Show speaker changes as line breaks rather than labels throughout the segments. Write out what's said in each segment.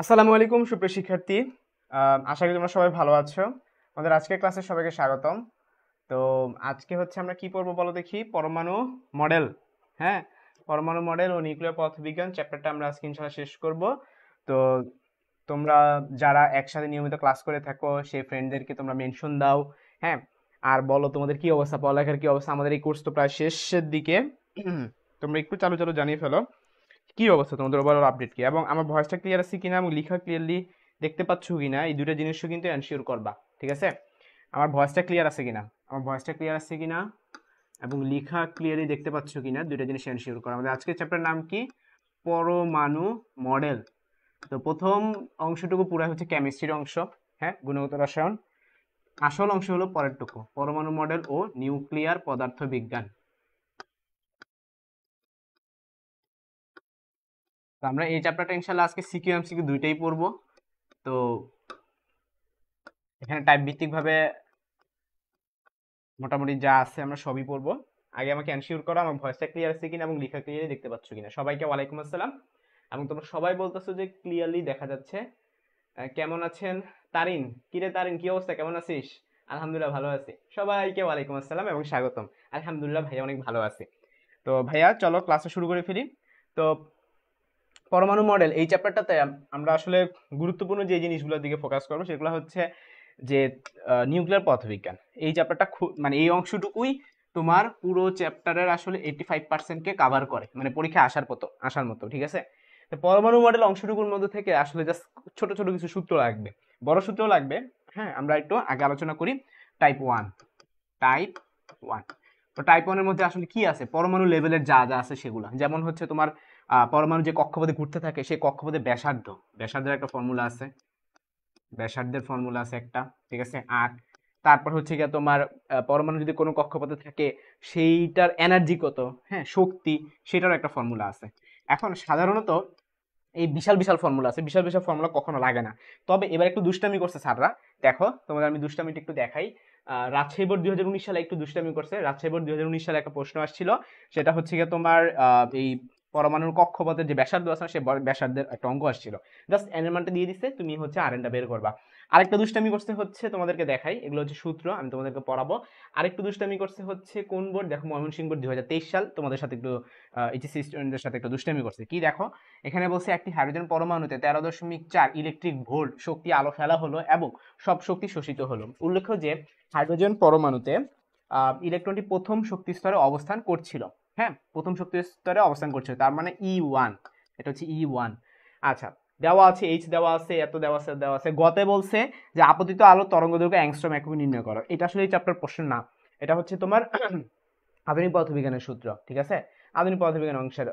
আসসালামু আলাইকুম সুপ্রিয় শিক্ষার্থী। আশা করি তোমরা সবাই ভালো আছো। আমাদের আজকের ক্লাসে সবাইকে স্বাগতম। তো আজকে হচ্ছে আমরা কি পড়বো বলো দেখি, পরমাণু মডেল। হ্যাঁ, পরমাণু মডেল ও নিউক্লিয়ার পদার্থবিজ্ঞান চ্যাপ্টারটা আমরা আজকে ইনশাআল্লাহ শেষ করব। তো তোমরা যারা একসাথে নিয়মিত ক্লাস করে থাকো সেই ফ্রেন্ডদেরকে তোমরা মেনশন দাও। হ্যাঁ, আর বলো তোমাদের কি অবস্থা, পড়ালেখার কি অবস্থা। আমাদের এই কোর্স তো প্রায় শেষের দিকে। তোমরা একটু চালু চালু জানিয়ে ফেলো কি অবস্থা, তোমাদের ওভারঅল আপডেট কি, এবং আমার ভয়েসটা ক্লিয়ার আছে কিনা এবং লেখা ক্লিয়ারলি দেখতে পাচ্ছ কিনা, এই দুটো জিনিসও কিন্তু এনশিওর করবা। ঠিক আছে, আমার ভয়েসটা ক্লিয়ার আছে কিনা, এবং লেখা ক্লিয়ারলি দেখতে পাচ্ছ কিনা, দুইটা জিনিস এনশিওর করা। আমাদের আজকের চ্যাপ্টার নাম কি? পরমাণু মডেল। তো প্রথম অংশটুকু পুরো হচ্ছে কেমিস্ট্রির অংশ। হ্যাঁ, গুণগত রসায়ন। আসল অংশ হলো পরেরটুকু, পরমাণু মডেল ও নিউক্লিয়ার পদার্থ বিজ্ঞান। তো আমরা এই চ্যাপ্টারটা ইনশাল্লাহ আজকে সিকিউ এমসিকিউ দুইটাই পড়বো। তো এখানে টাইপ ভিত্তিক ভাবে মোটামুটি যা আছে আমরা সবই পড়বো। আগে আমাকে এনশিওর করো আমার ভয়েসটা ক্লিয়ার আছে কিনা এবং লেখা ক্লিয়ারলি দেখতে পাচ্ছ কিনা। সবাইকে ওয়ালাইকুম আসসালাম। এবং তোমরা সবাই বলতেছো যে ক্লিয়ারলি দেখা যাচ্ছে। কেমন আছেন তারিন? কিরে তারিন, কি অবস্থা, কেমন আছিস? আলহামদুলিল্লাহ ভালো আছি। সবাইকে ওয়ালাইকুম আসসালাম এবং স্বাগতম। আলহামদুলিল্লাহ ভাইয়া অনেক ভালো আছি। তো ভাইয়া চলো ক্লাসটা শুরু করে ফেলি। তো পরমাণু মডেল এই চ্যাপ্টারটাতে আমরা আসলে গুরুত্বপূর্ণ যে জিনিসগুলোর দিকে ফোকাস করবো সেগুলো হচ্ছে যে নিউক্লিয়ার পদার্থবিজ্ঞান। এই চ্যাপ্টারটা মানে এই অংশটুকুই তোমার পুরো চ্যাপ্টারের আসলে 85%কে কাভার করে, মানে পরীক্ষা আসার মতো। ঠিক আছে, তো পরমাণু মডেল অংশটুকুর মধ্যে থেকে আসলে জাস্ট ছোট ছোট কিছু সূত্র লাগবে, বড় সূত্র লাগবে। হ্যাঁ, আমরা একটু আগে আলোচনা করি। Type one, type one. তো টাইপ ওয়ানের মধ্যে আসলে কি আছে, পরমাণু লেভেলের যা যা আছে সেগুলো, যেমন হচ্ছে তোমার পরমাণু যে কক্ষপথে ঘুরতে থাকে সেই কক্ষপথের ব্যাসার্ধের একটা ফর্মুলা আছে, ব্যাসার্ধের ফর্মুলা আছে একটা। ঠিক আছে, আর তারপর হচ্ছে গিয়ে তোমার পরমাণু যদি কোনো কক্ষপথে থাকে সেইটার এনার্জি কত, হ্যাঁ শক্তি, সেটারও একটা ফর্মুলা আছে। এখন সাধারণত এই বিশাল বিশাল ফর্মুলা আছে, বিশাল বিশাল ফর্মুলা কখনো লাগে না। তবে এবার একটু দুষ্টামি করছে স্যাররা। দেখো তোমাদের আমি দুষ্টামিটা একটু দেখাই। রাজশাহী বোর্ড 2019 সালে একটু দুষ্টামি করছে। রাজশাহী বোর্ড 2019 সালে একটা প্রশ্ন আসছিল, সেটা হচ্ছে গিয়ে তোমার এই পরমাণুর কক্ষপথের যে ব্যাসার্ধ আছে না, সে ব্যাসার্ধের একটা অঙ্ক আসছিল। জাস্ট এন এর মানটা দিয়ে দিচ্ছে, তুমি হচ্ছে আর এনটা বের করবা। আরেকটা দুষ্টামি করছে হচ্ছে, তোমাদেরকে দেখাই, এগুলো হচ্ছে সূত্র, আমি তোমাদেরকে পড়াবো। আরেকটু দুষ্টামি করছে হচ্ছে কোন বোর্ড, দেখো ময়মনসিংহ বোর্ড 2023 সাল, তোমাদের সাথে একটু এইচএসসি স্টুডেন্টদের সাথে একটু দুষ্টামি করছে। কি দেখো, এখানে বলছে একটি হাইড্রোজেন পরমাণুতে 13.4 ইলেকট্রিক ভোল্ট শক্তি আলো ফেলা হলো এবং সব শক্তি শোষিত হলো। উল্লেখ্য যে হাইড্রোজেন পরমাণুতে ইলেকট্রনটি প্রথম শক্তি স্তরে অবস্থান করছিল। হ্যাঁ, প্রথম শক্তি স্তরে অবস্থান করছিল, তার মানে E1, এটা হচ্ছে E1। আচ্ছা, দেওয়া আছে এইচ, দেওয়া আছে এত, দেওয়া আছে গতে বলছে যে আপতিত আলো তরঙ্গদৈর্ঘ্য অ্যাংস্ট্রম এককে নির্ণয় করো। এটা আসলে এই চ্যাপ্টার প্রশ্ন না, এটা হচ্ছে তোমার আধুনিক পদার্থবিজ্ঞানের সূত্র। ঠিক আছে, আধুনিক পদার্থবিজ্ঞান অংশের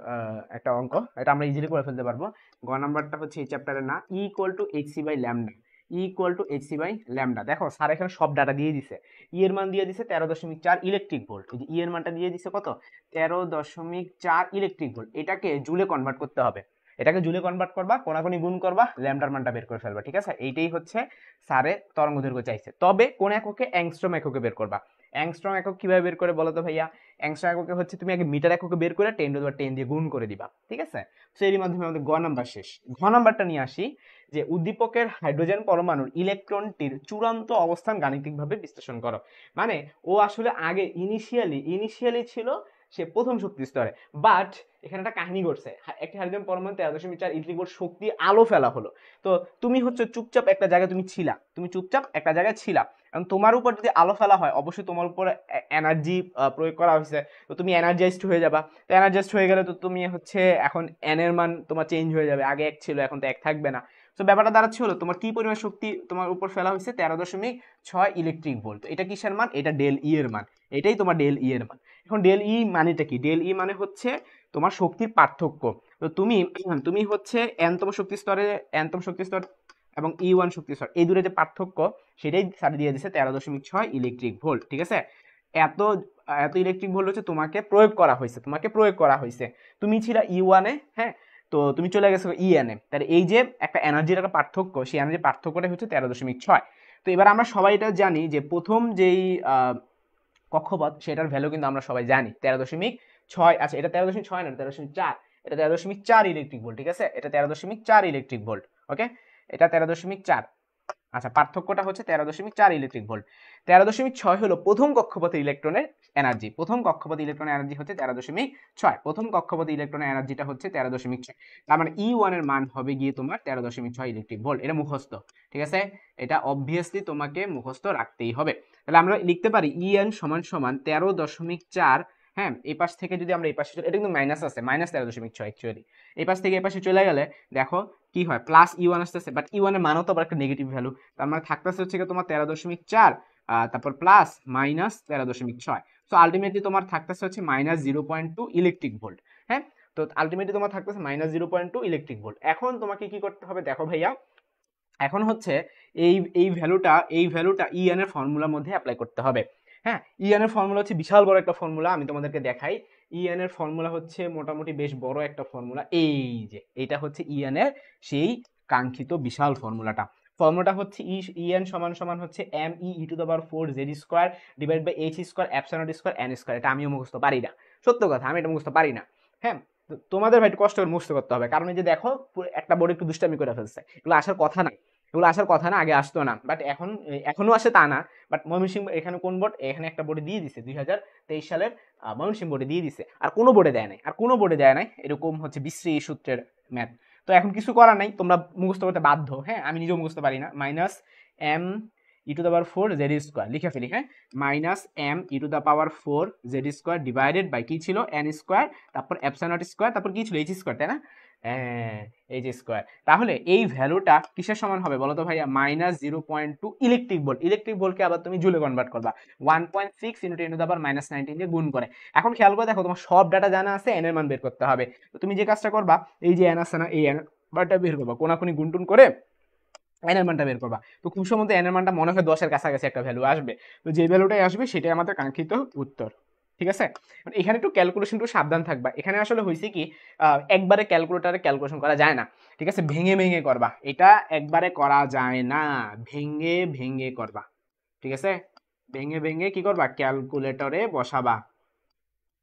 একটা অঙ্ক, এটা আমরা ইজিলি করে ফেলতে পারবো। গ নাম্বারটা হচ্ছে এই চ্যাপ্টারের না, e equal to h c by lambda. E equal to h c by lambda. দেখো স্যার এখানে সব ডাটা দিয়ে দিছে। ই এর মান দিয়ে দিছে 13.4 ইলেকট্রিক ভোল্ট। এই যে ই এর মানটা দিয়ে দিছে কত, 13.4 ইলেকট্রিক ভোল্ট। এটাকে জুলে কনভার্ট করতে হবে, এটাকে জুলে কনভার্ট করবা, কোনাকুনি গুণ করবা, ল্যামডার মানটা বের করে ফেলবা। ঠিক আছে, এইটাই হচ্ছে স্যারের তরঙ্গ দৈর্ঘ্য চাইছে। তবে কোন এককে, অ্যাংস্ট্রম এককে বের করবা। অ্যাংস্ট্রম একক কিভাবে বের করে বলো তো ভাইয়া? অ্যাংস্ট্রম এককে হচ্ছে তুমি আগে মিটার এককে বের করে 10 দিয়ে গুণ করে দিবা। ঠিক আছে, তো এরই মাধ্যমে আমাদের গ নাম্বার শেষ। ঘ নাম্বারটা নিয়ে আসি, যে উদ্দীপকের হাইড্রোজেন পরমাণুর ইলেকট্রনটির চূড়ান্ত অবস্থান গাণিতিকভাবে বিশ্লেষণ করো। মানে ও আসলে আগে ইনিশিয়ালি ছিল সে প্রথম শক্তি স্তরে, বাট এখানে একটা কাহিনী ঘটছে। একটি হাইড্রোজেন পরমাণু 13.4 ইলেকট্রিক ভোল্ট শক্তি আলো ফেলা হলো। তো তুমি হচ্ছে চুপচাপ একটা জায়গায় ছিলা, এবং তোমার উপর যদি আলো ফেলা হয় অবশ্যই তোমার উপর এনার্জি প্রয়োগ করা হয়েছে, তো তুমি এনার্জাইজড হয়ে যাবা। তো এনার্জাইজড হয়ে গেলে তো তুমি হচ্ছে এখন এন এর মান তোমার চেঞ্জ হয়ে যাবে, আগে এক ছিল এখন তো এক থাকবে না। তো ব্যাপারটা দাঁড়াচ্ছে হলো তোমার কি পরিমাণ শক্তি তোমার উপর ফেলা হয়েছে, 13.6 ইলেকট্রিক ভোল্ট। এটা কিসের মান? এটা ডেল ই এর মান, এটাই তোমার ডেল ই এর মান। এখন ডেল ই মানেটা কি? ডেল ই মানে হচ্ছে তোমার শক্তির পার্থক্য। তো তুমি তুমি হচ্ছে এনতম শক্তি স্তরে, এনতম শক্তি স্তর এবং E1 শক্তি স্তর, এই দুটো যে পার্থক্য সেটাই স্যার দিয়ে দিচ্ছে 13.6 ইলেকট্রিক ভোল্ট। ঠিক আছে, এত এত ইলেকট্রিক ভোল্ট হচ্ছে তোমাকে প্রয়োগ করা হয়েছে, তোমাকে প্রয়োগ করা হয়েছে। তুমি ছিল E1 এ, হ্যাঁ, তো তুমি চলে গেছো EN এ, তাহলে এই যে একটা এনার্জির একটা পার্থক্য, সেই এনার্জির পার্থক্যটা হচ্ছে 13.6। তো এবার আমরা সবাই এটা জানি যে প্রথম যেই কক্ষপথ সেটার ভ্যালু কিন্তু আমরা সবাই জানি 13.6। আচ্ছা, এটা 13.6 না, 13.4, এটা 13.4 ইলেকট্রিক ভোল্ট। ঠিক আছে, এটা 13.4 ইলেকট্রিক ভোল্ট। ওকে, এটা 13.4। আচ্ছা, পার্থক্যটা হচ্ছে 13.4 ইলেকট্রিক ভোল্ট। 13.6 হলো প্রথম কক্ষপথের ইলেকট্রনের এনার্জি। প্রথম কক্ষপথ ইলেকট্রনের এনার্জি হচ্ছে 13.6। প্রথম কক্ষপথ ইলেকট্রনের এনার্জিটা হচ্ছে 13.6। তার মানে E1 এর মান হবে গিয়ে তোমার 13.6 ইলেকট্রিক ভোল্ট। এটা মুখস্থ। ঠিক আছে, এটা অবভিয়াসলি তোমাকে মুখস্থ রাখতেই হবে। তাহলে আমরা লিখতে পারি EN সমান সমান 13.4। হ্যাঁ, এই পাশ থেকে যদি আমরা এই পাশে, এটা কিন্তু মাইনাস আছে, মাইনাস 13.6 অ্যাকচুয়ালি। এই পাশ থেকে এই পাশে চলে গেলে দেখো কি হয়, প্লাস E1 আসতেছে, বাট E1 এর মানও তো আবার একটা নেগেটিভ ভ্যালু। তার মানে থাকতেছে হচ্ছে তোমার 13.4, তারপর প্লাস মাইনাস 13.6। সো আলটিমেটলি তোমার থাকতেছে হচ্ছে মাইনাস 0.2 ইলেকট্রিক ভোল্ট। হ্যাঁ, তো আলটিমেটলি তোমার থাকতেছে মাইনাস 0.2 ইলেকট্রিক ভোল্ট। এখন তোমাকে কি করতে হবে দেখো ভাইয়া, এখন হচ্ছে এই এই ভ্যালুটা EN এর ফর্মুলার মধ্যে অ্যাপ্লাই করতে হবে। হ্যাঁ, EN এর ফর্মুলা হচ্ছে বিশাল বড় একটা ফর্মুলা, আমি তোমাদেরকে দেখাই। EN এর ফর্মুলা হচ্ছে মোটামুটি বেশ বড় একটা ফর্মুলা। এই যে এটা হচ্ছে EN এর সেই কাঙ্ক্ষিত বিশাল ফর্মুলাটা। ফর্মুলাটা হচ্ছে EN সমান সমান হচ্ছে me e⁴z² divide by h² epsilon naught square n square. এটা আমিও মুখস্থ পারি না, সত্য কথা, আমি এটা মুখস্থ পারি না। হ্যাঁ, তোমাদের ভাই একটু কষ্ট করে মুখস্থ করতে হবে, কারণ এই যে দেখো একটা বোর্ড একটু দুষ্টামি করে ফেলছে, এগুলো আসার কথা না, এগুলো আসার কথা না, আগে আসতো না, বাট এখনো আসে তা না। বাট ময়মনসিংহ এখানে কোন বোর্ড, এখানে একটা বোর্ডে দিয়ে দিছে 2023 সালের ময়মনসিংহ বোর্ডে দিয়ে দিছে, আর কোনো বোর্ডে দেয় নাই, আর কোনো বোর্ডে দেয় নাই এরকম হচ্ছে বিশ্রী সূত্রের ম্যাথ। তো এখন কিছু করার নাই, তোমরা মুখস্থ করতে বাধ্য। হ্যাঁ, আমি নিজেও মুখস্থ পারি না। মাইনাস me⁴z² লিখে ফেলি। হ্যাঁ, মাইনাস me⁴z² ডিভাইডেড বাই কি ছিল n², তারপর এপসাইলন নট স্কয়ার, তারপর কি ছিল h², তাই না? হ্যাঁ, h²। তাহলে এই ভ্যালুটা কিসের সমান হবে বলো তো ভাইয়া? Minus 0.2 electric volt. ইলেকট্রিক ভোল্টকে আবার তুমি জুলে কনভার্ট করবা 1.6 × 10⁻⁹ দিয়ে গুণ করে। এখন খেয়াল করে দেখো, তোমার সব ডাটা জানা আছে, এন এর মান বের করতে হবে। তো তুমি যে কাজটা করবা, এই যে এন আছে না, এই এন মানটা বের করবা, কোনাকুনি গুণটুন করে এন এর মানটা বের করবা। তো খুব সম্ভবত এন এর মানটা মনে হয় 10-এর কাছাকাছি একটা ভ্যালু আসবে। তো যে ভ্যালুটাই আসবে সেটাই আমাদের কাঙ্ক্ষিত উত্তর। ঠিক আছে, এখানে একটু ক্যালকুলেশন একটু সাবধান থাকবা। এখানে আসলে হয়েছে কি, একবারে ক্যালকুলেটারে ক্যালকুলেশন করা যায় না। ঠিক আছে, ভেঙে ভেঙে করবা, এটা একবারে করা যায় না, ভেঙে ভেঙে করবা। ঠিক আছে, ভেঙে ভেঙে কি করবা, ক্যালকুলেটরে বসাবা,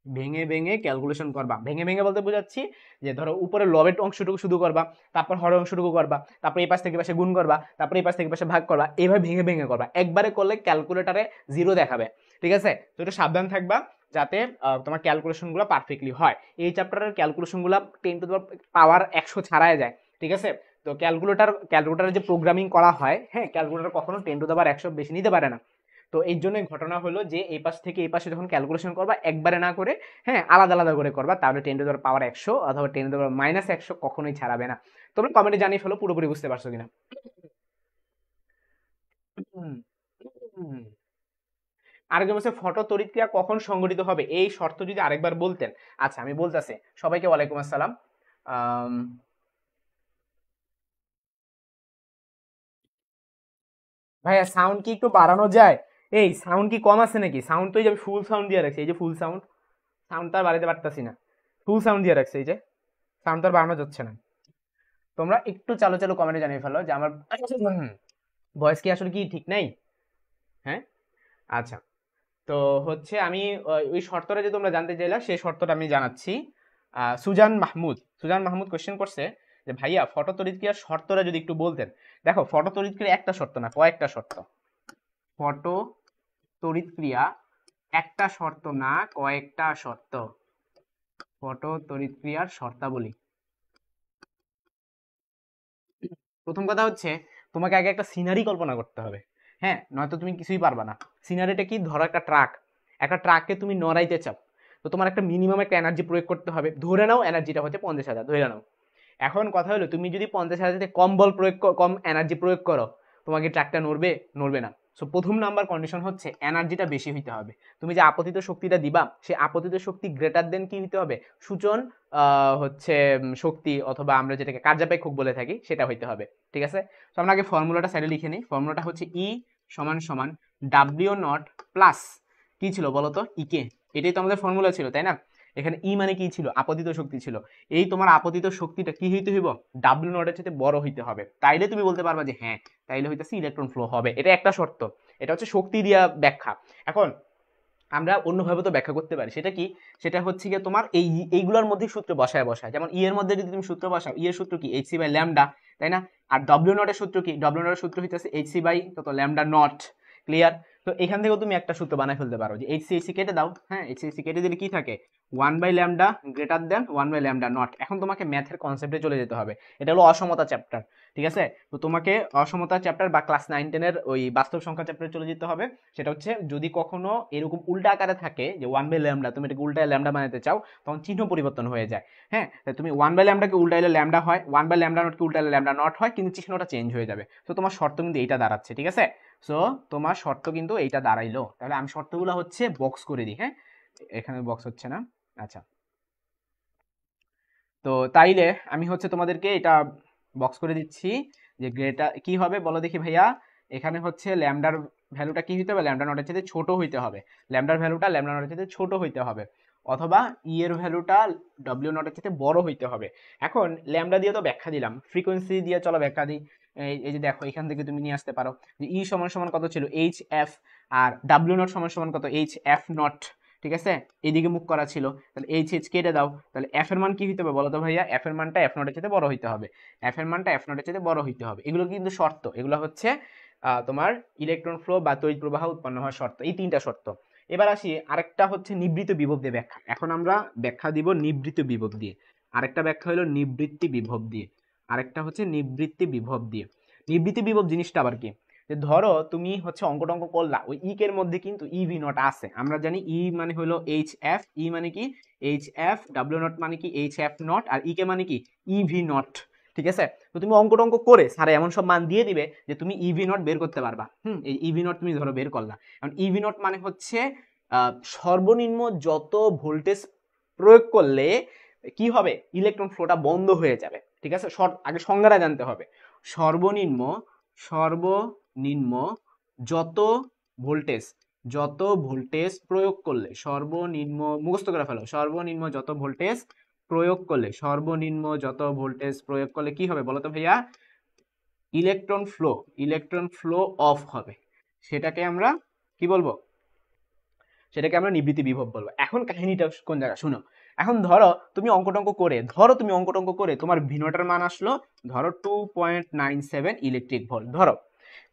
ভেঙে ভেঙে ক্যালকুলেশন করবা। ভেঙে ভেঙে বলতে বোঝাচ্ছি যে ধরো উপরে লবের অংশটুকু শুধু করবা, তারপর হরের অংশটুকু করবা, তারপর এই পাশ থেকে পাশে গুণ করবা, তারপর এই পাশ থেকে পাশে ভাগ করবা, এইভাবে ভেঙে ভেঙে করবা। একবারে করলে ক্যালকুলেটারে 0 দেখাবে। ঠিক আছে, তো একটু সাবধান থাকবা যাতে তোমার ক্যালকুলেশনগুলো পারফেক্টলি হয়। এই চ্যাপ্টারের ক্যালকুলেশনগুলো 10⁻100 ছাড়াই যায়। ঠিক আছে, তো ক্যালকুলেটারে যে প্রোগ্রামিং করা হয়, হ্যাঁ, ক্যালকুলেটার কখনো 10⁻100 বেশি নিতে পারে না। তো এই জন্য ঘটনা হলো যে এই পাশ থেকে এই পাশে যখন ক্যালকুলেশন করবা, একবারে না করে, হ্যাঁ, আলাদা আলাদা করে করবা, তাহলে 10⁻100 অথবা 10⁻−100 কখনোই ছাড়াবে না। তোমরা কমেন্টে জানিয়ে ফেলো পুরোপুরি বুঝতে পারছো কিনা। আরেকজন বলছে ফটো তড়িৎক্রিয়া কখন সংঘটিত হবে, এই শর্ত যদি আরেকবার বলতেন। আচ্ছা, আমি বলতেছি। সবাইকে ওয়ালাইকুম আসসালাম। ভাইয়া সাউন্ড কি একটু বাড়ানো যায়? এই সাউন্ড কি কম আছে নাকি? সাউন্ড তো এই যে আমি ফুল সাউন্ড দিয়ে রাখছি, এই যে ফুল সাউন্ড, সাউন্ড তো আর বাড়াতে পারতাছি না, ফুল সাউন্ড দিয়ে রাখছি, এই যে সাউন্ড তো আর বাড়ানো যাচ্ছে না। তোমরা একটু চালু চালু কমেন্টে জানিয়ে ফেলো যে আমার ভয়েস কি আসলে কি ঠিক নাই। হ্যাঁ, আচ্ছা, তো হচ্ছে আমি ওই শর্তটা যে তোমরা জানতে চাইলা, সেই শর্তটা আমি জানাচ্ছি। সুজান মাহমুদ কোশ্চেন করছে যে ভাইয়া ফটো তড়িৎক্রিয়ার শর্তটা যদি একটু বলতেন। দেখো, ফটো তড়িৎক্রিয়া একটা শর্ত না, কয়েকটা শর্ত। ফটো তড়িৎক্রিয়া একটা শর্ত না, কয়েকটা শর্ত। ফটো তড়িৎক্রিয়ার শর্তাবলী। প্রথম কথা হচ্ছে, তোমাকে আগে একটা সিনারি কল্পনা করতে হবে। হ্যাঁ, নয়তো তুমি কিছুই পারবা না। সিনারিটা কি, ধরো একটা ট্রাক, একটা ট্রাককে তুমি নড়াইতে চাও, তো তোমার একটা মিনিমাম একটা এনার্জি প্রয়োগ করতে হবে। ধরে নাও এনার্জিটা হচ্ছে 50,000, ধরে নাও। এখন কথা হলো, তুমি যদি 50,000 কম বল প্রয়োগ কম এনার্জি প্রয়োগ করো, তোমাকে ট্রাকটা নড়বে? নড়বে না। সো প্রথম নাম্বার কন্ডিশন হচ্ছে এনার্জিটা বেশি হইতে হবে। তুমি যে আপতিত শক্তিটা দিবা সেই আপতিত শক্তি গ্রেটার দেন কি হইতে হবে, সূচন হচ্ছে শক্তি অথবা আমরা যেটাকে কার্যাপেক্ষক বলে থাকি সেটা হইতে হবে। ঠিক আছে, তো আমরা আগে ফর্মুলাটা সাইডে লিখে নিই। ফর্মুলাটা হচ্ছে ই সমান সমান ডাব্লিউ নট প্লাস কি ছিল বলতো, ইকে। এটাই তো আমাদের ফর্মুলা ছিল, তাই না? এখানে ই মানে কি ছিল, আপতিত শক্তি ছিল। এই তোমার আপতিত শক্তিটা কি হইতে হইব, ডাব্লিউ নটের সাথে বড় হইতে হবে, তাইলে তুমি বলতে পারবা যে হ্যাঁ তাইলে হইতেছে ইলেকট্রন ফ্লো হবে। এটা একটা শর্ত, এটা হচ্ছে শক্তি দিয়া ব্যাখ্যা। এখন আমরা অন্যভাবে তো ব্যাখ্যা করতে পারি, সেটা কি, সেটা হচ্ছে গিয়ে তোমার এইগুলোর মধ্যে সূত্র বসায় বসায়, যেমন ই এর মধ্যে যদি তুমি সূত্র বসাও, ই এর সূত্র কি এইচ সি বাই ল্যামডা, তাই না? আর ডব্লিউ নটের সূত্র কি, ডব্লিউ নটের সূত্র হইতেছে এইচ সি বাই কত ল্যামডা নট। ক্লিয়ার? তো এখান থেকেও তুমি একটা সূত্র বানায় ফেলতে পারো যে এইচ সি কেটে দাও, হ্যাঁ এইচ সি কেটে দিলে কি থাকে, 1 by lambda greater than 1 by lambda naught. এখন তোমাকে ম্যাথের কনসেপ্টে চলে যেতে হবে, এটা হলো অসমতা চ্যাপ্টার। ঠিক আছে, তো তোমাকে অসমতা চ্যাপ্টার বা ক্লাস 9-10 ওই বাস্তব সংখ্যা চ্যাপ্টারে চলে যেতে হবে। সেটা হচ্ছে যদি কখনো এরকম উল্টা আকারে থাকে যে 1 বাই ল্যামডা, তুমি এটাকে উল্টায় ল্যামডা বানাতে চাও, তখন চিহ্ন পরিবর্তন হয়ে যায়। হ্যাঁ, তুমি 1 বাই ল্যামডাকে উল্টাইলে ল্যামডা হয়, 1 বাই ল্যামডা নটকে উল্টাইলে ল্যামডা নট হয়, কিন্তু চিহ্নটা চেঞ্জ হয়ে যাবে। তো তোমার শর্ত কিন্তু এইটা দাঁড়াচ্ছে। ঠিক আছে, সো তোমার শর্ত কিন্তু এইটা দাঁড়াইলো। তাহলে আমি শর্তগুলো হচ্ছে বক্স করে দিই। হ্যাঁ, এখানে বক্স হচ্ছে না, আচ্ছা। তো তাইলে আমি হচ্ছে তোমাদেরকে এটা বক্স করে দিচ্ছি যে গ্রেটার কি হবে বলো দেখি ভাইয়া। এখানে হচ্ছে ল্যামডার ভ্যালুটা কি হইতে হবে, ল্যামডা নটের চেয়ে ছোট হইতে হবে, ল্যামডার ভ্যালুটা ল্যামডা নটের চেয়ে ছোট হইতে হবে, অথবা ই এর ভ্যালুটা ডব্লিউ নটের চেয়ে বড় হইতে হবে। এখন ল্যামডা দিয়ে তো ব্যাখ্যা দিলাম, ফ্রিকোয়েন্সি দিয়ে চলো ব্যাখ্যা দিই। এই যে দেখো এখান থেকে তুমি নিয়ে আসতে পারো যে ই সমান সমান কত ছিল এইচ এফ, আর ডাব্লিউ নট সমান সমান কত এইচ এফ নট। ঠিক আছে, এইদিকে মুখ করা ছিল, তাহলে এইচ এইচ কেটে দাও, তাহলে এফ এর মান কি হইতে হবে বলো তো ভাইয়া, এফ এর মানটা এফ নটের চেয়ে বড় হইতে হবে, এফ এর মানটা এফ নটের চেয়ে বড় হইতে হবে। এগুলো কিন্তু শর্ত, এগুলো হচ্ছে তোমার ইলেকট্রন ফ্লো বা তড়িৎ প্রবাহ উৎপন্ন হওয়ার শর্ত, এই তিনটা শর্ত। এবার আসি আরেকটা হচ্ছে নিবৃত্ত বিভব দিয়ে ব্যাখ্যা। এখন আমরা ব্যাখ্যা দিব নিবৃত্ত বিভব দিয়ে, আরেকটা ব্যাখ্যা হলো নিবৃত্তি বিভব দিয়ে, আরেকটা হচ্ছে নিবৃত্তি বিভব দিয়ে। নিবৃত্তি বিভব জিনিসটা আবার কি, যে ধরো তুমি হচ্ছে অঙ্ক টঙ্ক করলা, ওই ই এর মধ্যে কিন্তু ই ভি নট আছে, আমরা জানি ই মানে হলো এইচ এফ, ই মানে কি এইচ এফ, ডাব্লিউ নট মানে কি এইচ এফ নট, আর ই কে মানে কি ই ভি নট। ঠিক আছে, তো তুমি অঙ্ক টঙ্ক করে স্যার এমন সব মান দিয়ে দিবে যে তুমি ইভি নট বের করতে পারবা। এই ইভি নট তুমি ধরো বের করলা, কারণ ইভি নট মানে হচ্ছে সর্বনিম্ন যত ভোল্টেজ প্রয়োগ করলে কি হবে, ইলেকট্রন ফ্লোটা বন্ধ হয়ে যাবে। ঠিক আছে, আগে সংজ্ঞাটা জানতে হবে। সর্বনিম্ন সর্বনিম্ন যত ভোল্টেজ, যত ভোল্টেজ প্রয়োগ করলে, সর্বনিম্ন মুখস্থ করে ফেলো, সর্বনিম্ন যত ভোল্টেজ প্রয়োগ করলে, সর্বনিম্ন যত ভোল্টেজ প্রয়োগ করলে কি হবে বলতো ভাইয়া, ইলেকট্রন ফ্লো অফ হবে। সেটাকে আমরা কি বলবো, সেটাকে আমরা নিবৃত্তি বিভব বলবো। এখন কাহিনীটা কোন জায়গা শুনো। এখন ধরো তুমি অঙ্ক টঙ্ক করে তোমার ভিনোটার মান আসলো ধরো 2.97 ইলেকট্রিক ভোল্ট ধরো।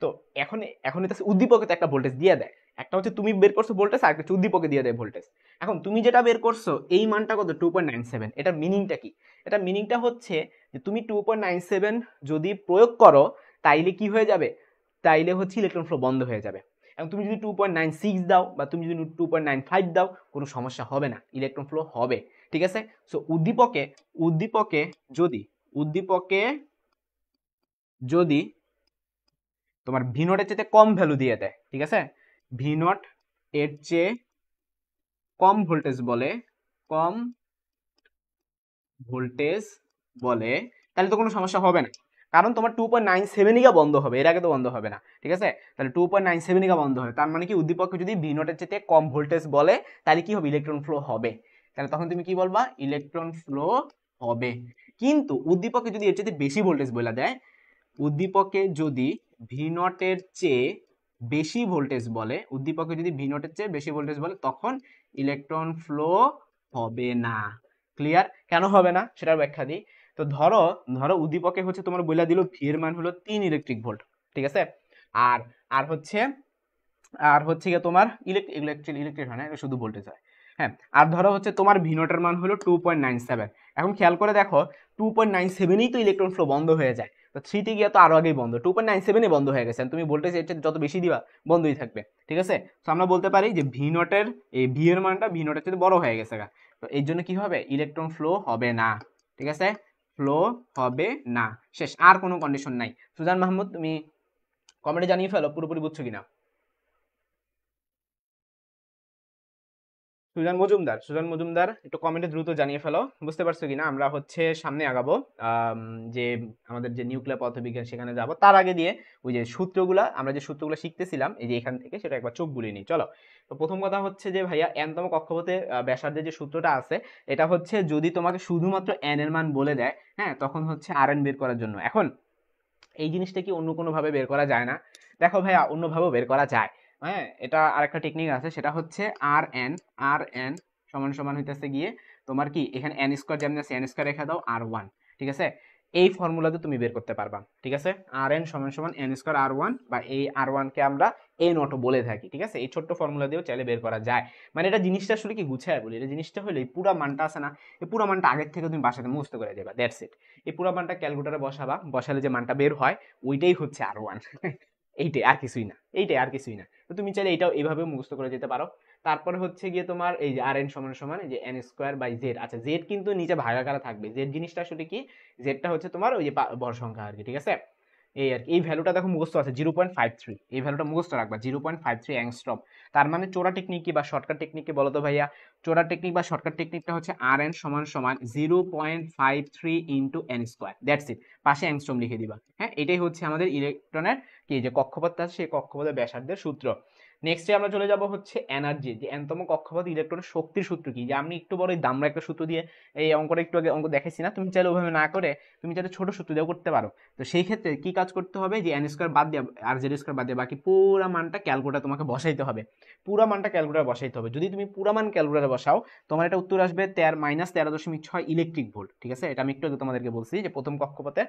তো এখন এখন এটা উদ্দীপকে তো একটা ভোল্টেজ দিয়ে দেয়, একটা হচ্ছে তুমি বের করছো ভোল্টেজ, আর একটা উদ্দীপকে দিয়ে দেয় ভোল্টেজ। এখন তুমি যেটা বের করছো এই মানটা কত 2.97, এটার মিনিংটা কি, এটা মিনিংটা হচ্ছে যে তুমি 2.97 যদি প্রয়োগ করো তাইলে কি হয়ে যাবে, তাইলে হচ্ছে ইলেকট্রন ফ্লো বন্ধ হয়ে যাবে। এবং তুমি যদি 2.96 দাও বা তুমি যদি 2.95 দাও কোনো সমস্যা হবে না, ইলেকট্রন ফ্লো হবে। ঠিক আছে, সো উদ্দীপকে উদ্দীপকে যদি উদ্দীপকে যদি তোমার ভি নটের চেয়ে কম ভ্যালু দিয়ে দেয়, ঠিক আছে, ভি নট এর চেয়ে কম ভোল্টেজ বলে, কম ভোল্টেজ বলে, তাহলে তো কোনো সমস্যা হবে না, কারণ তোমার 2.97 গা বন্ধ হবে, এর আগে তো বন্ধ হবে না। ঠিক আছে, তাহলে 2.97 গা বন্ধ হবে, তার মানে কি উদ্দীপককে যদি ভি নটের চেয়ে কম ভোল্টেজ বলে তাহলে কি হবে, ইলেকট্রন ফ্লো হবে। তাহলে তখন তুমি কি বলবা, ইলেকট্রন ফ্লো হবে। কিন্তু উদ্দীপকে যদি এর চেয়ে বেশি ভোল্টেজ বলে দেয়, উদ্দীপকে যদি ভি নটের চেয়ে বেশি ভোল্টেজ বলে, উদ্দীপকে যদি ভি নটের চেয়ে বেশি ভোল্টেজ বলে, তখন ইলেকট্রন ফ্লো হবে না। ক্লিয়ার? কেন হবে না সেটার ব্যাখ্যা দিই। তো ধরো ধরো উদ্দীপকে হচ্ছে তোমার বইলা দিল ভি এর মান হলো 3 ইলেকট্রিক ভোল্ট। ঠিক আছে, আর আর হচ্ছে গিয়ে তোমার ইলেকট্রিক হয় না, এটা শুধু ভোল্টেজ হয়। হ্যাঁ, আর ধরো হচ্ছে তোমার ভি নটের মান হলো 2.97। এখন খেয়াল করে দেখো 2.97এই তো ইলেকট্রন ফ্লো বন্ধ হয়ে যায়, তো 3 তে গিয়ে তো আরো আগেই বন্ধ, 2.97 বন্ধ হয়ে গেছে, তুমি ভোল্টেজ এর যত বেশি দিবা বন্ধই থাকবে। ঠিক আছে, তো আমরা বলতে পারি যে ভি নটের এই ভি এর মানটা ভি নটের চেয়ে বড় হয়ে গেছে, তো এই জন্য কি হবে, ইলেকট্রন ফ্লো হবে না। ঠিক আছে, ফ্লো হবে না, শেষ, আর কোনো কন্ডিশন নাই। সুজান মাহমুদ তুমি কমেন্টে জানিয়ে ফেলো পুরোপুরি বুঝছো কিনা। সুজন মজুমদার একটু কমেন্টে দ্রুত জানিয়ে ফেলো বুঝতে পারছো কিনা। আমরা হচ্ছে সামনে আগাবো, যে আমাদের যে নিউক্লিয়ার পদার্থবিজ্ঞান সেখানে যাব তার আগে দিয়ে ওই যে সূত্রগুলা, আমরা যে সূত্রগুলো শিখতেছিলাম এই যে এখান থেকে, সেটা একবার চোখ বুলিয়ে নিই চলো। তো প্রথম কথা হচ্ছে যে ভাইয়া এনতম কক্ষপথে ব্যাসার্ধের যে সূত্রটা আছে, এটা হচ্ছে যদি তোমাকে শুধুমাত্র এন এর মান বলে দেয়, হ্যাঁ, তখন হচ্ছে আর এন বের করার জন্য। এখন এই জিনিসটা কি অন্য কোনো ভাবে বের করা যায় না? দেখো ভাইয়া, অন্যভাবেও বের করা যায়। হ্যাঁ, এটা আরেকটা টেকনিক আছে, সেটা হচ্ছে আর এন সমান সমান হইতেছে গিয়ে তোমার কি এখানে এন স্কোয়ার যেমন আছে এন স্কোয়ার রেখে দাও আর 1, ঠিক আছে। এই ফর্মুলাতে তুমি বের করতে পারবা, ঠিক আছে। আর এন সমান সমান এন স্কোয়ার আর 1, বা এই আর 1 কে আমরা এ নট বলে থাকি, ঠিক আছে। এই ছোট্ট ফর্মুলা দিয়েও চাইলে বের করা যায়। মানে এটা জিনিসটা আসলে কি গুছায় বলি, এটা জিনিসটা হলে এই পুরা মানটা আছে না, এই পুরা মানটা আগের থেকে তুমি বাসাতে মুখস্থ করে দেবা, দ্যাটস ইট। এই পুরো মানটা ক্যালকুলেটরে বসাবা, বসালে যে মানটা বের হয় ওইটাই হচ্ছে আর 1। এইটাই, আর কিছুই না, এইটাই আর কিছুই না। তো তুমি চাইলে এটাও এইভাবে মুখস্থ করে যেতে পারো। তারপরে হচ্ছে গিয়ে তোমার এই যে আর এন সমান সমান এই যে এন স্কোয়ার বাই জেড। আচ্ছা, জেড কিন্তু নিচে ভাগাকারে থাকবে, জেড জিনিসটা আসলে কি, জেডটা হচ্ছে তোমার ওই যে ভর সংখ্যা আর কি, ঠিক আছে। এই আর কি, এই ভ্যালুটা দেখো মুখস্থ আছে 0.53, এই ভ্যালুটা মুখস্থ রাখবা 0.53 অ্যাংস্ট্রম। তার মানে চোরা টেকনিক কি বা শর্টকাট টেকনিক কি বলো তো ভাইয়া? চোরা টেকনিক বা শর্টকাট টেকনিকটা হচ্ছে আর এন সমান সমান 0.53 into N square, that's it. পাশে অ্যাংস্ট্রম লিখে দিবা, হ্যাঁ। এটাই হচ্ছে আমাদের ইলেকট্রনের কি যে কক্ষপথ আছে সেই কক্ষপথের ব্যাসার্ধের সূত্র। নেক্সটে আমরা চলে যাব হচ্ছে এনার্জি, যে এনতম কক্ষপথ ইলেকট্রনের শক্তির সূত্র কি, যে আমি একটু বড় এই দামরা একটা সূত্র দিয়ে এই অঙ্কটা একটু আগে অঙ্ক দেখাইছি না, তুমি চাইলে ওইভাবে না করে তুমি চাইলে ছোট সূত্র দিয়েও করতে পারো। তো সেই ক্ষেত্রে কি কাজ করতে হবে, যে এন স্কোয়ার বাদ দিয়ে আর জেড স্কোয়ার বাদ দিয়ে বাকি পুরা মানটা ক্যালকুলেটর তোমাকে বসাইতে হবে, পুরা মানটা ক্যালকুলেটর বসাইতে হবে। যদি তুমি পুরা মান ক্যালকুলেটরে বসাও, তোমার এটা উত্তর আসবে -13.6 ইলেকট্রিক ভোল্ট, ঠিক আছে। এটা আমি একটু আগে তোমাদেরকে বলছি যে প্রথম কক্ষপথে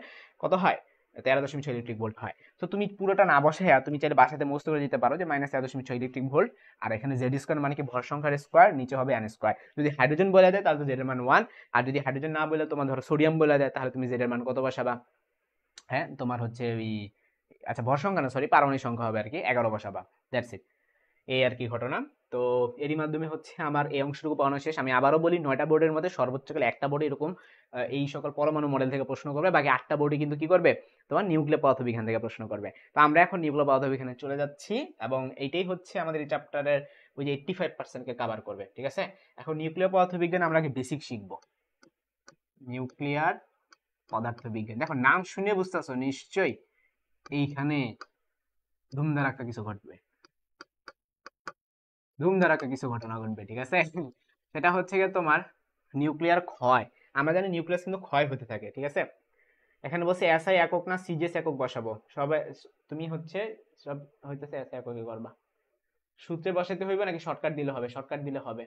কত হয়, 13.6 ইলেকট্রিক ভোল্ট হয়। তো তুমি পুরোটা না বসাইয়া তুমি চাইলে বাসাতে মুখস্থ করে দিতে পারো যে -13.6 ইলেকট্রিক ভোল্ট। আর এখানে জেড স্কোয়ার মানে কি ভর সংখ্যার স্কোয়ার, নিচে হবে এন স্কোয়ার। যদি হাইড্রোজেন বলে দেয় তাহলে তো জেড এর মান 1, আর যদি হাইড্রোজেন না বলে তোমার ধরো সোডিয়াম বলে দেয় তাহলে তুমি জেড এর মান কত বসাবা, হ্যাঁ, তোমার হচ্ছে ওই, আচ্ছা ভর সংখ্যা না সরি পারমাণবিক সংখ্যা হবে আর কি, 11 বসাবা, দ্যাটস ইট। এই আর কি ঘটনা। তো এরই মাধ্যমে হচ্ছে আমার এই অংশটুকু পড়ানো শেষ। আমি আবারও বলি, 9টা বোর্ডের মধ্যে সর্বোচ্চ কালে একটা বোর্ডে এরকম এই সকল পরমাণু মডেল থেকে প্রশ্ন করবে, বাকি 8টা বোর্ডে কিন্তু কি করবে, তোমার নিউক্লিয়ার পদার্থবিজ্ঞান থেকে প্রশ্ন করবে। তো আমরা এখন নিউক্লিয়ার পদার্থবিজ্ঞানে চলে যাচ্ছি, এবং এইটাই হচ্ছে আমাদের এই চ্যাপ্টারের ওই যে 85% কে কভার করবে, ঠিক আছে। এখন নিউক্লিয়ার পদার্থবিজ্ঞান আমরা আগে বেসিক শিখবো। নিউক্লিয়ার পদার্থবিজ্ঞান, দেখো নাম শুনে বুঝতেছো নিশ্চয়ই এইখানে ধুমধারাক্কা কিছু ঘটবে, ধুমধারাক্কা কিছু ঘটনা ঘটবে, ঠিক আছে। সেটা হচ্ছে গিয়ে তোমার নিউক্লিয়ার ক্ষয়। আমরা জানি নিউক্লিয়াস কিন্তু ক্ষয় হতে থাকে, ঠিক আছে। এখানে বসে এসআই একক না সিজিএস একক বসাবো সবাই, তুমি হচ্ছে সব হইতেছে এসআই এককে করবা। সূত্রে বসাতে হইবে নাকি শর্টকাট দিলে হবে? শর্টকাট দিলে হবে।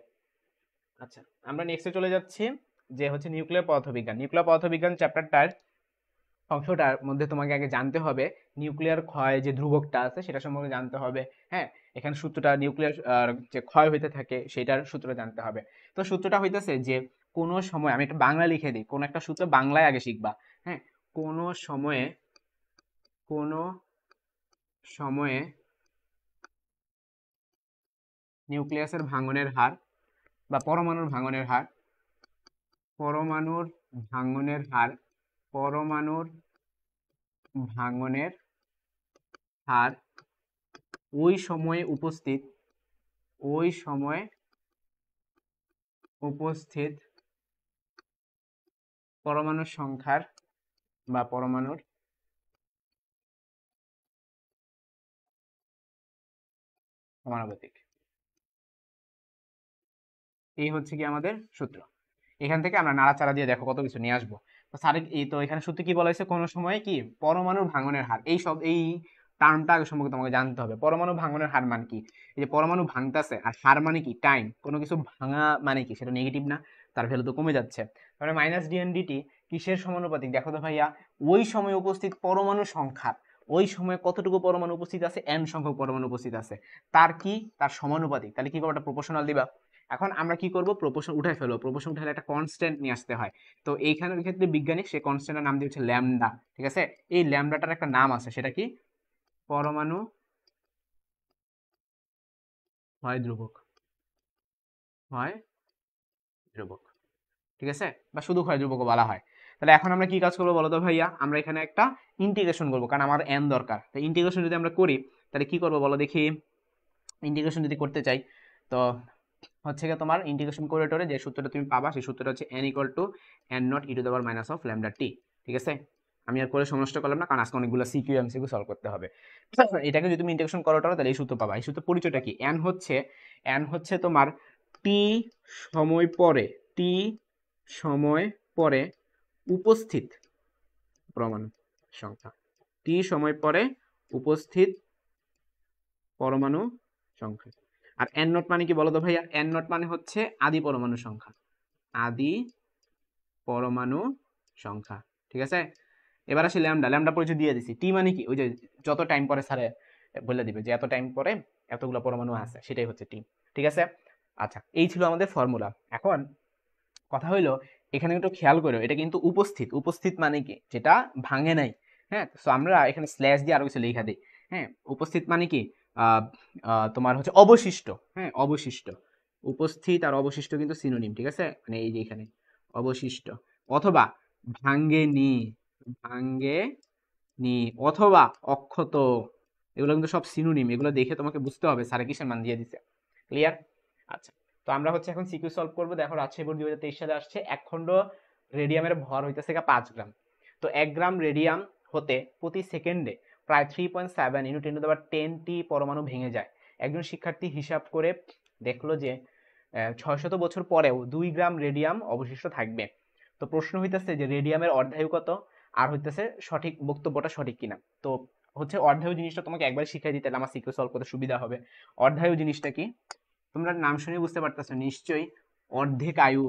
আচ্ছা, আমরা নেক্সটে চলে যাচ্ছি, যে হচ্ছে নিউক্লিয়ার পদার্থবিজ্ঞান। নিউক্লিয়ার পদার্থবিজ্ঞান চ্যাপ্টারটার অংশটার মধ্যে তোমাকে আগে জানতে হবে নিউক্লিয়ার ক্ষয় যে ধ্রুবকটা আছে সেটা সম্পর্কে জানতে হবে, হ্যাঁ। এখানে সূত্রটা নিউক্লিয়ার যে ক্ষয় হইতে থাকে সেটার সূত্রটা জানতে হবে। তো সূত্রটা হইতেছে যে কোন সময়, আমি একটা বাংলা লিখে দিই, কোন একটা সূত্র বাংলায় আগে শিখবা, হ্যাঁ। কোন সময়ে, কোন সময়ে নিউক্লিয়াসের ভাঙনের হার বা পরমাণুর ভাঙনের হার, পরমাণুর ভাঙনের হার, পরমাণুর ভাঙনের হার ওই সময়ে উপস্থিত, ওই সময়ে উপস্থিত পরমাণুর সংখ্যার বা পরমাণুর সমানুপাতিক। এই হচ্ছে কি আমাদের সূত্র। এখান থেকে আমরা নাড়াচাড়া দিয়ে দেখো কত কিছু নিয়ে আসবো। তো স্যার এই তো এখানে সূত্রে কি বলা হয়েছে, কোন সময় কি পরমাণুর ভাঙনের হার, এই সব এই টার্মটা আগে সম্পর্কে তোমাকে জানতে হবে। পরমাণু ভাঙনের হার মানে কি, এই যে পরমাণু ভাঙতেছে, আর হার মানে কি টাইম, কোনো কিছু ভাঙা মানে কি সেটা নেগেটিভ না, তার ভ্যালু তো কমে যাচ্ছে। তাহলে -dn/dt কিসের সমানুপাতিক, দেখো তো ভাইয়া, ওই সময় উপস্থিত পরমাণু সংখ্যা, ওই সময় কতটুকু পরমাণু উপস্থিত আছে, n সংখ্যক পরমাণু উপস্থিত আছে, তার কি, তার সমানুপাতিক। তাহলে কি করবো, একটা প্রপোর্শনাল দিবা। এখন আমরা কি করব, প্রপোর্শন উঠাই ফেলবো, প্রপোর্শন উঠালে একটা কনস্ট্যান্ট নিয়ে আসতে হয়। তো এইখানের ক্ষেত্রে বিজ্ঞানী সে কনস্ট্যান্টের নাম দিয়েছে ল্যামডা, ঠিক আছে। এই ল্যামডাটার একটা নাম আছে, সেটা কি, পরমাণু হয় ধ্রুবক, হয় ধ্রুবক, ঠিক আছে, বা শুধু ক্ষয় ধ্রুবক বলা হয়। তাহলে এখন আমরা কি কাজ করবো বলো তো ভাইয়া, আমরা এখানে একটা ইন্টিগ্রেশন করবো, কারণ আমার n দরকার। তো ইন্টিগ্রেশন যদি আমরা করি তাহলে কি করবো বলো দেখি, ইন্টিগ্রেশন যদি করতে চাই তো হচ্ছে গিয়ে তোমার ইন্টিগ্রেশন কোরিলেটরে যে সূত্রটা তুমি পাবা সেই সূত্রটা হচ্ছে n equal to n not E to the power minus of lambda টি। ঠিক আছে, আমি আর করে সমস্যা করলাম না, কারণ আজকে অনেকগুলো সিকিউ এমসিকিউ সলভ করতে হবে। এটাকে যদি তুমি ইন্টিগ্রেশন করো তাহলে এই সূত্র পাবা। এই সূত্রের পরিচয়টা কি? n হচ্ছে তোমার টি সময় পরে, টি সময় পরে উপস্থিত পরমাণু সংখ্যা, টি সময় পরে উপস্থিত পরমাণু সংখ্যা। আর এন নট মানে কি বলো তো ভাইয়া? এন নট মানে হচ্ছে আদি পরমাণু সংখ্যা, আদি পরমাণু সংখ্যা। ঠিক আছে, এবার আসি ল্যামডা। ল্যামডা পরিচয় দিয়ে দিছি। টি মানে কি? ওই যে যত টাইম পরে স্যারে বলে দিবে যে এত টাইম পরে এতগুলো পরমাণু আছে, সেটাই হচ্ছে টি। ঠিক আছে, আচ্ছা এই ছিল আমাদের ফর্মুলা। এখন কথা হইলো এখানে একটু খেয়াল করো, এটা কিন্তু উপস্থিত। উপস্থিত মানে কি? যেটা ভাঙে নাই। হ্যাঁ, তো আমরা এখানে স্ল্যাশ দিয়ে আরো কিছু লেখা দিই। হ্যাঁ, উপস্থিত মানে কি? তোমার হচ্ছে অবশিষ্ট। হ্যাঁ, অবশিষ্ট। উপস্থিত আর অবশিষ্ট কিন্তু সিনোনিম। ঠিক আছে, মানে এই যে এখানে অবশিষ্ট, অথবা ভাঙ্গেনি, ভাঙ্গেনি, অথবা অক্ষত, এগুলো কিন্তু সব সিনোনিম। এগুলো দেখে তোমাকে বুঝতে হবে স্যারে কিসের মান দিয়ে দিছে। ক্লিয়ার? আচ্ছা, তো আমরা হচ্ছে এখন সিকিউ সলভ করবো। দেখো রাজশাহী বোর্ড 2023 সালে আসছে, এক খণ্ড রেডিয়ামের ভর হইতেছে 5 গ্রাম। তো 1 গ্রাম রেডিয়াম হতে প্রতি সেকেন্ডে প্রায় 3.7 ইন্টু 10 টু দি পাওয়ার 10টি পরমাণু ভেঙে যায়। একজন শিক্ষার্থী হিসাব করে দেখলো যে 600 বছর পরেও 2 গ্রাম রেডিয়াম অবশিষ্ট থাকবে। তো প্রশ্ন হইতেছে যে রেডিয়ামের অর্ধায়ু কত, আর হইতেছে সঠিক বক্তব্যটা সঠিক কিনা। তো হচ্ছে অর্ধায়ু জিনিসটা তোমাকে একবার শিখিয়ে দিতে আমার সিকিউ সলভ করতে সুবিধা হবে। অর্ধায়ু জিনিসটা কি? তোমরা নাম শুনে বুঝতে পারতেছো নিশ্চয়ই, অর্ধেক আয়ু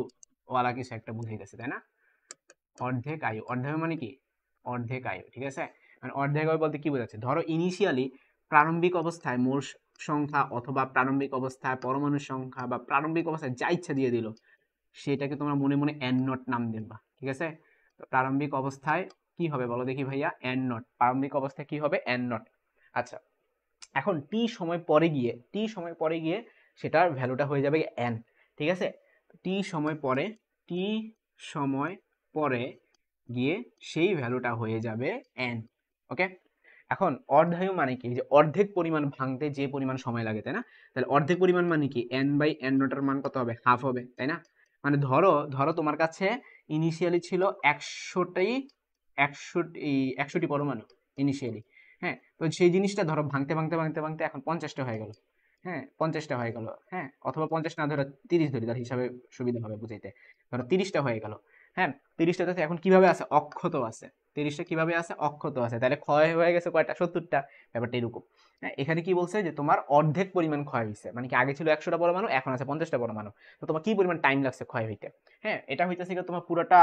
ওয়ালা কিছু একটা বুঝাইতেছে, তাই না? অর্ধেক আয়ু, অর্ধায়ু মানে কি? অর্ধেক আয়ু। ঠিক আছে, মানে অর্ধেক আয়ু বলতে কি বোঝাচ্ছে? ধরো ইনিশিয়ালি প্রারম্ভিক অবস্থায় মোট সংখ্যা অথবা প্রারম্ভিক অবস্থায় পরমাণুর সংখ্যা বা প্রারম্ভিক অবস্থায় যা ইচ্ছা দিয়ে দিল, সেটাকে তোমরা মনে মনে এন নট নাম দেবা। ঠিক আছে, প্রারম্ভিক অবস্থায় কি হবে বলো দেখি ভাইয়া? N not. প্রারম্ভিক অবস্থায় কি হবে? N not. আচ্ছা, এখন টি সময় পরে গিয়ে, টি সময় পরে গিয়ে সেটার ভ্যালুটা হয়ে যাবে এন। ঠিক আছে, টি সময় পরে, টি সময় পরে গিয়ে সেই ভ্যালুটা হয়ে যাবে এন। ওকে, এখন অর্ধায়ু মানে কি? যে অর্ধেক পরিমাণ ভাঙতে যে পরিমাণ সময় লাগে, তাই না? তাহলে অর্ধেক পরিমাণ মানে কি? এন বাই এন নটের মান কত হবে? হাফ হবে, তাই না? মানে ধরো ধরো তোমার কাছে ইনিশিয়ালি ছিল 100টি, 100টি পরমাণু ইনিশিয়ালি। হ্যাঁ, তো সেই জিনিসটা ধরো ভাঙতে ভাঙতে ভাঙতে ভাঙতে এখন 50টা হয়ে গেল। হ্যাঁ, 50টা হয়ে গেল। হ্যাঁ, অথবা 50 না ধরো 30 ধরি, তার হিসাবে সুবিধা হবে বুঝাইতে। ধরো 30টা হয়ে গেল। হ্যাঁ, 30টাতে এখন কিভাবে আছে? অক্ষত আছে। 30টা কিভাবে আছে? অক্ষত আছে। তাহলে ক্ষয় হয়ে গেছে কয়টা? 70টা। ব্যাপারটা এরকম। হ্যাঁ, এখানে কি বলছে যে তোমার অর্ধেক পরিমাণ ক্ষয় হয়েছে, মানে কি আগে ছিল 100টা পরমাণু, এখন আছে 50টা পরমাণু। তো তোমার কি পরিমাণ টাইম লাগছে ক্ষয় হইতে? হ্যাঁ, এটা হইতেছে কি তোমার পুরোটা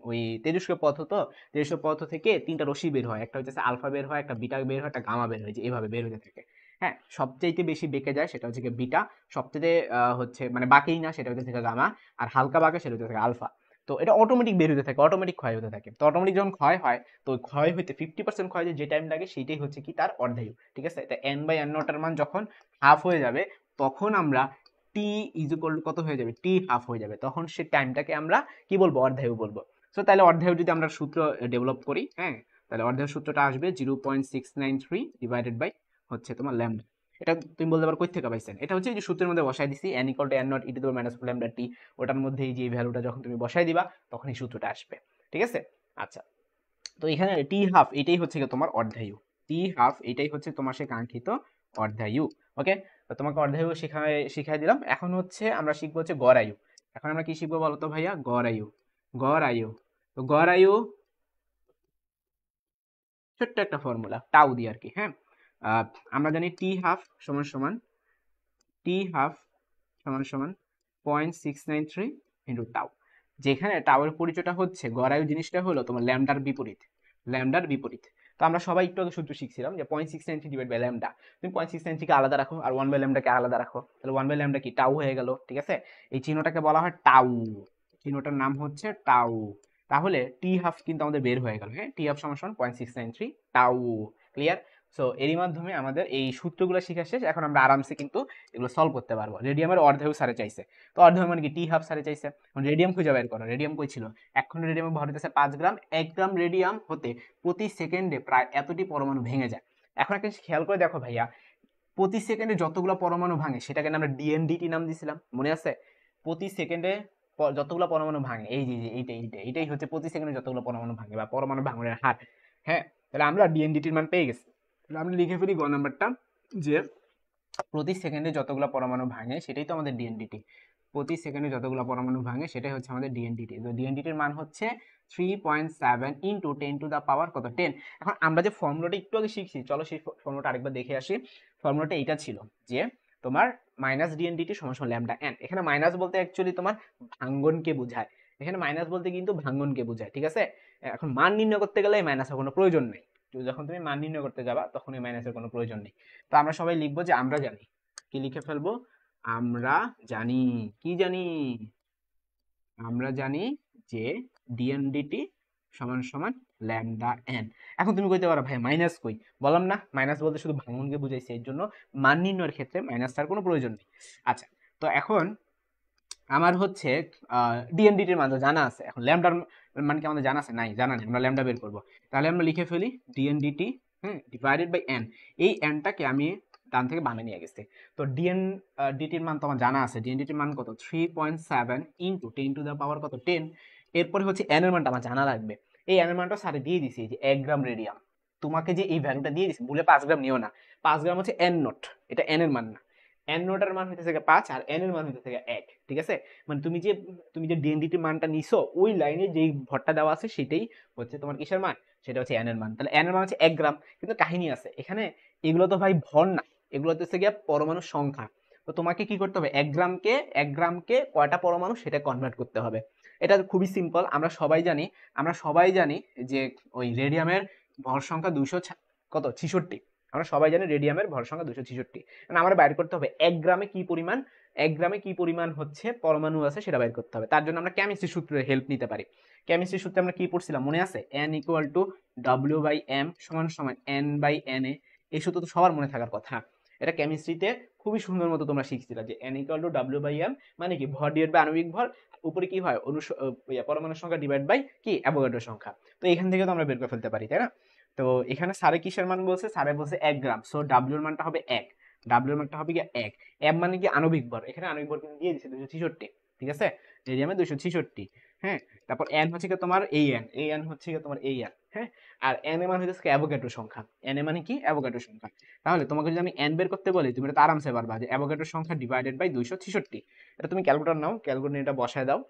ওই তেজস্ক্রিয় পদার্থ। তো তেজস্ক্রিয় পদার্থ থেকে 3টা রশ্মি বের হয়, একটা হচ্ছে আলফা বের হয়, একটা বিটা বের হয়, একটা গামা বের হয়, যে এইভাবে বের হতে থাকে। হ্যাঁ, সবচাইতে বেশি বেঁকে যায় সেটা হচ্ছে বিটা, সবচেয়ে হচ্ছে মানে বাকেই না সেটা হচ্ছে থেকে গামা, আর হালকা বাঁকে সেটা হচ্ছে থেকে আলফা। তো এটা অটোমেটিক বের হতে থাকে, অটোমেটিক ক্ষয় হতে থাকে। তো অটোমেটিক যখন ক্ষয় হয়, তো ক্ষয় হইতে 50% ক্ষয় যে টাইম লাগে সেইটাই হচ্ছে কি তার অর্ধায়ু। ঠিক আছে, তো এন বাই এন নটের মান যখন হাফ হয়ে যাবে, তখন আমরা টি ইজ ইকুয়াল টু কত হয়ে যাবে? টি হাফ হয়ে যাবে, তখন সেই টাইমটাকে আমরা কি বলবো? অর্ধায়ু বলবো। সো তাহলে অর্ধায়ু যদি আমরা সূত্র ডেভেলপ করি, হ্যাঁ, তাহলে অর্ধায়ু সূত্রটা আসবে 0.693 ডিভাইডেড বাই হচ্ছে তোমার ল্যামডা। এটা তুমি বলতে পারো কই থেকে পাইছেন? এটা হচ্ছে যে সূত্রের মধ্যে বসাই দিছি, n equal to n not E to the power minus lambda T. ওটার মধ্যে এই যে ভ্যালুটা যখন তুমি বসাই দিবা, তখন এই সূত্রটা আসবে। ঠিক আছে, আচ্ছা, তো এখানে টি হাফ এটাই হচ্ছে তোমার অর্ধায়ু। টি হাফ এটাই হচ্ছে তোমার সে কাঙ্ক্ষিত অর্ধায়ু। ওকে, তো তোমাকে অর্ধায়ু শিখাই দিলাম। এখন হচ্ছে আমরা শিখবো হচ্ছে গড় আয়ু। এখন আমরা কি শিখবো বলো তো ভাইয়া? গড় আয়ু। গড় আয়ু, তো গড় আয়ু ছোট্ট একটা ফর্মুলা টাউ দিয়ে আর কি। হ্যাঁ, আমরা জানি টি হাফ সমান সমান, টি হাফ সমান সমান 0.693 ইন্টু টাউ। যেখানে টাউয়ের পরিচয়টা হচ্ছে গড় আয়ু জিনিসটা হলো তোমার ল্যামডার বিপরীত, ল্যামডার বিপরীত। তো আমরা সবাই একটু আগে সূত্র শিখছিলাম যে 0.693 ডিভাইড বাই ল্যামডা। তুমি 0.693 কে আলাদা রাখো আর 1 বাই ল্যামডাকে আলাদা রাখো, তাহলে 1 বাই ল্যামডা কি? টাউ হয়ে গেল। ঠিক আছে, এই চিহ্নটাকে বলা হয় টাউ, চিহ্নটার নাম হচ্ছে টাউ। তাহলে টি হাফ কিন্তু আমাদের বের হয়ে গেল। হ্যাঁ, টি হাফ সমান সমান 0.693 টাউ। ক্লিয়ার? সো এরই মাধ্যমে আমাদের এই সূত্রগুলো শেখা শেষ। এখন আমরা আরামসে কিন্তু এগুলো সলভ করতে পারবো। রেডিয়ামের অর্ধায়ু স্যারে চাইছে, তো অর্ধায়ু মানে কি? টি হাফ স্যারে চাইছে। রেডিয়াম খুঁজে বের করো। রেডিয়াম কই ছিল? এক খন্ড রেডিয়ামে ভর হইতেছে 5 গ্রাম। 1 গ্রাম রেডিয়াম হতে প্রতি সেকেন্ডে প্রায় এতটি পরমাণু ভেঙে যায়। এখন একটা জিনিস খেয়াল করে দেখো ভাইয়া, প্রতি সেকেন্ডে যতগুলো পরমাণু ভাঙে সেটাকে আমরা ডিএনডিটি নাম দিয়েছিলাম, মনে আছে? প্রতি সেকেন্ডে যতগুলো পরমাণু ভাঙে, এই যে এইটাই হচ্ছে প্রতি সেকেন্ডে যতগুলো পরমাণু ভাঙে বা পরমাণু ভাঙনের হার। হ্যাঁ, তাহলে আমরা ডিএনডিটির মান পেয়ে গেছি। তাহলে আমরা লিখে ফেলি গ নাম্বারটা, যে প্রতি সেকেন্ডে যতগুলো পরমাণু ভাঙে সেটাই তো আমাদের ডিএনডিটি। প্রতি সেকেন্ডে যতগুলো পরমাণু ভাঙে সেটাই হচ্ছে আমাদের ডিএনডিটি। তো ডিএনডিটির মান হচ্ছে 3.7 ইন্টু 10⁻, কত 10। এখন আমরা যে ফর্মুলাটা একটু আগে শিখছি, চলো সেই ফর্মুলাটা আরেকবার দেখে আসি। ফর্মুলাটা এইটা ছিল যে তোমার মাইনাস ডিএনডিটি সমান সমান ল্যামডা এন। এখানে মাইনাস বলতে অ্যাকচুয়ালি তোমার ভাঙ্গনকে বোঝায়, এখানে মাইনাস বলতে কিন্তু ভাঙ্গনকে বোঝায়, ঠিক আছে? এখন মান নির্ণয় করতে গেলে মাইনাসের কোনো প্রয়োজন নেই, যখন তুমি মান নির্ণয় করতে যাবা তখন এই মাইনাসের কোনো প্রয়োজন নেই। তো আমরা সবাই লিখবো যে আমরা জানি, কি লিখে ফেলবো? আমরা জানি, কি জানি? আমরা জানি যে ডিএনডিটি সমান সমান ল্যামডা এন। এখন তুমি কইতে পারো ভাই মাইনাস কই? বললাম না মাইনাস বলতে শুধু ভাঙনকে বুঝাইছে, এর জন্য মান নির্ণয়ের ক্ষেত্রে মাইনাস তার কোনো প্রয়োজন নেই। আচ্ছা, তো এখন আমার হচ্ছে ডিএনডিটির মান তো জানা আছে, এখন ল্যামডার মান কি আমাদের জানা আছে? নাই, জানা নেই, আমরা ল্যামডা বের করবো। তাহলে আমরা লিখে ফেলি ডিএনডিটি, হ্যাঁ, ডিভাইডেড বাই এন। এই এনটাকে আমি ডান থেকে বামে নিয়ে গেছি। তো ডিটির মান তো আমার জানা আছে, ডিএনডিটির মান কত? 3.7 ইন্টু 10⁻, কত 10। এরপরে হচ্ছে এন এর মানটা আমার জানা লাগবে। এই এন এর মানটা স্যারে দিয়ে দিছি, যে 1 গ্রাম রেডিয়াম। তোমাকে যে এই ভ্যালুটা দিয়ে দিছি, বলে 5 গ্রাম নিও না, 5 গ্রাম হচ্ছে এন নট, এটা এন এর মান না। এন নোটার মান হইতেছে 5 আর এন এর মান হইতেছে 1, ঠিক আছে? মানে তুমি যে ডিএনডিটির মানটা নিছো, ওই লাইনে যেই ভরটা দেওয়া আছে সেটাই হচ্ছে তোমার কিসের মান? সেটা হচ্ছে এন এর মান। তাহলে এন এর মান হচ্ছে 1 গ্রাম। কিন্তু কাহিনী আছে এখানে, এগুলো তো ভাই ভর না, এগুলো হচ্ছে গিয়া পরমাণুর সংখ্যা। তো তোমাকে কি করতে হবে? 1 গ্রামকে কয়টা পরমাণু সেটা কনভার্ট করতে হবে। এটা খুবই সিম্পল, আমরা সবাই জানি যে ওই রেডিয়ামের ভর সংখ্যা 200 কত 66। আমরা সবাই জানি রেডিয়ামের ভর সংখ্যা 266। মানে আমরা বাইর করতে হবে 1 গ্রামে কি পরিমাণ হচ্ছে পরমাণু আছে সেটা বাইর করতে হবে। তার জন্য আমরা কেমিস্ট্রি সূত্রের হেল্প নিতে পারি। কেমিস্ট্রি সূত্রে আমরা কি পড়ছিলাম মনে আছে? n = W/m = n/na। এই সূত্র তো সবার মনে থাকার কথা। এটা কেমিস্ট্রিতে খুবই সুন্দর মতো তোমরা শিখছিলা যে n = W/m মানে কি ভর ডিভাইড বাই আণবিক ভর, উপরে কি হয় পরমাণুর সংখ্যা ডিভাইড বাই কি অ্যাভোগাড্রো সংখ্যা। তো এখান থেকে তো আমরা বের করে ফেলতে পারি, তাই না? তো এখানে স্যারে কিসের মান বলছে? স্যারে বলছে 1 গ্রাম, সো ডাব্লিউ এর মানটা হবে 1, ডাব্লিউ এর মানটা হবে কি 1। এম মানে কি আণবিক ভর, এখানে আণবিক ভর কিন্তু দিয়ে দিছে 266, ঠিক আছে? রেডিয়ামে 266, হ্যাঁ। তারপর এন হচ্ছে কি তোমার এই এন হচ্ছে কি তোমার এই এন, হ্যাঁ। আর এন এর মান হচ্ছে অ্যাভোগাড্রো সংখ্যা, এন এর মানে কি অ্যাভোগাড্রো সংখ্যা। তাহলে তোমাকে যদি আমি এন বের করতে বলি, তুমি এটা আরামসে পারবা যে অ্যাভোগাড্রো সংখ্যা ডিভাইডেড বাই 266। এটা তুমি ক্যালকুলেটর নাও, ক্যালকুলেটর এটা বসায় দাও,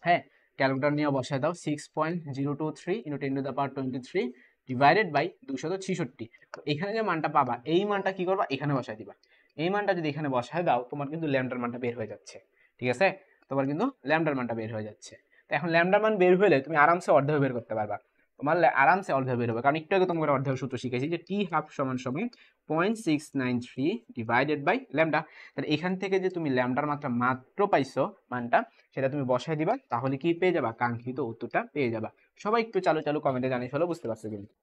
হ্যাঁ, ক্যালকুলেটর নিয়ে বসায় দাও। 6.023 × 10⁻23 ডিভাইডেড বাই 266। তো এখানে যে মানটা পাবা, এই মানটা কি করবা? এখানে বসায় দিবা। এই মানটা যদি এখানে বসায় দাও, তোমার কিন্তু ল্যামডার মানটা বের হয়ে যাচ্ছে, ঠিক আছে? তোমার কিন্তু ল্যামডার মানটা বের হয়ে যাচ্ছে। তো এখন ল্যামডার মান বের হলে তুমি আরামসে অর্ধেয় বের করতে পারবা, তোমার আরামসে অর্ধেয় বের হবে। কারণ একটু আগে তোমাকে অর্ধেয় সূত্র শিখেছি যে T12 = 0.693 ডিভাইডেড বাই ল্যামডা। তাহলে এখান থেকে যে তুমি ল্যামডার মাত্র পাইছো মানটা, সেটা তুমি বসায় দিবা, তাহলে কি পেয়ে যাবা? কাঙ্ক্ষিত উত্তরটা পেয়ে যাবা। সবাই একটু চালু চালু কমেন্টে জানিয়ে ফেলো, বুঝতে পারছো কিন্তু।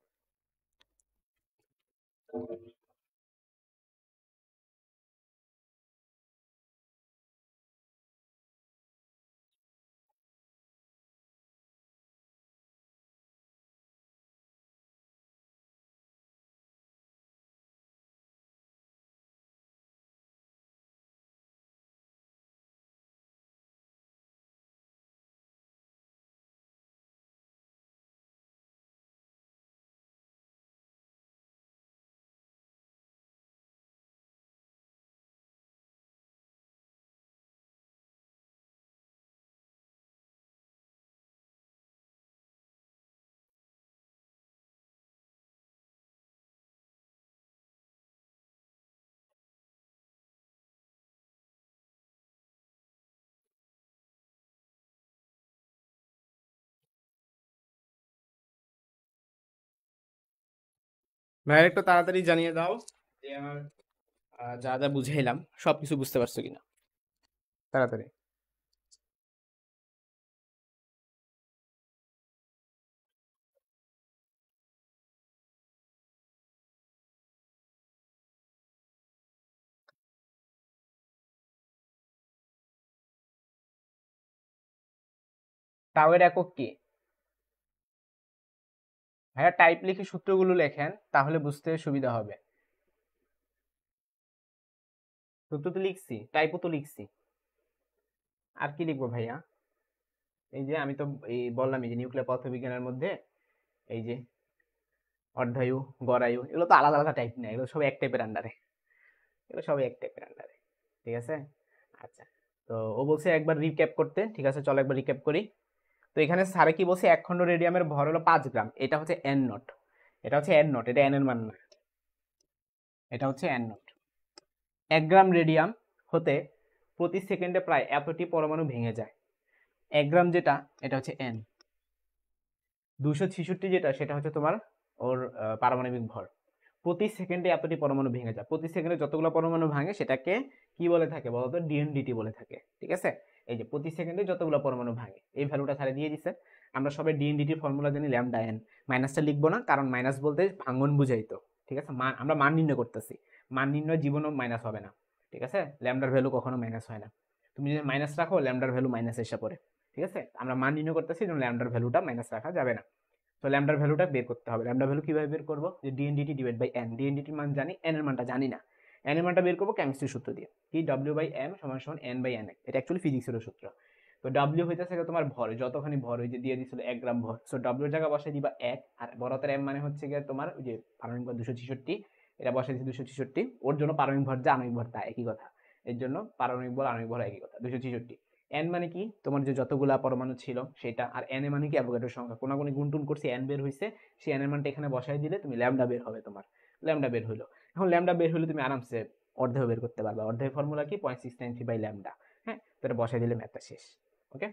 ভাই একটু তাড়াতাড়ি জানিয়ে দাও যে আমার যা যা বুঝাইলাম সবকিছু বুঝতে পারছো কিনা, তাড়াতাড়ি। তাও এর একক কি? ভাইয়া টাইপ লিখে সূত্রগুলো লেখেন, তাহলে বুঝতে সুবিধা হবে। সূত্র তো লিখছি, টাইপও তো লিখছি, আর কি লিখবো ভাইয়া? এই যে আমি তো এই বললাম, এই যে নিউক্লিয়ার পদার্থবিজ্ঞানের মধ্যে এই যে অর্ধায়ু, গড়ায়ু, এগুলো তো আলাদা আলাদা টাইপ না, এগুলো সব এক টাইপের আন্ডারে, এগুলো সব এক টাইপের আন্ডারে। ঠিক আছে, আচ্ছা। তো ও বলছে একবার রিক্যাপ করতে, ঠিক আছে চলো একবার রিক্যাপ করি। তো এখানে স্যারে কি বলছে, এক খন্ড রেডিয়ামের ভর হলো 5 গ্রাম, এটা হচ্ছে এন নট, এটা হচ্ছে এন নট, এটা এন এর মান না, এটা হচ্ছে এন নট। 1 গ্রাম রেডিয়াম হতে প্রতি সেকেন্ডে প্রায় এতটি পরমাণু ভেঙে যায়। 1 গ্রাম যেটা, এটা হচ্ছে এন। 266 যেটা, সেটা হচ্ছে তোমার ওর পারমাণবিক ভর। প্রতি সেকেন্ডে এতটি পরমাণু ভেঙে যায়, প্রতি সেকেন্ডে যতগুলো পরমাণু ভাঙে সেটাকে কি বলে থাকে বলতো, ডিএনডিটি বলে থাকে। ঠিক আছে, এই যে প্রতি সেকেন্ডে যতগুলো পরমাণু ভাঙে, এই ভ্যালুটা ছাড়া দিয়ে দিছে। আমরা সবাই ডিএনডিটির ফর্মুলা জানি ল্যামডা এন। মাইনাসটা লিখবো না, কারণ মাইনাস বলতে ভাঙন বুঝাইতো। ঠিক আছে, মান আমরা মান নির্ণয় করতেছি, মান নির্ণয় জীবনও মাইনাস হবে না। ঠিক আছে, ল্যামডার ভ্যালু কখনো মাইনাস হয় না। তুমি যদি মাইনাস রাখো, ল্যামডার ভ্যালু মাইনাস এসে পড়ে। ঠিক আছে, আমরা মান নির্ণয় করতেছি, যেন ল্যামডার ভ্যালুটা মাইনাস রাখা যাবে না। তো ল্যামডার ভ্যালুটা বের করতে হবে। ল্যামডা ভ্যালু কিভাবে বের করবো, যে ডিএনডিটি ডিভাইড বাই এন, ডিএনডিটির মান জানি, এন এর মানটা জানি না। এন এর মানটা বের করবো কেমিস্ট্রির সূত্র দিয়ে, কি ডব্লিউ বাই এম সমান সমান এন বাই এন, এটা অ্যাকচুয়ালি ফিজিক্সের সূত্র। তো ডব্লিউ হইতেছে তোমার ভর, যতখানি ভর ওই যে দিয়ে দিছিল 1 গ্রাম ভর, সো ডব্লিউ এর জায়গা বসাই দিবা 1, আর বড়তের এম মানে হচ্ছে গিয়ে তোমার ওই যে পারমাণবিক ভর 266, এটা বসাই দিচ্ছি 266, ওর জন্য পারমাণবিক ভর যা আণবিক ভর তা একই কথা, এর জন্য পারমাণবিক বল আণবিক ভর একই কথা, 266। এন মানে কি, তোমার যে যতগুলা পরমাণু ছিল সেটা, আর এন এ মানে কি অ্যাভোগাড্রোর সংখ্যা, কোনাকুনি গুণটুন করছি, এন বের হইছে, সেই এন এর মানটা এখানে বসাই দিলে তুমি ল্যামডা বের হবে তোমার। ল্যামডা বের হইলো, এখন ল্যামডা বের হইলে তুমি আরামসে অর্ধেয় বের করতে পারবে। অর্ধেয় ফর্মুলা কি, 0.693 বাই ল্যামডা। হ্যাঁ, তো এটা বসাই দিলে ম্যাথটা শেষ। ওকে,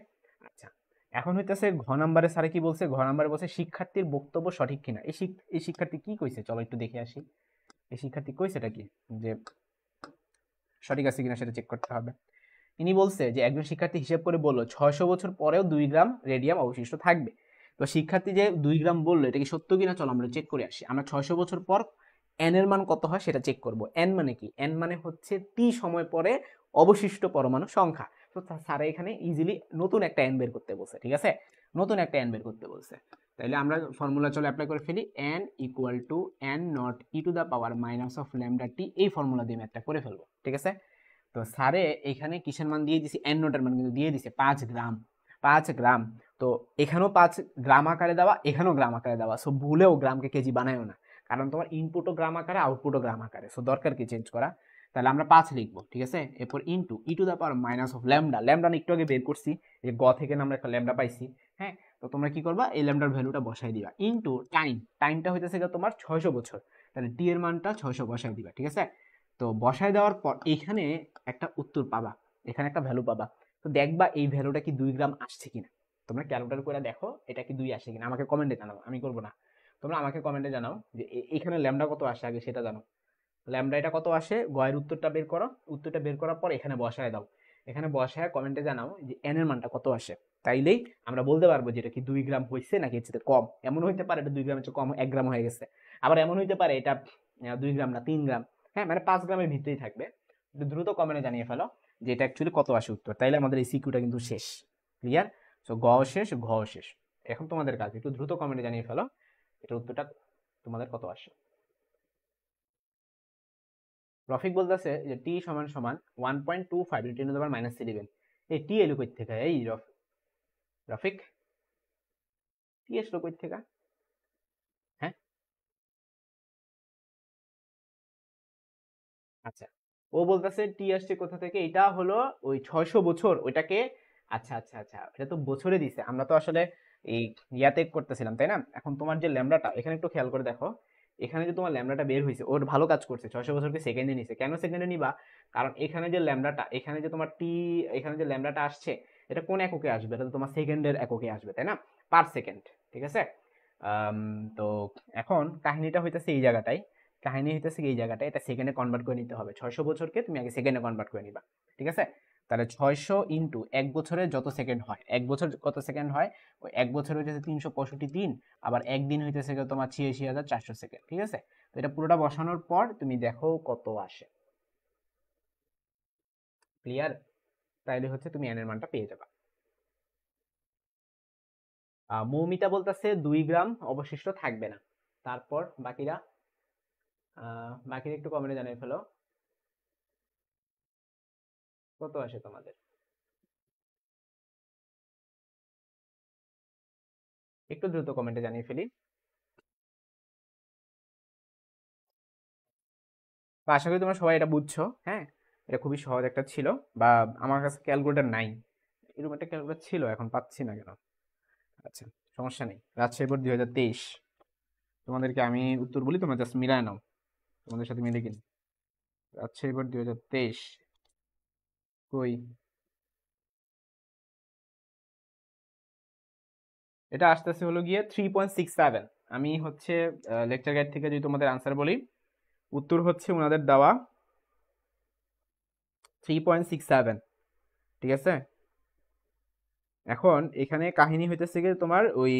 আচ্ছা। এখন হইতেছে ঘ নাম্বারে স্যারে কি বলছে, ঘ নাম্বারে বলছে শিক্ষার্থীর বক্তব্য সঠিক কিনা। এই শিক্ষার্থী কি কইছে, চলো একটু দেখে আসি। এই শিক্ষার্থী কইছে এটা কি, যে সঠিক আছে কিনা সেটা চেক করতে হবে। ইনি বলছে যে একজন শিক্ষার্থী হিসেব করে বললো 600 বছর পরেও 2 গ্রাম রেডিয়াম অবশিষ্ট থাকবে। তো শিক্ষার্থী যে 2 গ্রাম বললো, এটা কি সত্য কিনা, চলো আমরা চেক করে আসি। আমরা 600 বছর পর এন এর মান কত হয় সেটা চেক করব। এন মানে কি, এন মানে হচ্ছে টি সময় পরে অবশিষ্ট পরমাণু সংখ্যা। তো স্যার এখানে ইজিলি নতুন একটা এন বের করতে বলছে। ঠিক আছে, নতুন একটা এন বের করতে বলছে। তাইলে আমরা ফর্মুলা চলে অ্যাপ্লাই করে ফেলি, N equal to N not E to the power minus of lambda T, এই ফর্মুলা দিয়ে ম্যাথটা করে ফেলবো। ঠিক আছে, তো স্যারে এখানে কিসের মান দিয়ে দিছি, এন নোটের মান কিন্তু দিয়ে দিছে 5 গ্রাম। 5 গ্রাম, তো এখানেও 5 গ্রাম আকারে দেওয়া, এখানেও গ্রাম আকারে দেওয়া, সো ভুলেও গ্রামকে কেজি বানায়ও না, কারণ তোমার ইনপুটও গ্রাম আকারে, আউটপুটও গ্রাম আকারে, সো দরকার কি চেঞ্জ করা। তাহলে আমরা 5 লিখবো। ঠিক আছে, এরপর into e to the power minus of lambda, lambda একটু আগে বের করছি, যে গ থেকে আমরা একটা ল্যামডা পাইছি। হ্যাঁ, তো তোমরা কি করবা, এই ল্যামডার ভ্যালুটা বসাই দিবা, ইনটু টাইম, টাইমটা হইতেছে তোমার 600 বছর, তাহলে টি এর মানটা 600 বসাই দিবা। ঠিক আছে, তো বসায় দেওয়ার পর এখানে একটা উত্তর পাবা, এখানে একটা ভ্যালু পাবা। তো দেখবা এই ভ্যালুটা কি 2 গ্রাম আসছে কিনা, তোমরা ক্যালকুলেট করে দেখো এটা কি 2 আসে কিনা, আমাকে কমেন্টে জানাও, আমি করবো না। তোমরা আমাকে কমেন্টে জানাও যে এখানে ল্যামডা কত আসে আগে সেটা জানো। ল্যামডা এটা কত আসে, গয়ের উত্তরটা বের করো, উত্তরটা বের করার পর এখানে বসায় দাও, এখানে বসায় কমেন্টে জানাও যে এন এর মানটা কত আসে। তাইলেই আমরা বলতে পারবো যে এটা কি 2 গ্রাম হয়েছে নাকি এর চেয়ে কম। এমন হইতে পারে এটা 2 গ্রামের চেয়ে কম, 1 গ্রাম হয়ে গেছে, আবার এমন হইতে পারে এটা 2 গ্রাম না 3 গ্রাম। হ্যাঁ, মানে 5 গ্রামের ভিতরেই থাকবে। দ্রুত কমেন্টে জানিয়ে ফেলো যে এটা অ্যাকচুয়ালি কত আসে উত্তর, তাইলে আমাদের এই সিকিউটা কিন্তু শেষ। ক্লিয়ার, সো গ শেষ, ঘ শেষ। এখন তোমাদের কাজ একটু দ্রুত কমেন্টে জানিয়ে ফেলো এটার উত্তরটা তোমাদের কত আসে। রফিক বলতেছে যে টি সমান সমান 1.25 × 10⁻⁻11। এই টি এলো কই থেকে, এই রফিক টি আসলো কই থেকে? হ্যাঁ, আচ্ছা, ও বলতেছে টি আসছে কোথা থেকে, এটা হলো ওই 600 বছর ওইটাকে। আচ্ছা আচ্ছা আচ্ছা, এটা তো বছরে দিছে, আমরা তো আসলে এই ইয়াতে করতেছিলাম তাই না। এখন তোমার যে ল্যামডাটা এখানে একটু খেয়াল করে দেখো, এখানে যে তোমার ল্যামডাটা বের হয়েছে, ওর ভালো কাজ করছে, 600 বছরকে সেকেন্ডে নিছে। কেন সেকেন্ডে নিবা, কারণ এখানে যে ল্যামডাটা, এখানে যে তোমার টি, এখানে যে ল্যামডাটা আসছে, এটা কোন এককে আসবে, এটা তো তোমার সেকেন্ডের এককে আসবে তাই না, পার সেকেন্ড। ঠিক আছে, আম, তো এখন কাহিনীটা হইতেছে এই জায়গাটাই, কাহিনী হইতেছে এই জায়গাটা, এটা সেকেন্ডে কনভার্ট করে নিতে হবে। 600 বছরকে তুমি আগে সেকেন্ডে কনভার্ট করে নিবা। ঠিক আছে, তাহলে 600 ইন্টু এক বছরে যত সেকেন্ড হয়, এক বছর কত সেকেন্ড হয়, ওই এক বছর হইতেছে 365 দিন, আবার একদিন হইতেছে তোমার 86,400 সেকেন্ড। ঠিক আছে, তো এটা পুরোটা বসানোর পর তুমি দেখো কত আসে। ক্লিয়ার, তাইলে হচ্ছে তুমি এন এর মানটা পেয়ে যাবা। মৌমিতা বলতেছে 2 গ্রাম অবশিষ্ট থাকবে না। তারপর বাকিরা, বাকিরা একটু কমেন্টে জানিয়ে ফেলো। কত আসে তোমাদের? একটু দ্রুত কমেন্টে জানিয়ে ফেলি। তো আশা করি তোমরা সবাই এটা বুঝছো। হ্যাঁ, এটা খুবই সহজ একটা ছিল। বা আমার কাছে ক্যালকুলেটর নাই, এরকম একটা ক্যালকুলেটর ছিল, এখন পাচ্ছি না কেন। আচ্ছা, সমস্যা নেই। রাজশাহী বোর্ড 2023, তোমাদেরকে আমি উত্তর বলি, তোমরা জাস্ট মিলায় নাও, তোমাদের সাথে মিলে কিনা। রাজশাহী বোর্ড 2023 কই? এটা আসতেছে হলো গিয়ে 3.67। আমি হচ্ছে লেকচার গাইড থেকে যদি তোমাদের আনসার বলি, উত্তর হচ্ছে ওনাদের দেওয়া 3.67। ঠিক আছে, এখন এখানে কাহিনী হইতেছে কি তোমার ওই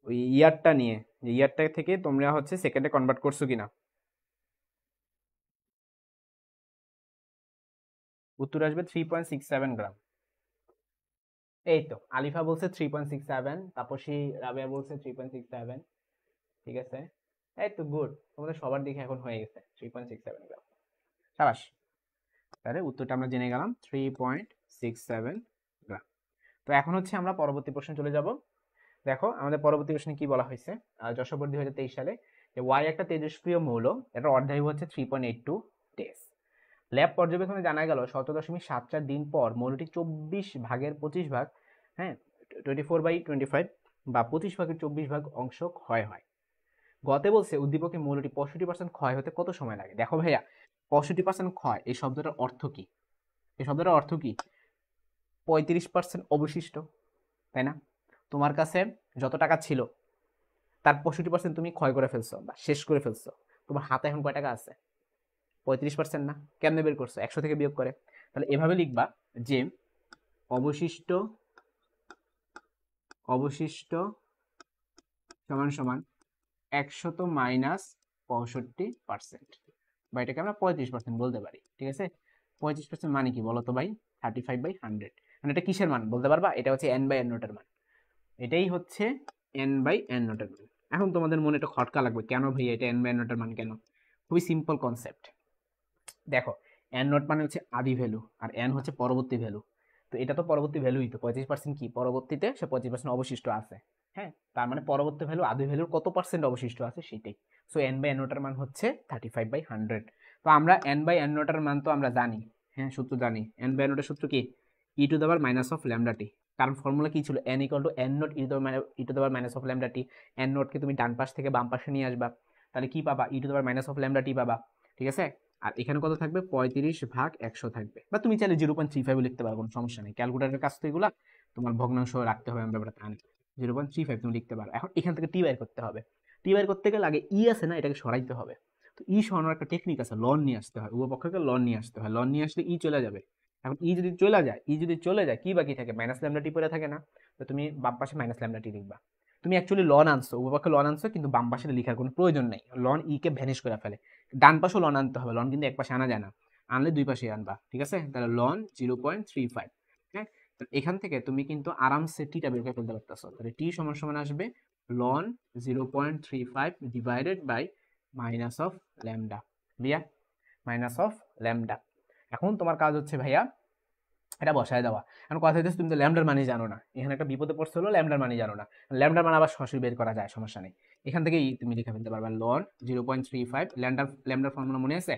ওই ইয়ারটা নিয়ে, যে ইয়ারটা থেকে তোমরা হচ্ছে সেকেন্ডে কনভার্ট করছো কিনা। উত্তর আসবে 3.67 গ্রাম। এই তো আলিফা বলছে 3.67, তাপসী রাবেয়া বলছে 3.67। ঠিক আছে, এই তো গুড, তোমাদের সবার দিকে এখন হয়ে গেছে 3.67 গ্রাম। সাবাস। তাহলে উত্তরটা আমরা জেনে গেলাম 3.67 গ্রাম। তো এখন হচ্ছে আমরা পরবর্তী প্রশ্নে চলে যাব। দেখো আমাদের পরবর্তী প্রশ্নে কি বলা হয়েছে, যশোর বোর্ড 2023 সালে, যে ওয়াই একটা তেজস্ক্রিয় মৌল, এটার অর্ধায়ু হচ্ছে 3.82 ডেজ। ল্যাব পর্যবেক্ষণে জানা গেল 17.74 দিন পর মৌলটি 24/25 হ্যাঁ 24/25 বা 25/24 অংশ ক্ষয় হয়। গতে বলছে উদ্দীপকে মৌলটি 65% ক্ষয় হতে কত সময় লাগে। দেখো ভাইয়া, 65% ক্ষয় এই শব্দটার অর্থ কি? এই শব্দটার অর্থ কি? 35% অবশিষ্ট, তাই না? তোমার কাছে যত টাকা ছিল তার 65% তুমি ক্ষয় করে ফেলছো বা শেষ করে ফেলছো। তোমার হাতে এখন কয় টাকা আছে? 35% না? কেমনে বের করছো? 100 থেকে বিয়োগ করে। তাহলে এভাবে লিখবা যে অবশিষ্ট অবশিষ্ট সমান সমান 100 - 65%, বা এটাকে আমরা 35% বলতে পারি। ঠিক আছে, 35% মানে কি বলতো ভাই? 35/100। মানে এটা কিসের মান বলতে পারবা? এটা হচ্ছে n/n নোটের মান। এটাই হচ্ছে n/n নোটের মান। এখন তোমাদের মনে এটা খটকা লাগবে, কেন ভাই এটা n/n নোটের মান কেন? খুবই সিম্পল কনসেপ্ট। দেখো, এন নট মানে হচ্ছে আদি ভ্যালু, আর এন হচ্ছে পরবর্তী ভ্যালু। তো এটা তো পরবর্তী ভ্যালুই, তো 35% কি পরবর্তীতে সে 25% অবশিষ্ট আছে। হ্যাঁ, তার মানে পরবর্তী ভ্যালু আদি ভ্যালুর কত পার্সেন্ট অবশিষ্ট আছে সেটাই। সো n/n নোটার মান হচ্ছে 35/100। তো আমরা n/n নোটার মান তো আমরা জানি, হ্যাঁ সূত্র জানি। n/n নোটের সূত্র কি? E to the power minus of lambda t. কারণ ফর্মুলা কি ছিল? n equal to n not E to the power minus of lambda t. n নটকে তুমি ডান পাশ থেকে বাম পাশে নিয়ে আসবা, তাহলে কি পাবা? E to the power minus of lambda t পাবা। ঠিক আছে, আর এখানে কত থাকবে? 35/100 থাকবে। বা তুমি চাইলে 0.35 লিখতে পারো, কোনো সমস্যা নেই। ক্যালকুলেটরের কাজ তো এগুলা, তোমার ভগ্নাংশ রাখতে হবে, আমরা ব্যাপারটা জানি। 0.35 তুমি লিখতে পারো। এখন এখান থেকে টি বাইর করতে হবে। টি বাইর করতে গেলে আগে ই আছে না, এটাকে সরাইতে হবে। তো ই সরানোর একটা টেকনিক আছে, লন নিয়ে আসতে হয়, উভয় পক্ষকে লন নিয়ে আসতে হয়। লন নিয়ে আসলে ই চলে যাবে। এখন ই যদি চলে যায় কি বাকি থাকে? মাইনাস ল্যামডা টি পড়ে থাকে না? তো তুমি বাম পাশে মাইনাস ল্যামডা টি লিখবা। তুমি অ্যাকচুয়ালি লন আনছো, উভয় পক্ষে লন আনছো, কিন্তু বাম পাশে লিখার কোনো প্রয়োজন নেই। লন ই কে ভ্যানিশ করে ফেলে। ডান পাশেও লন আনতে হবে, লন কিন্তু এক পাশে আনা যায় না, আনলে দুই পাশে আনবা। ঠিক আছে, তাহলে লন 0.35। হ্যাঁ, এখান থেকে তুমি কিন্তু আরামসে টিটা বের করে ফেলতে পারতেছো। তাহলে টি সমান সমান আসবে লন 0.35 divided by minus of lambda. বিয়া, মাইনাস অফ ল্যামডা। এখন তোমার কাজ হচ্ছে ভাইয়া এটা বসায় দেওয়া। এখন কথা হচ্ছে তুমি তো ল্যামডার মানি জানো না, এখানে একটা বিপদে পড়ছে হলো ল্যামডার মানি জানো না। ল্যামডার মান আবার সরাসরি বের করা যায়, সমস্যা নেই। এখান থেকেই তুমি লিখে ফেলতে পারবে লন 0.35। ল্যামডার ফর্মুলা মনে আছে?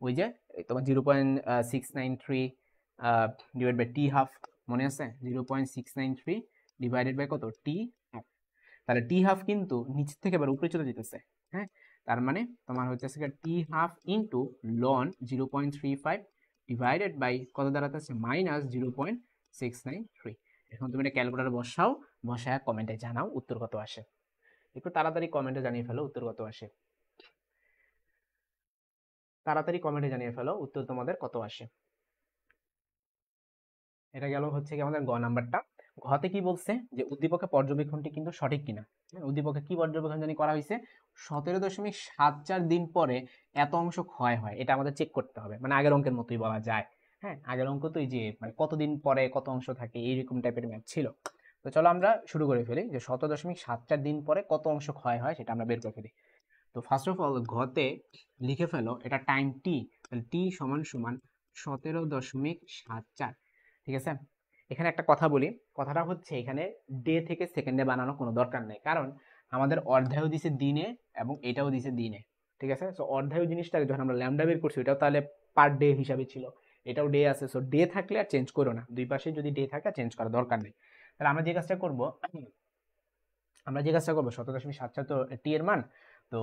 ওই যে তোমার 0.693 ডিভাইড বাই টি হাফ, মনে আছে? 0.693 ডিভাইডেড বাই কত? টি হাফ। তাহলে টি হাফ কিন্তু নিচ থেকে এবার উপরে চলে যেতেছে। হ্যাঁ, তার মানে তোমার হচ্ছে t half into ln 0.35 divided by কত দাঁড়াতেছে? -0.693। এখন তুমি এটা ক্যালকুলেটর বসাও, বসায় কমেন্টে জানাও উত্তর কত আসে। একটু তাড়াতাড়ি কমেন্টে জানিয়ে ফেলো উত্তর কত আসে। তাড়াতাড়ি কমেন্টে জানিয়ে ফেলো উত্তর তোমাদের কত আসে। এটা গেল হচ্ছে কি আমাদের গ নাম্বারটা। ঘতে কি বলছে? যে উদ্দীপকের পর্যবেক্ষণটি কিন্তু সঠিক কিনা। উদ্দীপকে কি পর্যবেক্ষণ জানি করা হয়েছে? 17.74 দিন পরে এত অংশ ক্ষয় হয়, এটা আমাদের চেক করতে হবে। মানে আগের অঙ্কের মতোই বলা যায়। হ্যাঁ, আগের অঙ্ক তো এই যে মানে কতদিন পরে কত অংশ থাকে এইরকম টাইপের ম্যাথ ছিল। তো চলো আমরা শুরু করে ফেলি, যে 17.74 দিন পরে কত অংশ ক্ষয় হয় সেটা আমরা বের করে ফেলি। তো ফার্স্ট অফ অল ঘতে লিখে ফেলো এটা টাইম টি। তাহলে টি সমান সমান 17.74, ঠিক আছে। এখানে একটা কথা বলি, কথাটা হচ্ছে এখানে ডে থেকে সেকেন্ডে বানানো কোনো দরকার নেই, কারণ আমাদের অর্ধায়ু দিছে দিনে এবং এটাও দিছে দিনে, ঠিক আছে। সো অর্ধায়ু জিনিসটাকে যখন আমরা ল্যামডা বের করছি ওটাও তাহলে পার ডে হিসাবে ছিল, এটাও ডে আছে। সো ডে থাকলে আর চেঞ্জ করো না, দুই পাশে যদি ডে থাকে চেঞ্জ করার দরকার নেই। তাহলে আমরা যে কাজটা করবো 17.74 তো টি এর মান, তো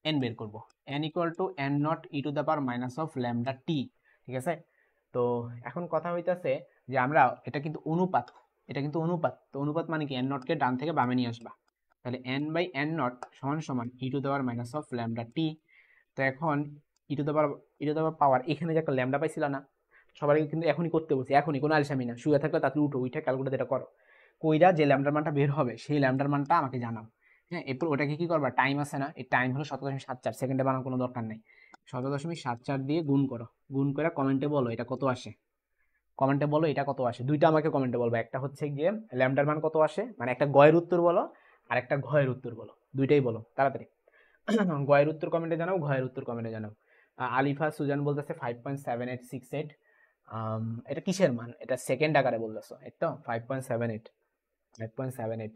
এন বের করবো, n equal to N not E to the power minus of lambda টি, ঠিক আছে। তো এখন কথা হইতাছে যে আমরা এটা কিন্তু অনুপাত, এটা কিন্তু অনুপাত, তো অনুপাত মানে কি এন নটকে ডান থেকে বামে নিয়ে আসবা, তাহলে এন বাই এন নট সমান সমান e to the power minus of lambda t. তো এখন ই টু দ্য পাওয়ার এখানে যে একটা ল্যামডা পাইছিল না, সবাই কিন্তু এখনই করতে বলছি, এখনই, কোনো আলসামি না, শুয়ে থাকলে তাড়াতাড়ি উঠো, উঠে ক্যালকুলেট এটা করো, কইরা যে ল্যামডার মানটা বের হবে সেই ল্যামডার মানটা আমাকে জানাও। হ্যাঁ, এরপর ওটাকে কি করবা, টাইম আছে না, এই টাইম হলো 17.74, সেকেন্ডে বানানোর কোনো দরকার নেই, 17.74 দিয়ে গুণ করো, গুণ করে কমেন্টে বলো এটা কত আসে, কমেন্টে বলো এটা কত আসে, দুইটা আমাকে কমেন্টে বলবো, একটা হচ্ছে গিয়ে ল্যামডার মান কত আসে, মানে একটা গয়ের উত্তর বলো আর একটা ঘয়ের উত্তর বলো, দুইটাই বলো তাড়াতাড়ি। গয়ের উত্তর কমেন্টে জানাও, ঘয়ের উত্তর কমেন্টে জানাও। আলিফা সুজান বলতেছে 5.7868, এটা কিসের মান, এটা সেকেন্ড আকারে বলতেছো, এই তো 5.78, 5.78।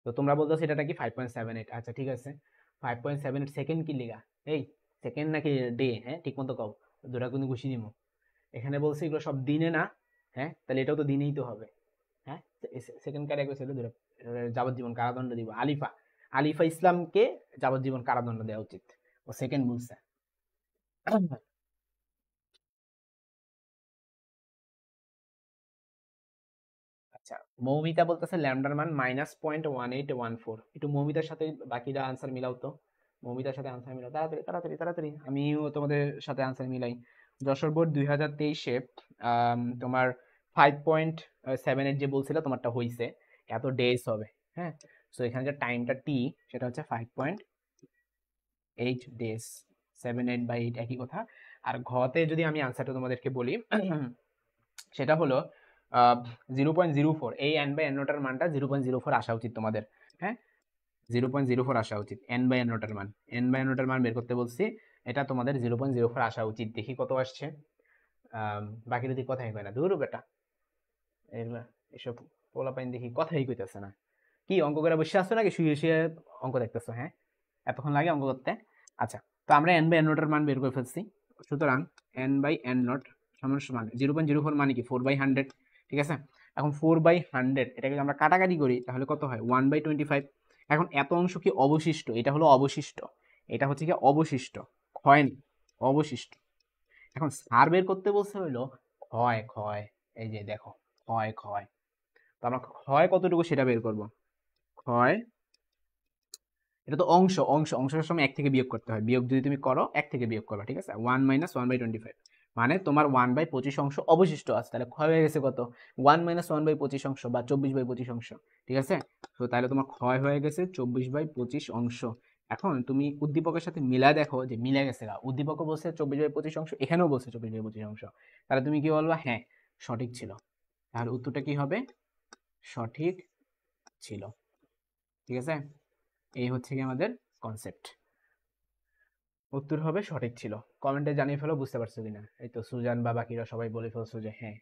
তো তোমরা বলতেছো এটা নাকি 5.78, আচ্ছা ঠিক আছে, 5.78 সেকেন্ড কি লিগা, এই সেকেন্ড নাকি ডে, হ্যাঁ ঠিক মতো কও, দুটা কিন্তু ঘুষি নিমো। এখানে বলছে এগুলো সব দিনে না, হ্যাঁ তাহলে এটাও তো দিনেই তো হবে, হ্যাঁ। সেকেন্ড কারে কইছে ধরে যাবজ্জীবন কারাদণ্ড দিব, আলিফা, আলিফা ইসলামকে যাবজ্জীবন কারাদণ্ড দেওয়া উচিত, ও সেকেন্ড বলছে। আচ্ছা, মৌমিতা বলতেছে ল্যামডার মান -0.1814, একটু মৌমিতার সাথে বাকিরা আনসার মিলাও তো, মৌমিতার সাথে আনসার মিলাও তাড়াতাড়ি তাড়াতাড়ি তাড়াতাড়ি, আমিও তোমাদের সাথে আনসার মিলাই। যশোর বোর্ড 2023-এ তোমার 5.78 যে বলছিল তোমারটা হইছে, এত ডেজ হবে, হ্যাঁ। সো এখানে যে টাইমটা টি সেটা হচ্ছে 5.8 ডেজ, 7/8 একই কথা। আর ঘতে যদি আমি আনসারটা তোমাদেরকে বলি, সেটা হলো 0.04, এই এন বাই এন নোটার মানটা 0.04 আসা উচিত তোমাদের, হ্যাঁ 0.04 আসা উচিত, এন বাই এন নোটার মান, এন বাই এন নোটার মান বের করতে বলছি, এটা তোমাদের 0.04 আসা উচিত, দেখি কত আসছে। বাকি যদি কথাই কয় না, দূর বেটা, এগুলা এসব পোলাপাইন দেখি কথাই কইতেছে না, কি অঙ্ক করে বসে আসছো নাকি শুয়ে শুয়ে অঙ্ক দেখতেছো, হ্যাঁ এতক্ষণ লাগে অঙ্ক করতে। আচ্ছা, তো আমরা এন বাই এন নোটের মান বের করে ফেলছি, সুতরাং এন বাই এন নট সমান সমান 0.04 মানে কি 4/100, ঠিক আছে। এখন 4/100 এটাকে যদি আমরা কাটাকাটি করি তাহলে কত হয় 1/25। এখন এত অংশ কি অবশিষ্ট, এটা হলো অবশিষ্ট, এটা হচ্ছে কি অবশিষ্ট, ক্ষয় না, অবশিষ্ট। এখন সার বের করতে বলছে হইলো ক্ষয়, ক্ষয়, এই যে দেখো ক্ষয় ক্ষয়, তো আমরা ক্ষয় কতটুকু সেটা বের করব, ক্ষয়, এটা তো অংশ, অংশের সময় 1 থেকে বিয়োগ করতে হয়, বিয়োগ যদি তুমি করো 1 থেকে বিয়োগ করবা, ঠিক আছে, 1 - 1/25, মানে তোমার 1/25 অংশ অবশিষ্ট আছে, তাহলে ক্ষয় হয়ে গেছে কত 1 - 1/25 অংশ বা 24/25 অংশ, ঠিক আছে। তো তাহলে তোমার ক্ষয় হয়ে গেছে 24/25 অংশ। এখন তুমি উদ্দীপকের সাথে মিলা দেখো যে মিলে গেছে গা, উদ্দীপকও বলছে 24/25 অংশ, এখানেও বলছে 24/25 অংশ, তাহলে তুমি কি বলবা, হ্যাঁ সঠিক ছিল, তাহলে উত্তরটা কি হবে, সঠিক ছিল, ঠিক আছে। এই হচ্ছে কি আমাদের কনসেপ্ট, উত্তর হবে সঠিক ছিল। কমেন্টে জানিয়ে ফেলো বুঝতে পারছো কিনা, এই তো সুজান বা বাকিরা সবাই বলে ফেলছো যে হ্যাঁ।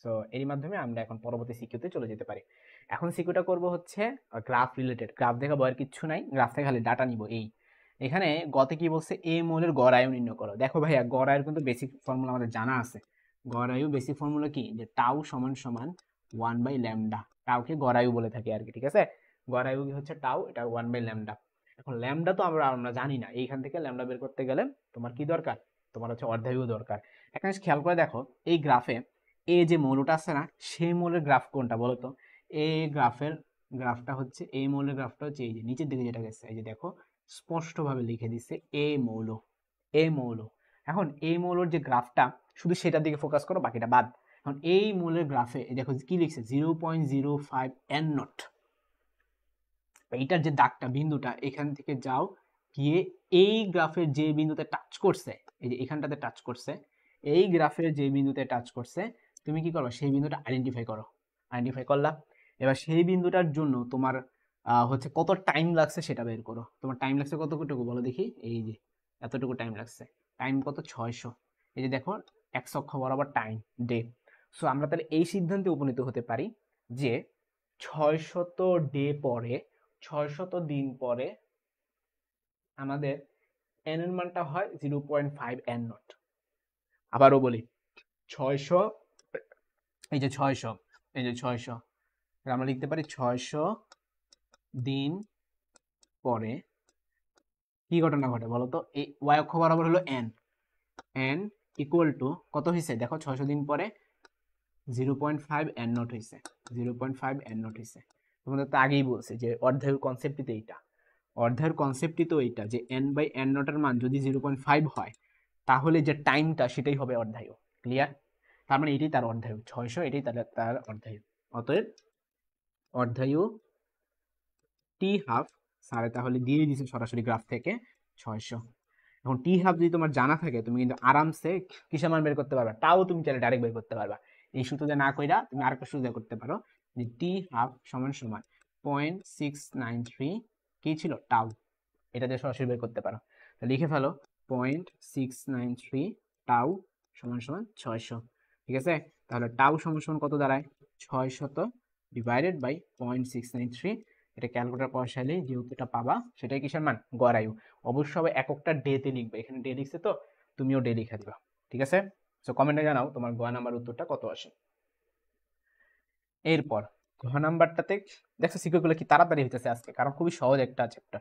সো এর মাধ্যমে আমরা এখন পরবর্তী সিকিউতে চলে যেতে পারি। এখন সিকিউটা করব হচ্ছে গ্রাফ রিলেটেড, গ্রাফ দেখা বয়ের কিচ্ছু নাই, গ্রাফ থেকে খালি ডাটা নিব। এই এখানে গতে কি বলছে, এ মৌলের গড় আয়ু নির্ণয় করো। দেখো ভাইয়া গড় আয়ুর কিন্তু বেসিক ফর্মুলা আমাদের জানা আছে, গড় আয়ু বেসিক ফর্মুলা কি, যে টাউ সমান সমান 1/ল্যামডা, টাউকে গড় আয়ু বলে থাকি আর কি, ঠিক আছে। গড় আয়ু হচ্ছে টাউ, এটা 1/ল্যামডা। এখন ল্যামডা তো আমরা আমরা জানি না, এইখান থেকে ল্যামডা বের করতে গেলে তোমার কি দরকার, তোমার হচ্ছে অর্ধায়ু দরকার। একটা জিনিস খেয়াল করে দেখো, এই গ্রাফে এ যে মৌলটা আছে না, সেই মৌলের গ্রাফ কোনটা বলো তো, এ গ্রাফের গ্রাফটা হচ্ছে, এই মৌলের গ্রাফটা হচ্ছে এই যে নিচের দিকে যেটা গেছে, এই যে দেখো স্পষ্টভাবে লিখে দিচ্ছে এ মৌল, এ মৌল। এখন এই মৌলের যে গ্রাফটা, শুধু সেটার দিকে ফোকাস করো, বাকিটা বাদ। এখন এই মৌলের গ্রাফে দেখো কি লিখছে 0.05 এন নট, এইটার যে দাগটা বিন্দুটা এখান থেকে যাও, গিয়ে এই গ্রাফের যে বিন্দুতে টাচ করছে, এই যে এখানটাতে টাচ করছে, এই গ্রাফের যে বিন্দুতে টাচ করছে, তুমি কি করো সেই বিন্দুটা আইডেন্টিফাই করো, আইডেন্টিফাই করলা। এবার সেই বিন্দুটার জন্য তোমার হচ্ছে কত টাইম লাগছে সেটা বের করো। তোমার টাইম লাগছে কতটুকু বলো দেখি, এই যে এতটুকু টাইম লাগছে। টাইম কত? 600। এই যে দেখো x অক্ষ বরাবর টাইম, ডে। সো আমরা তাহলে এই সিদ্ধান্তে উপনীত হতে পারি যে 600 ডে পরে, 600 দিন পরে আমাদের n এর মানটা হয় 0.5 n নট। আবারও বলি 600, এই যে 600, এই যে 600, আমরা লিখতে পারি 600 দিন পরে কি ঘটনা ঘটে বলতো? এই y অক্ষ বরাবর হলো n, n ইকুয়াল টু কত হয়েছে দেখো 600 দিন পরে 0.5 n নট হয়েছে, 0.5 n নট হয়েছে। তোমাদের তো আগেই বলছে যে অর্ধায়ুর কনসেপ্টই তো এইটা, অর্ধায়ুর কনসেপ্টই তো এইটা যে n বাই n নটের মান যদি 0.5 হয় তাহলে যে টাইমটা সেটাই হবে অর্ধায়ু। ক্লিয়ার? তার মানে এটাই তার অর্ধায়ু 600, এটাই তার অর্ধায়ু। অতএব অর্ধায়ু টি হাফ স্যারে তাহলে দিয়ে দিয়েছে সরাসরি গ্রাফ থেকে 600। এখন টি হাফ যদি তোমার জানা থাকে তুমি কিন্তু আরামসে কিসের মান বের করতে পারবা, তাও তুমি চাইলে ডাইরেক্ট বের করতে পারবা। এই সূত্রতে না কইরা তুমি আরেকটা সূত্র করতে পারো যে টি হাফ সমান সমান 0.693 কি ছিল টাউ, এটা দিয়ে সরাসরি বের করতে পারো। তাহলে লিখে ফেলো 0.693 টাউ সমান সমান 600। ঠিক আছে? তাহলে টাউ সমান সমান কত দাঁড়ায়? 600 ডিভাইডেড বাই 0.693। এটা ক্যালকুলেটর বসাইলে যে উত্তরটা পাবা সেটাই কিসের মান? গড় আয়ু। অবশ্যই সবাই এককটা ডেতে লিখবে, এখানে ডে লিখছে তো তুমিও ডে লিখে দিবা। ঠিক আছে? সো কমেন্টে জানাও তোমার গ নাম্বার উত্তরটা কত আসে। এরপর ঘ নাম্বারটাতে দেখো সিকিউরগুলো কি তাড়াতাড়ি হইতেছে আজকে, কারণ খুবই সহজ একটা চ্যাপ্টার।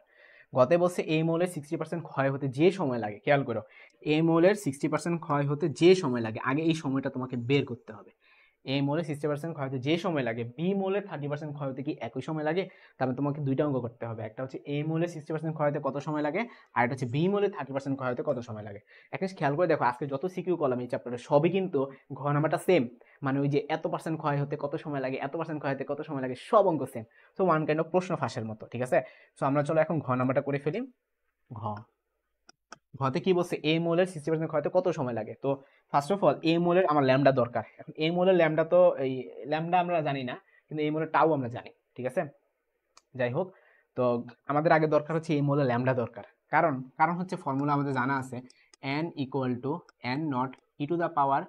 গতে বলছে এই মৌলের 60% ক্ষয় হতে যে সময় লাগে, খেয়াল করো, এই মৌলের 60% ক্ষয় হতে যে সময় লাগে, আগে এই সময়টা তোমাকে বের করতে হবে। এই মৌলের 60% ক্ষয় হতে যে সময় লাগে, বি মৌলের 30% ক্ষয় হতে কি একই সময় লাগে? তারপরে তোমাকে দুইটা অঙ্ক করতে হবে, একটা হচ্ছে এ মৌলের 60% ক্ষয় হতে কত সময় লাগে, আর একটা হচ্ছে বি মৌলের 30% ক্ষয় হতে কত সময় লাগে। একটা খেয়াল করে দেখো আজকে যত সিকিউ করলাম এই চ্যাপ্টারে সবই কিন্তু ঘ নাম্বারটা সেম, মানে ওই যে এত পার্সেন্ট ক্ষয় হতে কত সময় লাগে, এত পার্সেন্ট ক্ষয় হতে কত সময় লাগে, সব অঙ্ক same. So one kind of প্রশ্ন ফাঁসের মতো। ঠিক আছে? সো আমরা চলো এখন ঘ নাম্বারটা করে ফেলি। ঘ ঘতে কি বলছে? এ মোলের 60% ক্ষয়তে কত সময় লাগে। তো ফার্স্ট অফ অল এ মোলের আমার ল্যামডা দরকার। এখন এ মোলের ল্যামডা তো এই ল্যামডা আমরা জানি না, কিন্তু এই মোলের টাও আমরা জানি। ঠিক আছে? যাই হোক, তো আমাদের আগে দরকার হচ্ছে এই মোলের ল্যামডা দরকার। কারণ কারণ হচ্ছে ফর্মুলা আমাদের জানা আছে n equal to n not E to the power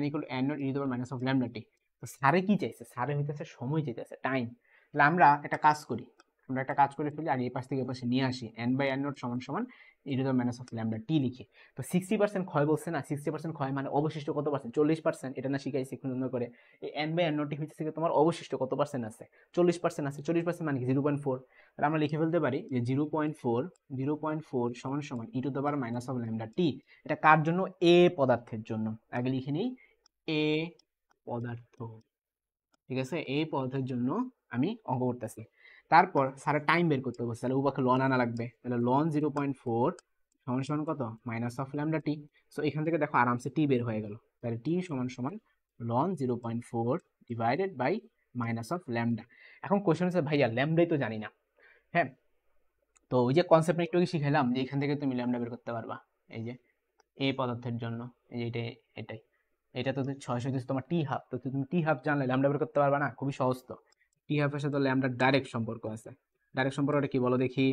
n equal to n not E to the power minus of lambda t. তো স্যারে কি চাইছে? স্যারে হইতেছে সময় চাইতেছে, টাইম। তাহলে আমরা একটা কাজ করি, আমরা একটা কাজ করে ফেলি, আগে এই পাশ থেকে এই পাশে নিয়ে আসি n বাই n নট সমান সমান e to the minus of lambda t লিখি। তো 60% ক্ষয় বলছে না, 60% ক্ষয় মানে অবশিষ্ট কত পার্সেন্ট? 40%। এটা না শিখাইছি একটু সুন্দর করে। এই n বাই n নটটি হচ্ছে তোমার অবশিষ্ট কত পার্সেন্ট আছে? 40% আছে। 40% মানে কি? 0.4। তাহলে আমরা লিখে ফেলতে পারি যে 0.4 সমান সমান e to the power minus of lambda t. এটা কার জন্য? এ পদার্থের জন্য। আগে লিখে নিই এ পদার্থ। ঠিক আছে? এই পদার্থের জন্য আমি অঙ্ক করতেছি। তারপর স্যার টাইম বের করতে বলছে, তাহলে উপাকে লন আনা লাগবে। তাহলে লন 0.4 সমান সমান কত? Minus of lambda T. So এখান থেকে দেখো আরামসে টি বের হয়ে গেল। তাহলে টি সমান সমান লন 0.4 divided by minus of lambda. এখন কোশ্চেন হচ্ছে ভাইয়া ল্যামডাই তো জানি না। হ্যাঁ, তো ওই যে কনসেপ্ট একটু আগে শিখাইলাম যে এখান থেকে তুমি ল্যামডা বের করতে পারবা। এই যে এ পদার্থের জন্য এই যে এটাই এটা তো 600 দিচ্ছে তোমার টি হাফ, তো তুমি টি হাফ জানলে ল্যামডা বের করতে পারবা না? খুবই সহজ তো। টি হাফের সাথে ল্যামডার ডাইরেক্ট সম্পর্ক আছে। ডাইরেক্ট সম্পর্কটা কি বলো দেখি?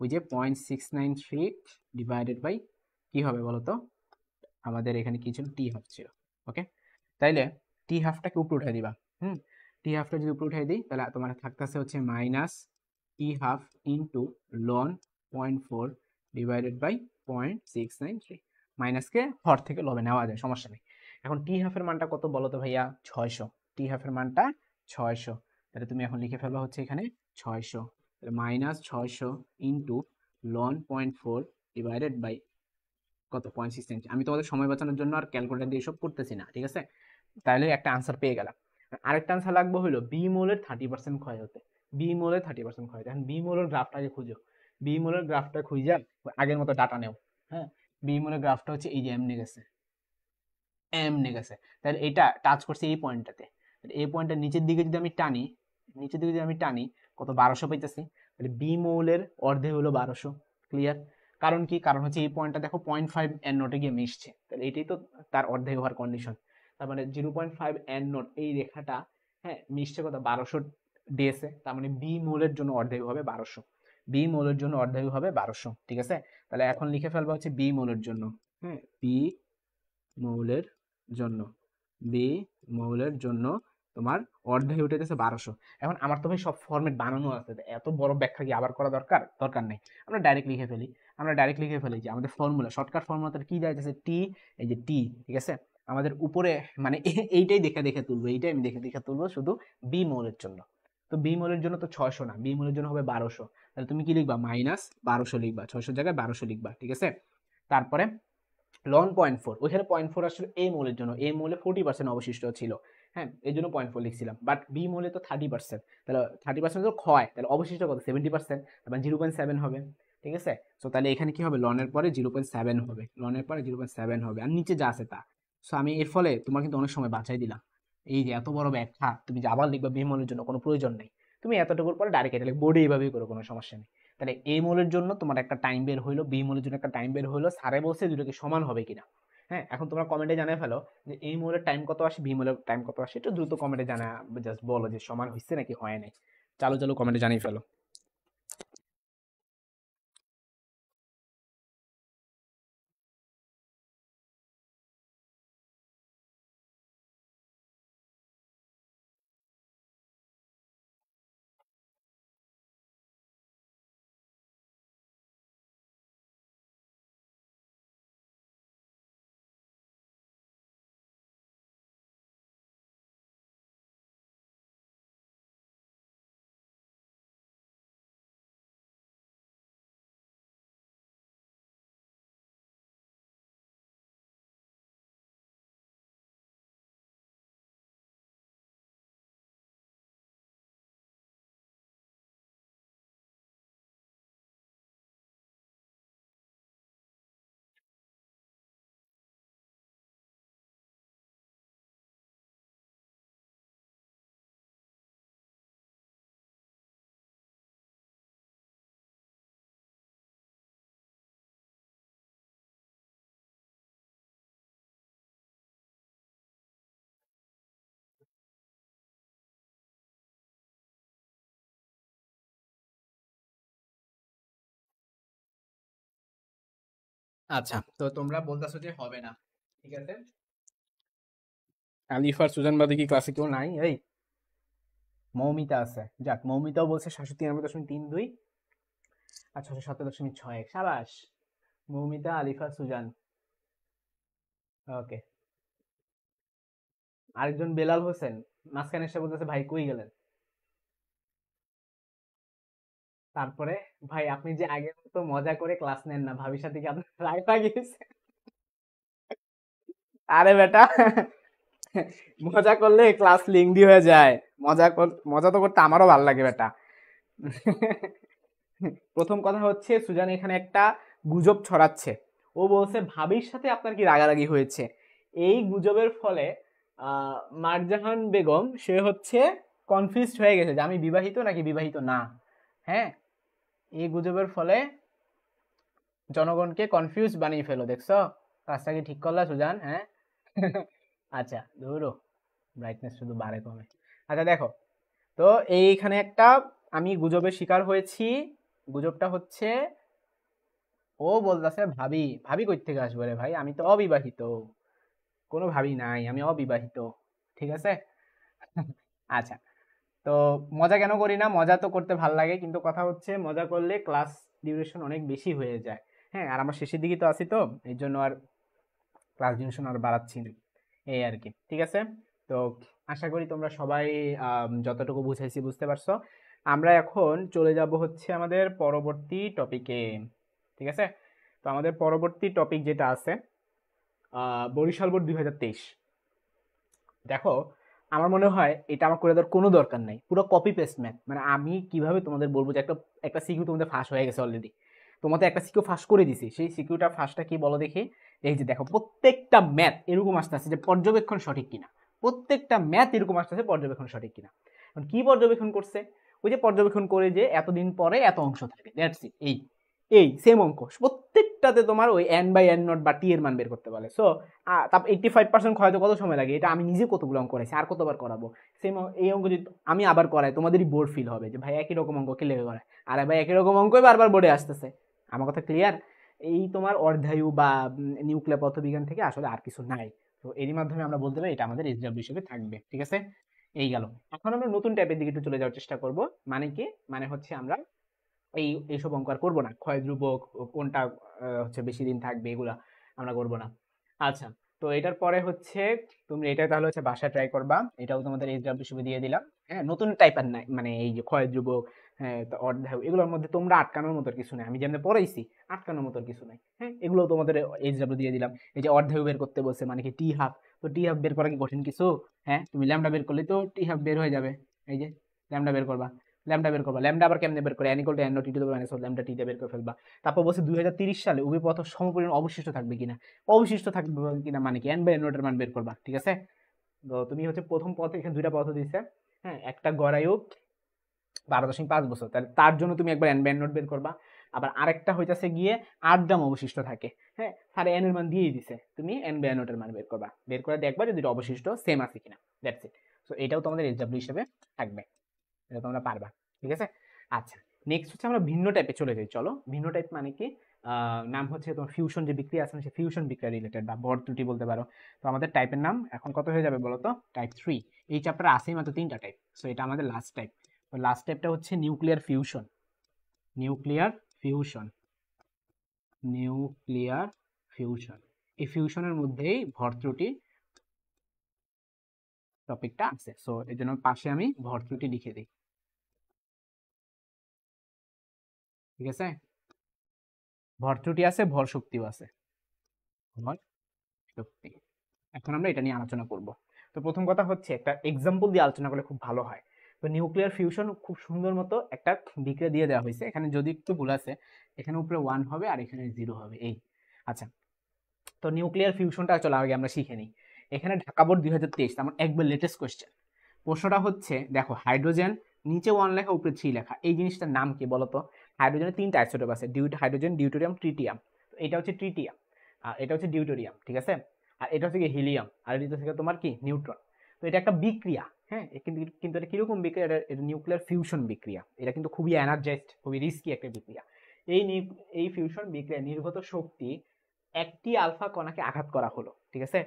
ওই যে 0.693 ডিভাইডেড বাই কি হবে বলো তো? আমাদের এখানে কি ছিল? টি হাফ ছিল। ওকে, তাইলে টি হাফটাকে উপরে উঠাই দিবা। টি হাফটা যদি উপরে উঠাই দিই তাহলে তোমার থাকতেছে হচ্ছে মাইনাস টি হাফ ইন্টু লন 0.4 ডিভাইডেড বাই 0.693। মাইনাসকে হর থেকে লবে নেওয়া যায়, সমস্যা নেই। এখন টি হাফের মানটা কত বলো তো ভাইয়া? 600। টি হাফের মানটা 600। তাহলে তুমি এখন লিখে ফেলবা হচ্ছে এখানে 600, মাইনাস 600 ইন্টু লন 0.4 ডিভাইডেড বাই কত? 0.693। আমি তোমাদের সময় বাঁচানোর জন্য আর ক্যালকুলেটর দিয়ে সব করতেছি না। ঠিক আছে? তাহলে একটা আনসার পেয়ে গেলাম। আরেকটা আনসার লাগবে হলো বি মোলের 30% ক্ষয় হতে। বি মোলের 30% ক্ষয় হতে। এখন বি মোলের গ্রাফটাকে খুঁজো। বি মোলের গ্রাফটা খুঁজে আগের মতো ডাটা নেও। হ্যাঁ, বি মোলের গ্রাফটা হচ্ছে এই যে এমনি গেছে, এমনি গেছে। তাহলে এটা টাচ করছে এই পয়েন্টটাতে। এই পয়েন্টটা নিচের দিকে যদি আমি টানি, নিচের দিকে যদি আমি টানি কত? 1200 পাইতেছি। তাহলে বি মৌলের অর্ধে হলো 1200। ক্লিয়ার? কারণ কি? কারণ হচ্ছে এই পয়েন্টটা দেখো 0.5 এন নোটে গিয়ে মিশছে, তাহলে এটাই তো তার অর্ধেক হওয়ার কন্ডিশন। তার মানে 0.5 এন নোট এই রেখাটা, হ্যাঁ, মিশছে কত? 1200 ডেসে, তার মানে বি মোলের জন্য অর্ধায়ু হবে 1200। বি মোলের জন্য অর্ধায়ু হবে 1200, ঠিক আছে। তাহলে এখন লিখে ফেলবো হচ্ছে বি মোলের জন্য, হ্যাঁ, বি মৌলের জন্য, বি মৌলের জন্য তোমার অর্ধায়ু উঠেছে 1200। এখন আমার তো ভাই সব ফরম্যাট বানানো আছে, এত বড় ব্যাখ্যা কি আবার করা দরকার? দরকার নেই, আমরা ডাইরেক্ট লিখে ফেলি। আমরা ডাইরেক্ট লিখে ফেলি যে আমাদের ফর্মুলা, শর্টকাট ফর্মুলাটা কি যাইতেছে, টি, এই যে টি, ঠিক আছে। আমাদের উপরে মানে এইটাই দেখে দেখে তুলবো, এইটাই আমি দেখে দেখে তুলবো শুধু বি মৌলের জন্য। তো বি মৌলের জন্য তো 600 না, বি মৌলের জন্য হবে 1200। তাহলে তুমি কি লিখবা, -1200 লিখবা, 600 জায়গায় 1200 লিখবা, ঠিক আছে। তারপরে লন 0.4, ওইখানে 0.4 আসলে এ মৌলের জন্য, এ মৌলে 40% অবশিষ্ট ছিল, হ্যাঁ, এই জন্য 0.4 লিখছিলাম। বাট বি মৌলে তো 30%, তাহলে 30% তো ক্ষয়, তাহলে অবশিষ্ট কত, 70%, তারপর 0.7 হবে, ঠিক আছে। সো তাহলে এখানে কি হবে, লনের পরে 0.7 হবে, লনের পরে 0.7 হবে, আর নিচে যা আছে তা। সো আমি এর ফলে তোমার কিন্তু অনেক সময় বাঁচাই দিলাম। এই যে এত বড় ব্যাখ্যা তুমি যে আবার লিখবা বি মৌলের জন্য, কোনো প্রয়োজন নেই। তুমি এতটুকুর পরে ডাইরেক্ট এটা লিখবে, বোর্ডে এইভাবেই করো, কোনো সমস্যা নেই। তাহলে এ মৌলের জন্য তোমার একটা টাইম বের হইলো, বি মৌলের জন্য একটা টাইম বের হইলো, স্যারে বলছে দুটোকে সমান হবে কিনা। হ্যাঁ, এখন তোমরা কমেন্টে জানিয়ে ফেলো যে এই মৌলের টাইম কত আসে, বি মৌলের টাইম কত আসে, একটু দ্রুত কমেন্টে জানা, জাস্ট বলো যে সমান হয়েছে নাকি হয় নাই। চালু চালু কমেন্টে জানিয়ে ফেলো। আচ্ছা, তো তোমরা বলতেছো যে হবে না, ঠিক আছে। আলিফ আর সুজান বাদে কি ক্লাসে কেউ নাই? এই মৌমিতা আছে, যাক, মৌমিতাও বলছে 793.32 আর 670.61, সাবাস মৌমিতা, আলিফা, সুজান। ওকে, আরেকজন বেলাল হোসেন মাঝখানে এসে বলতেছে ভাই কই গেলেন। তারপরে ভাই আপনি যে আগের মতো মজা করে ক্লাস নেন না, ভাবির সাথে কি আপনার রাগ গেছে? আরে বেটা, মজা করলে ক্লাস লিংদি হয়ে যায়। মজা তো করতে আমারও ভালো লাগে বেটা। প্রথম কথা হচ্ছে সুজান এখানে একটা গুজব ছড়াচ্ছে। ও বলছে ভাবির সাথে আপনার কি রাগারাগি হয়েছে। এই গুজবের ফলে মারজাহান বেগম সে হচ্ছে কনফিউজড হয়ে গেছে যে আমি বিবাহিত নাকি বিবাহিত না। হ্যাঁ, এই গুজবের ফলে জনগণকে কনফিউজ বানিয়ে ফেলো, দেখছো কাজটা কি ঠিক করলা সুজান? হ্যাঁ। আচ্ছা ধরো, ব্রাইটনেস শুধু বাড়ে কমে। আচ্ছা দেখো, তো এইখানে একটা আমি গুজবের শিকার হয়েছি। গুজবটা হচ্ছে ও বলতেছে ভাবি, ভাবি কই থেকে আসবে রে ভাই, আমি তো অবিবাহিত, কোনো ভাবি নাই, আমি অবিবাহিত, ঠিক আছে। আচ্ছা, তো মজা কেন করি না, মজা তো করতে ভাল লাগে, কিন্তু কথা হচ্ছে মজা করলে ক্লাস ডিউরেশন অনেক বেশি হয়ে যায়। হ্যাঁ, আর আমার শেষের দিকে তো আছি, তো এই জন্য আর ক্লাস ডিউরেশন আর বাড়াচ্ছি না, এই আর কি, ঠিক আছে। তো আশা করি তোমরা সবাই যতটুকু বুঝাইছি বুঝতে পারছো। আমরা এখন চলে যাব হচ্ছে আমাদের পরবর্তী টপিকে, ঠিক আছে। তো আমাদের পরবর্তী টপিক যেটা আছে বরিশাল বোর্ড 2023। দেখো, আমার মনে হয় এটা আমার করে দেওয়ার কোনো দরকার নাই, পুরো কপি পেস্ট ম্যাথ। মানে আমি কিভাবে তোমাদের বলবো যে একটা একটা সিকিউ তোমাদের ফাঁস হয়ে গেছে অলরেডি, তোমাদের একটা সিকিউ ফাঁস করে দিছি, সেই সিকিউটা ফাঁসটা কি বলো দেখি। এই যে দেখো, প্রত্যেকটা ম্যাথ এরকম আসতেছে যে পর্যবেক্ষণ সঠিক কিনা, প্রত্যেকটা ম্যাথ এরকম আসতেছে পর্যবেক্ষণ সঠিক কিনা। এখন কি পর্যবেক্ষণ করছে, ওই যে পর্যবেক্ষণ করে যে এতদিন পরে এত অংশ থাকে, দ্যাটস ইট, এই এই সেম অঙ্ক প্রত্যেকটা প্রত্যেকটাতে তোমার ওই n বাই n নট বা টি এর মান বের করতে বলে। সো তারপর 85% ক্ষয়তে কত সময় লাগে, এটা আমি নিজে কতগুলো অঙ্ক করেছি, আর কতবার করাবো। সেম এই অঙ্ক যদি আমি আবার করাই তোমাদেরই বোর ফিল হবে যে ভাই একই রকম অঙ্ক কে লেগে করায়, আরে ভাই একই রকম অঙ্কই বারবার বোর্ডে আসতেছে। আমার কথা ক্লিয়ার? এই তোমার অর্ধায়ু বা নিউক্লিয়ার পদার্থবিজ্ঞান থেকে আসলে আর কিছু নাই। তো এরই মাধ্যমে আমরা বলতে পারি এটা আমাদের এসডব্লিউ হিসেবে থাকবে। ঠিক আছে, এই গেল। এখন আমরা নতুন টাইপের দিকে একটু চলে যাওয়ার চেষ্টা করব। মানে কি, মানে হচ্ছে আমরা এইসব অঙ্ক আর করবো না, ক্ষয় ধ্রুবক কোনটা হচ্ছে বেশি দিন থাকবে, এগুলা আমরা করবো না। আচ্ছা, তো এটার পরে হচ্ছে তুমি এটা তাহলে হচ্ছে বাসায় ট্রাই করবা, এটাও তোমাদের এসডব্লিউ হিসেবে দিয়ে দিলাম। হ্যাঁ, নতুন টাইপের নাই, মানে এই যে ক্ষয় ধ্রুবক, হ্যাঁ, তো অর্ধায়ু, এগুলোর মধ্যে তোমরা আটকানোর মতো কিছু নাই, আমি যেমন পড়াইছি আটকানোর মতো কিছু নাই। হ্যাঁ, এগুলো তোমাদের এইচডব্লিউ দিয়ে দিলাম। এই যে অর্ধায়ু বের করতে বলছে, মানে কি টি হাফ, তো টি হাফ বের করা কি কঠিন কিছু? হ্যাঁ, তুমি ল্যামডা বের করলে তো টি হাফ বের হয়ে যাবে। এই যে ল্যামডা বের করবা, ল্যামডা বের করবা, ল্যামডা আবার কেমনে বের করে, n equal to n naught t to the power minus lambda t দিয়ে বের করে ফেলবা। তারপর বলছে 2030 সালে উভয় পথ সমপরিমাণ অবশিষ্ট থাকবে কিনা, অবশিষ্ট থাকবে কিনা মানে কি n বাই n নটের মান বের করবা। ঠিক আছে, তো তুমি হচ্ছে প্রথম পথ, এখানে দুইটা পথ দিছে। হ্যাঁ, একটা গড়ায়ু 12.5 বছর, তাহলে তার জন্য তুমি একবার n বাই n নট বের করবা। আবার আরেকটা হইতাছে গিয়ে 8 গ্রাম অবশিষ্ট থাকে। হ্যাঁ, আর n এর মান দিয়েই দিছে, তুমি n বাই n নটের মান বের করবা, বের করে দেখবা যে দুটো অবশিষ্ট সেম আছে কিনা। That's it. সো এটাও তোমাদের এসডব্লিউ হিসেবে থাকবে, এটা তোমরা পারবা। ঠিক আছে, আচ্ছা, নেক্সট হচ্ছে আমরা ভিন্ন টাইপে চলে যাই। চলো, ভিন্ন টাইপ মানে কি, নাম হচ্ছে তোমার ফিউশন যে বিক্রিয়া আছে, সে ফিউশন বিক্রিয়া রিলেটেড বা ভর ত্রুটি বলতে পারো। তো আমাদের টাইপের নাম এখন কত হয়ে যাবে বলো তো? টাইপ 3। এই চ্যাপ্টারে আসেই মাত্র 3টা টাইপ, সো এটা আমাদের লাস্ট টাইপ। তো লাস্ট টাইপটা হচ্ছে nuclear fusion. Nuclear fusion, nuclear fusion, এই ফিউশনের মধ্যেই ভর ত্রুটি টপিকটা আছে। সো এর জন্য পাশে আমি ভর ত্রুটি লিখে দিই। ঠিক আছে, ভর ত্রুটি আছে, ভর শক্তিও আছে, ভর শক্তি। এখন আমরা এটা নিয়ে আলোচনা করব। তো প্রথম কথা হচ্ছে একটা এক্সাম্পল দিয়ে আলোচনা করলে খুব ভালো হয়। তো নিউক্লিয়ার ফিউশন খুব সুন্দর মতো একটা বিক্রিয়া দিয়ে দেওয়া হয়েছে, এখানে যদি একটু ভুল আছে, এখানে উপরে 1 হবে আর এখানে 0 হবে, এই। আচ্ছা, তো নিউক্লিয়ার ফিউশনটা চলো আগে আমরা শিখে নিই। এখানে ঢাকা বোর্ড 2023, আমার একবার লেটেস্ট কোয়েশ্চেন। প্রশ্নটা হচ্ছে দেখো, হাইড্রোজেন নিচে 1 লেখা উপরে 3 লেখা, এই জিনিসটার নাম কি বলতো? হাইড্রোজেনের 3টা আইসোটোপ আছে, হাইড্রোজেন, ডিউটেরিয়াম, ট্রিটিয়াম। তো এটা হচ্ছে ট্রিটিয়াম, আর এটা হচ্ছে ডিউটেরিয়াম। ঠিক আছে, আর এটা হচ্ছে কি হিলিয়াম, আর এটা হচ্ছে তোমার কি নিউট্রন। তো এটা একটা বিক্রিয়া। হ্যাঁ, কিন্তু কিন্তু এটা কিরকম বিক্রিয়া? এটা নিউক্লিয়ার ফিউশন বিক্রিয়া। এটা কিন্তু খুবই এনার্জাইজড, খুবই রিস্কি একটা বিক্রিয়া। এই এই ফিউশন বিক্রিয়া নির্গত শক্তি একটি আলফা কণাকে আঘাত করা হলো। ঠিক আছে,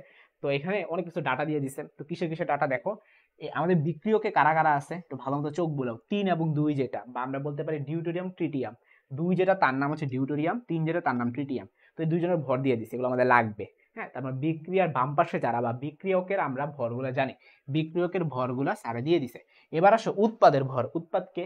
তো এখানে অনেক কিছু ডাটা দিয়ে দিচ্ছে। তো কিসের কিসের ডাটা দেখো, আমাদের বিক্রিয়কে কারা কারা আছে একটু ভালো মতো চোখ বুলাও। 3 এবং 2 যেটা, বা আমরা বলতে পারি ডিউটোরিয়াম, ট্রিটিয়াম। 2 যেটা তার নাম হচ্ছে ডিউটোরিয়াম, 3 যেটা তার নাম ট্রিটিয়াম। তো এই দুইজনের ভর দিয়ে দিচ্ছে, এগুলো আমাদের লাগবে। হ্যাঁ, তারপর বিক্রিয়ার বাম পাশে যারা, বা বিক্রিয়কের আমরা ভরগুলো জানি, বিক্রিয়কের ভরগুলো সারে দিয়ে দিছে। এবার আসো উৎপাদের ভর, উৎপাদকে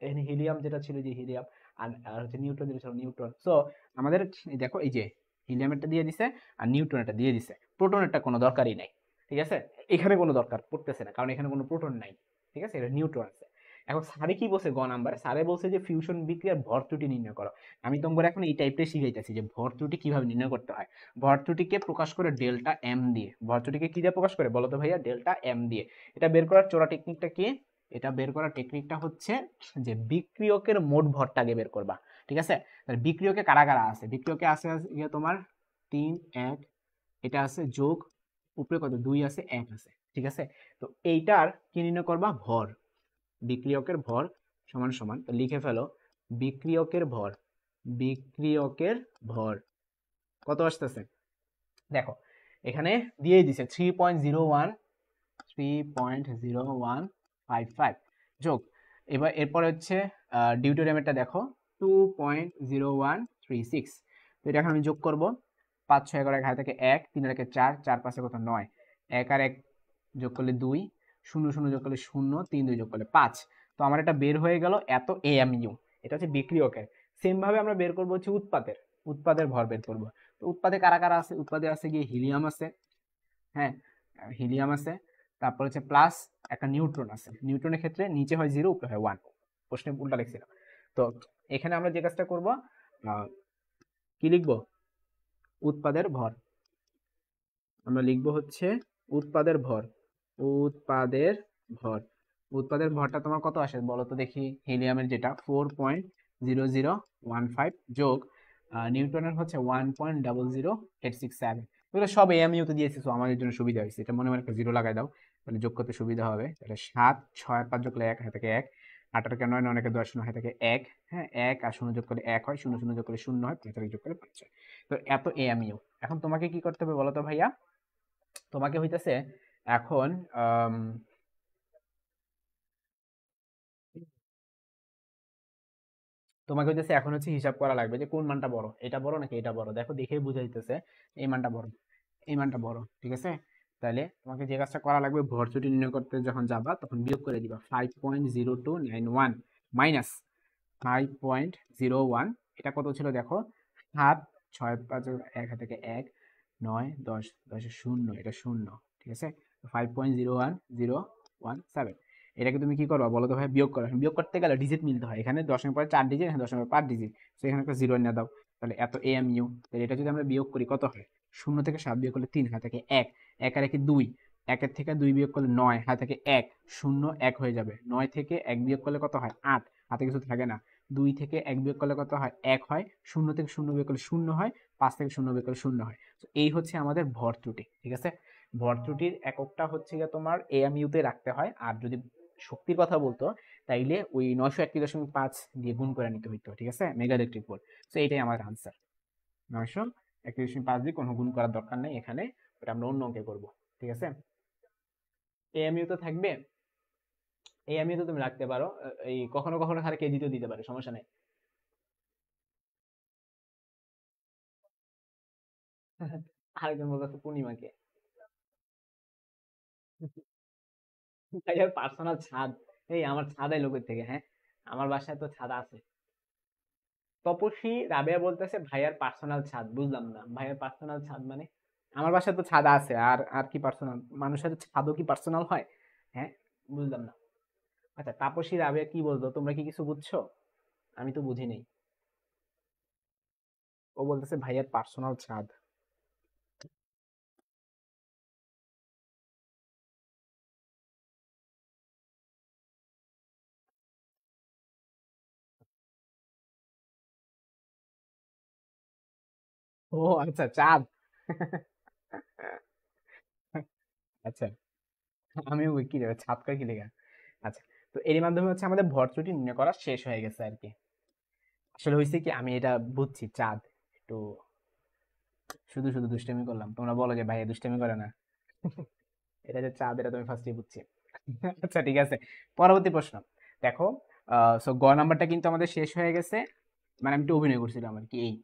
এখানে হিলিয়াম যেটা ছিল যে হিলিয়াম, আর হচ্ছে নিউট্রন যেটা ছিল নিউট্রন। সো আমাদের দেখো এই যে হিলিয়ামেরটা দিয়ে দিছে আর নিউট্রনেরটা দিয়ে দিছে, প্রোটনেরটা কোনো দরকারই নাই। ঠিক আছে, এখানে কোনো দরকার পড়তেছে না, কারণ এখানে কোনো প্রোটন নাই। ঠিক আছে, এটা নিউট্রন আছে। এখন স্যারে কি বলছে গ নাম্বারে, স্যারে বলছে যে ফিউশন বিক্রিয়ার ভর ত্রুটি নির্ণয় করো। আমি তোমাদের এখন এই টাইপটা শিখাইতেছি যে ভর ত্রুটি কিভাবে নির্ণয় করতে হয়। ভর ত্রুটিকে প্রকাশ করে ডেল্টা এম দিয়ে। ভর ত্রুটিকে কি দিয়ে প্রকাশ করে বলো তো ভাইয়া? ডেল্টা এম দিয়ে। এটা বের করার চোরা টেকনিকটা কি? এটা বের করার টেকনিকটা হচ্ছে যে বিক্রিয়কের মোট ভরটা আগে বের করবা। ঠিক আছে, বিক্রিয়কে কারা কারা আছে? বিক্রিয়কে আছে তোমার 3 1, এটা আছে যোগ, উপরে কত 2 আছে, 1 আছে। ঠিক আছে, তো এইটার কি নির্ণয় করবা? ভর। বিক্রিয়কের ভর সমান সমান, তো লিখে ফেলো বিক্রিয়কের ভর। বিক্রিয়কের ভর কত আসতেছে দেখো, এখানে দিয়েই দিছে 3.01, 3.0155 যোগ, এবার এরপরে হচ্ছে ডিউটোরিয়ামেরটা দেখো 2.0136। তো এটা এখন আমি যোগ করব, 5 6 11 ঘাড়ে থেকে 1, 3 এর 4, 4 5 কত 9, 1 আর 1 যোগ করলে 2, 0 0 যোগ করলে 0, 3 2 যোগ করলে 5। তো আমার এটা বের হয়ে গেল এত এএমইউ। এটা হচ্ছে বিক্রিয়কের। সেম ভাবে আমরা বের করব হচ্ছে উৎপাদের, উৎপাদের ভর বের করব। তো উৎপাদে কারা কারা আছে? উৎপাদে আছে গিয়ে হিলিয়াম আছে, হ্যাঁ, হিলিয়াম আছে, তারপর হচ্ছে প্লাস একটা নিউট্রন আছে। নিউট্রনের ক্ষেত্রে নিচে হয় 0, উপরে হয় 1, প্রশ্নে উল্টা লিখছিলাম। তো এখানে আমরা যে কাজটা করব, কি লিখবো? উৎপাদের ভর। আমরা লিখবো হচ্ছে উৎপাদের ভর। উৎপাদের ভর, উৎপাদের ভরটা তোমার কত আসে বলো তো দেখি? হিলিয়ামের যেটা 4.0015 যোগ নিউটনের হচ্ছে 1.00867। এগুলো সব এএমইউ তে দিয়েছি, তো আমাদের জন্য সুবিধা হয়েছে। এটা মনে মনে একটা জিরো লাগাই দাও, তাহলে যোগ করতে সুবিধা হবে। তাহলে 7 6 আর 5 যোগ করলে 1 হয় থাকে 1, 8 আর 9 9 আর 10 শূন্য হয় থাকে 1। হ্যাঁ, 1 আর 0 যোগ করলে 1 হয়, 0 0 যোগ করলে 0 হয়, 5 আর 1 যোগ করলে 5 হয়। তো এত এএমইউ। এখন তোমাকে কি করতে হবে বলো তো ভাইয়া? তোমাকে হইতেছে এখন আম, তোমাকে হচ্ছে এখন হচ্ছে হিসাব করা লাগবে যে কোন মানটা বড়, এটা বড় নাকি এটা বড়। দেখো দেখেই বুঝাইতেছে এই মানটা বড়, এই মানটা বড়, ঠিক আছে। তাহলে তোমাকে যে কাজটা করা লাগবে, ভরচুটি নির্ণয় করতে যখন যাবা তখন বিয়োগ করে দিবা 5.0291 মাইনাস 5.01। এটা কত ছিল দেখো, 7 6 5 1 থেকে 1 9 10 10 শূন্য, এটা শূন্য, ঠিক আছে। 5.01017, এটাকে তুমি কি করবা বলো তো ভাই? বিয়োগ করো। বিয়োগ করতে গেলে ডিজিট মিলতে হয়, এখানে দশমিক পরে 4 ডিজিট, এখানে দশমিক 5 ডিজিট, তো এখানে একটা জিরো এনে দাও। তাহলে এত এএমইউ। তাহলে এটা যদি আমরা বিয়োগ করি কত হয়? শূন্য থেকে 7 বিয়োগ করলে 3, হাত থেকে 1, 1 আর 1 2, 1-এর থেকে 2 বিয়োগ করলে 9, হাত থেকে 1, 0 1 হয়ে যাবে। 9 থেকে 1 বিয়োগ করলে কত হয়? 8, হাতে কিছু থাকে না। 2 থেকে 1 বিয়োগ করলে কত হয়? 1 হয়। 0 থেকে 0 বিয়োগ করলে 0 হয়। 5 থেকে 0 বিয়োগ করলে 0 হয়। তো এই হচ্ছে আমাদের ভর ত্রুটি, ঠিক আছে। ভর ত্রুটির এককটা হচ্ছে গিয়ে তোমার এএমইউ তে রাখতে হয়। আর যদি শক্তির কথা বলতো, তাইলে ওই 931.5 দিয়ে গুণ করে নিতে হইতো, ঠিক আছে, মেগা ইলেকট্রিক ভোল্ট। তো এইটাই আমার আনসার। 931.5 দিয়ে কোনো গুণ করার দরকার নেই এখানে, ওটা আমরা অন্য অঙ্কে করবো, ঠিক আছে। এএমইউ তো থাকবে, এএমইউ তো তুমি রাখতে পারো। এই কখনো কখনো খালি কেজিতেও দিতে পারে, সমস্যা নেই। আরেকজন বলতেছে পূর্ণিমাকে। ভাইয়ার পার্সোনাল ছাদ? এই আমার ছাদ এলো কই থেকে, হ্যাঁ? আমার বাসায় তো ছাদ আছে। তপস্বী রাবেয়া বলতেছে ভাইয়ার পার্সোনাল ছাদ, বুঝলাম না ভাইয়ার পার্সোনাল ছাদ মানে। আমার বাসায় তো ছাদ আছে, আর আর কি পার্সোনাল? মানুষের ছাদও কি পার্সোনাল হয়? হ্যাঁ, বুঝলাম না। আচ্ছা, তাপসী রাবেয়া কি বলতো, তোমরা কি কিছু বুঝছো? আমি তো বুঝি নাই। ও বলতেছে ভাইয়ার পার্সোনাল ছাদ। ও আচ্ছা, চাঁদ। আচ্ছা, আমি ওই কি রে, ছাদ কয় কি লেখা। আচ্ছা, তো এর মাধ্যমে হচ্ছে আমাদের ভর ত্রুটি নির্ণয় করা শেষ হয়ে গেছে আর কি। আসলে হয়েছে কি, আমি এটা বুঝছি, চাঁদ একটু শুধু শুধু দুষ্টামি করলাম, তোমরা বলো যে ভাই দুষ্টামি করে না। এটা যে চাঁদ, এটা তুমি ফার্স্টে বুঝছি। আচ্ছা ঠিক আছে, পরবর্তী প্রশ্ন। দেখো, সো গ নাম্বারটা কিন্তু আমাদের শেষ হয়ে গেছে, মানে আমি একটু অভিনয় করছিলাম আর কি। এই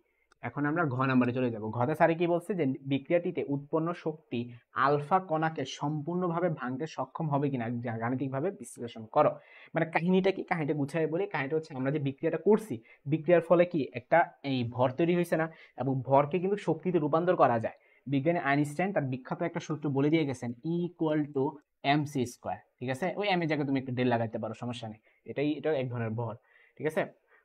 এখন আমরা ঘ নাম্বারে চলে যাব। ঘতে স্যারে কি বলছে যে বিক্রিয়াটিতে উৎপন্ন শক্তি আলফা কণাকে সম্পূর্ণভাবে ভাঙতে সক্ষম হবে কিনা গাণিতিকভাবে বিশ্লেষণ করো। মানে কাহিনীটা কি, কাহিনীটা গুছাই বলি। কাহিনীটা হচ্ছে আমরা যে বিক্রিয়াটা করছি, বিক্রিয়ার ফলে কি একটা এই ভর তৈরি হয়েছে না, এবং ভরকে কিন্তু শক্তিতে রূপান্তর করা যায়। বিজ্ঞানী আইনস্টাইন তার বিখ্যাত একটা সূত্র বলে দিয়ে গেছেন, E equal to M C square, ঠিক আছে। ওই এম এর জায়গায় তুমি একটা ডেল লাগাইতে পারো, সমস্যা নেই। এটা এক ধরনের ভর, ঠিক আছে।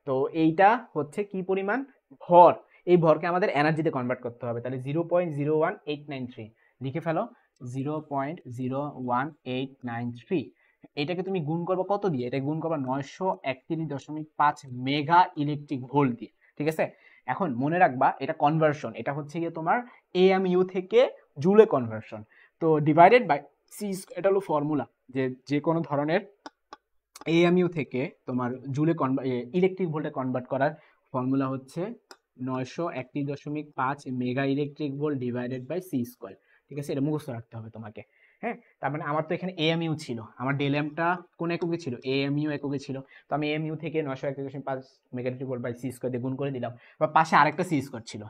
তো এইটা হচ্ছে কি পরিমাণ? ভর। এই ভরকে আমাদের এনার্জিতে কনভার্ট করতে হবে। তাহলে 0.01893 লিখে ফেলো, 0.01893। এটাকে তুমি গুণ করবো কত দিয়ে? এটা গুণ করবা 931.5 মেগা ইলেকট্রিক ভোল্ট দিয়ে, ঠিক আছে। এখন মনে রাখবা, এটা কনভার্সন, এটা হচ্ছে গিয়ে তোমার এএমইউ থেকে জুলে কনভার্সন। তো ডিভাইডেড বাই সি, এটা হলো ফর্মুলা, যে যে কোনো ধরনের এএমইউ থেকে তোমার জুলে ইলেকট্রিক ভোল্টে কনভার্ট করার ফর্মুলা হচ্ছে 931.5 mega electric volt divided by C square, ঠিক আছে। এটা মুখস্থ রাখতে হবে তোমাকে। হ্যাঁ, তার মানে আমার তো এখানে এএমইউ ছিল, আমার ডেলেমটা কোন এককে ছিল? এএমইউ এককে ছিল। তো আমি এএমইউ থেকে 931.5 mega electric volt by C square দিয়ে গুণ করে দিলাম। এবার পাশে আরেকটা সি স্কোয়ার ছিল,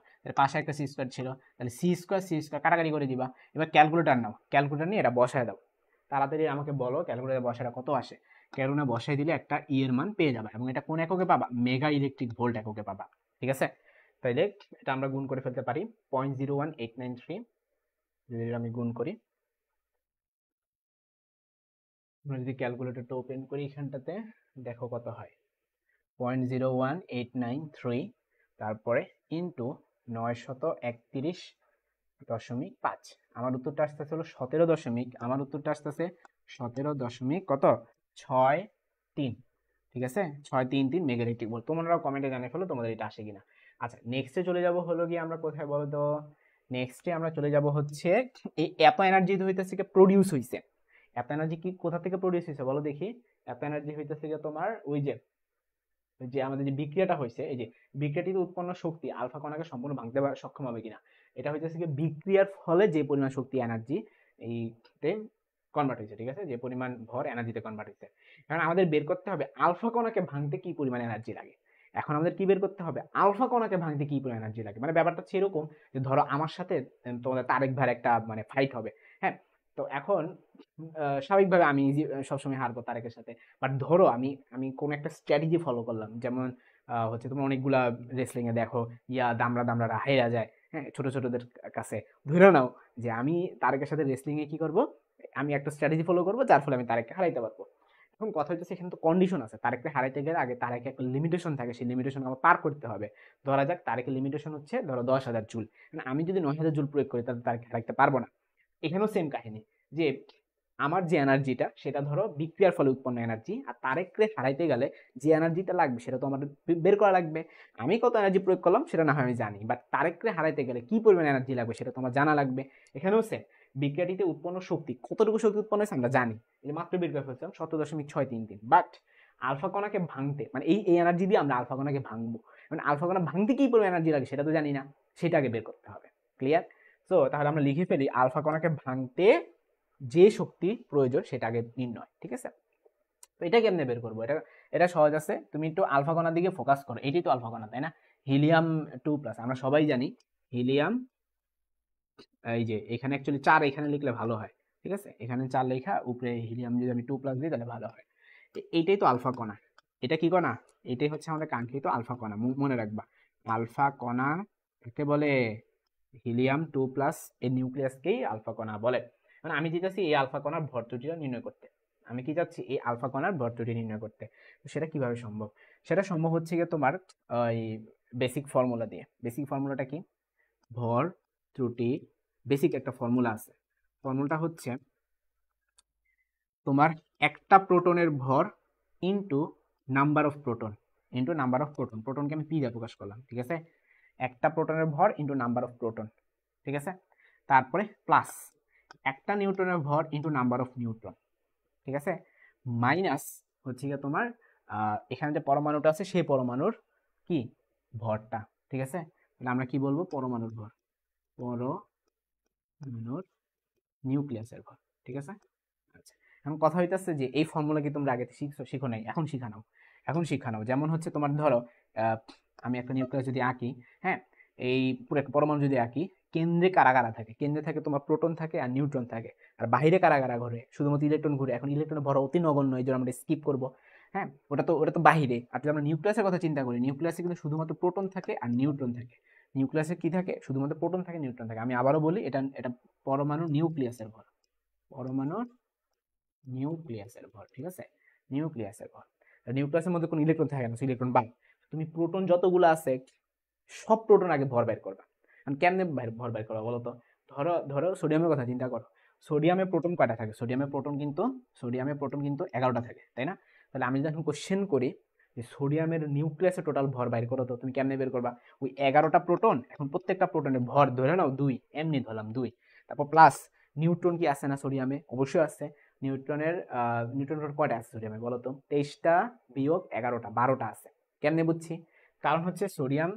পাশে একটা সি স্কোয়ার ছিল, তাহলে সি স্কোয়ার কাটাকাটি করে দিবা। এবার ক্যালকুলেটার নাও, ক্যালকুলেটার নিয়ে এটা বসায় দাও। তাড়াতাড়ি আমাকে বলো ক্যালকুলেটার বসাটা কত আসে। ক্যালকুলেটরে বসাই দিলে একটা ই এর মান পেয়ে যাবে, এবং এটা কোন এককে পাবা? মেগা ইলেকট্রিক ভোল্ট এককে পাবা, ঠিক আছে। তাইলে এটা আমরা গুণ করে ফেলতে পারি, 0.01893 যদি আমি গুণ করি। আমরা যদি ক্যালকুলেটরটা ওপেন করি এখানটাতে, দেখো কত হয়। 0.01893, তারপরে ইন্টু 931.5। আমার উত্তরটা আসতেছে হলো 17 দশমিক, আমার উত্তরটা আসতেছে 17 দশমিক কত, 63। ঠিক আছে, 633 মেগা ইলেকট্রিক ভোল্ট। তোমরাও কমেন্টে জানিয়ে ফেলো তোমাদের এটা আসে কিনা। আচ্ছা, নেক্সটে চলে যাব হলো গিয়ে আমরা কোথায় বলো তো, নেক্সটে আমরা চলে যাব হচ্ছে এই এত এনার্জি হইতেছে কি প্রোডিউস হইছে, এত এনার্জি কি কোথা থেকে প্রোডিউস হইছে বলো দেখি। এত এনার্জি হইতেছে কি তোমার ওই যে আমাদের যে বিক্রিয়াটা হয়েছে, এই যে বিক্রিয়াটিতে উৎপন্ন শক্তি আলফা কণাকে সম্পূর্ণ ভাঙতে সক্ষম হবে কিনা, এটা হইতেছে কি বিক্রিয়ার ফলে যে পরিমাণ শক্তি এনার্জি এইতে কনভার্ট হয়েছে, ঠিক আছে, যে পরিমাণ ভর এনার্জিতে কনভার্ট হয়েছে। কারণ আমাদের বের করতে হবে আলফা কণাকে ভাঙতে কি পরিমাণ এনার্জি লাগে। এখন আমাদের কি বের করতে হবে, আলফা কণাকে ভাঙতে কি পরিমাণ এনার্জি লাগে। মানে ব্যাপারটা হচ্ছে এরকম যে ধরো আমার সাথে তোমাদের তারেক ভাইয়ের একটা মানে ফাইট হবে, হ্যাঁ, তো এখন স্বাভাবিকভাবে আমি সবসময় হারবো তারেকের সাথে। বাট ধরো আমি আমি কোন একটা স্ট্র্যাটেজি ফলো করলাম, যেমন হচ্ছে তোমার অনেকগুলা রেসলিং এ দেখো দামড়া দামড়ারা হেরা যায়, হ্যাঁ, ছোট ছোটদের কাছে। ধরে নাও যে আমি তারেকের সাথে রেসলিং এ কি করব, আমি একটা স্ট্র্যাটেজি ফলো করব যার ফলে আমি তারেককে হারাইতে পারবো। এখন কথা হচ্ছে এখানে তো কন্ডিশন আছে, তারেককে হারাইতে গেলে আগে তারেকে একটা লিমিটেশন থাকে, সেই লিমিটেশন আমার পার করতে হবে। ধরা যাক তারেকের লিমিটেশন হচ্ছে ধরো 10,000 জুল, মানে আমি যদি 9,000 জুল প্রয়োগ করি তাহলে তারেককে হারাইতে পারবো না। এখানেও সেম কাহিনী, যে আমার যে এনার্জিটা সেটা ধরো বিক্রিয়ার ফলে উৎপন্ন এনার্জি, আর তারেককে হারাইতে গেলে যে এনার্জিটা লাগবে সেটা তো আমাদের বের করা লাগবে। আমি কত এনার্জি প্রয়োগ করলাম সেটা না হয় আমি জানি, বাট তারেককে হারাইতে গেলে কি পরিমাণ এনার্জি লাগবে সেটা তো আমার জানা লাগবে। এখানেও সেম, বিক্রিয়াটিতে উৎপন্ন শক্তি কতটুকু শক্তি উৎপন্ন হয়েছে আমরা জানি, এই মাত্র বের করে ফেলছিলাম 17.633, বাট আলফা কণাকে ভাঙতে মানে এই এনার্জি দিয়ে আমরা আলফা কণাকে ভাঙবো, মানে আলফা কণা ভাঙতে কি পরিমাণ এনার্জি লাগে সেটা তো জানি না, সেটা আগে বের করতে হবে। ক্লিয়ার? সো তাহলে আমরা লিখে ফেলি আলফা কণাকে ভাঙতে যে শক্তি প্রয়োজন সেটা আগে নির্ণয়, ঠিক আছে। তো এটা কেমনে বের করবো, এটা এটা সহজ আছে, তুমি একটু আলফা কণার দিকে ফোকাস করো, এটাই তো আলফা কণা তাই না, হিলিয়াম 2+, আমরা সবাই জানি হিলিয়াম, এই যে এখানে অ্যাকচুয়ালি 4 এখানে লিখলে ভালো হয়, ঠিক আছে, এখানে 4 লেখা উপরে হিলিয়াম যদি আমি 2+ দিই তাহলে ভালো হয়। এইটাই তো আলফা কণা, এটা কি কণা, এটাই হচ্ছে আমাদের কাঙ্ক্ষিত আলফা কণা, মনে রাখবা আলফা কণা একে বলে হিলিয়াম 2+, এর নিউক্লিয়াসকেই আলফা কণা বলে। মানে আমি চাচ্ছি এই আলফা কণার ভর ত্রুটিটা নির্ণয় করতে, আমি কি চাচ্ছি এই আলফা কণার ভর ত্রুটি নির্ণয় করতে। তো সেটা কিভাবে সম্ভব, সেটা সম্ভব হচ্ছে গিয়ে তোমার ওই বেসিক ফর্মুলা দিয়ে। বেসিক ফর্মুলাটা কি, ভর ত্রুটি বেসিক একটা ফর্মুলা আছে, ফর্মুলাটা হচ্ছে তোমার একটা প্রোটনের ভর into number of proton, into number of proton, প্রোটনকে আমি পি দিয়ে প্রকাশ করলাম, ঠিক আছে, একটা প্রোটনের ভর ইনটু নাম্বার অফ প্রোটন, ঠিক আছে, তারপরে প্লাস একটা নিউটনের ভর ইনটু নাম্বার অফ নিউট্রন, ঠিক আছে, মাইনাস হচ্ছে গিয়ে তোমার এখানে যে পরমাণুটা আছে সেই পরমাণুর কি ভরটা, ঠিক আছে, তাহলে আমরা কি বলবো পরমাণুর ভর, পরমাণুর নিউক্লিয়াসের ভর, ঠিক আছে। আচ্ছা, এখন কথা হইতাছে যে এই ফর্মুলা কি তোমরা আগে শিখো নাই, এখন শিখা নাও, এখন শিখা নাও। যেমন হচ্ছে তোমার ধরো আমি একটা নিউক্লিয়াস যদি আঁকি, হ্যাঁ, এই পুরো একটা পরমাণু যদি আঁকি, কেন্দ্রে কারা কারা থাকে, কেন্দ্রে থাকে তোমার প্রোটন থাকে আর নিউট্রন থাকে, আর বাইরে কারা কারা ঘুরে, শুধুমাত্র ইলেকট্রন ঘুরে। এখন ইলেকট্রনের ভর অতি নগণ্য, এই জন্য আমরা স্কিপ করবো, হ্যাঁ, ওটা তো বাইরে। আর যদি আমরা নিউক্লিয়াসের কথা চিন্তা করি, নিউক্লিয়াসে কিন্তু শুধুমাত্র প্রোটন থাকে আর নিউট্রন থাকে, নিউক্লিয়াসে কি থাকে, শুধুমাত্র প্রোটন থাকে নিউট্রন থাকে। আমি আবারও বলি, এটা এটা পরমাণু নিউক্লিয়াসের ভর, পরমাণুর নিউক্লিয়াসের ভর, ঠিক আছে, নিউক্লিয়াসের ভর। নিউক্লিয়াসের মধ্যে কোনো ইলেকট্রন থাকে না, ইলেকট্রন বাদ। তুমি প্রোটন যতগুলো আছে সব প্রোটন আগে ভর বের করবা। কেমনে ভর বের করবা বলো তো, ধরো ধরো সোডিয়ামের কথা চিন্তা করো, সোডিয়ামে প্রোটন কয়টা থাকে, সোডিয়ামে প্রোটন কিন্তু 11টা থাকে, তাই না। তাহলে আমি যখন কোশ্চেন করি যে সোডিয়ামের নিউক্লিয়াসে টোটাল ভর বের করো, তো তুমি কেমনে বের করবা, ওই 11টা প্রোটন, এখন প্রত্যেকটা প্রোটনের ভর ধরে নাও 2, এমনি ধরলাম 2, তারপর প্লাস নিউট্রন কি আছে না সোডিয়ামে, অবশ্যই আছে। নিউট্রনের কয়টা আছে সোডিয়ামে বলো তো, 23টা বিয়োগ 11টা, 12টা আছে। কেমনে বুঝছি, কারণ হচ্ছে সোডিয়াম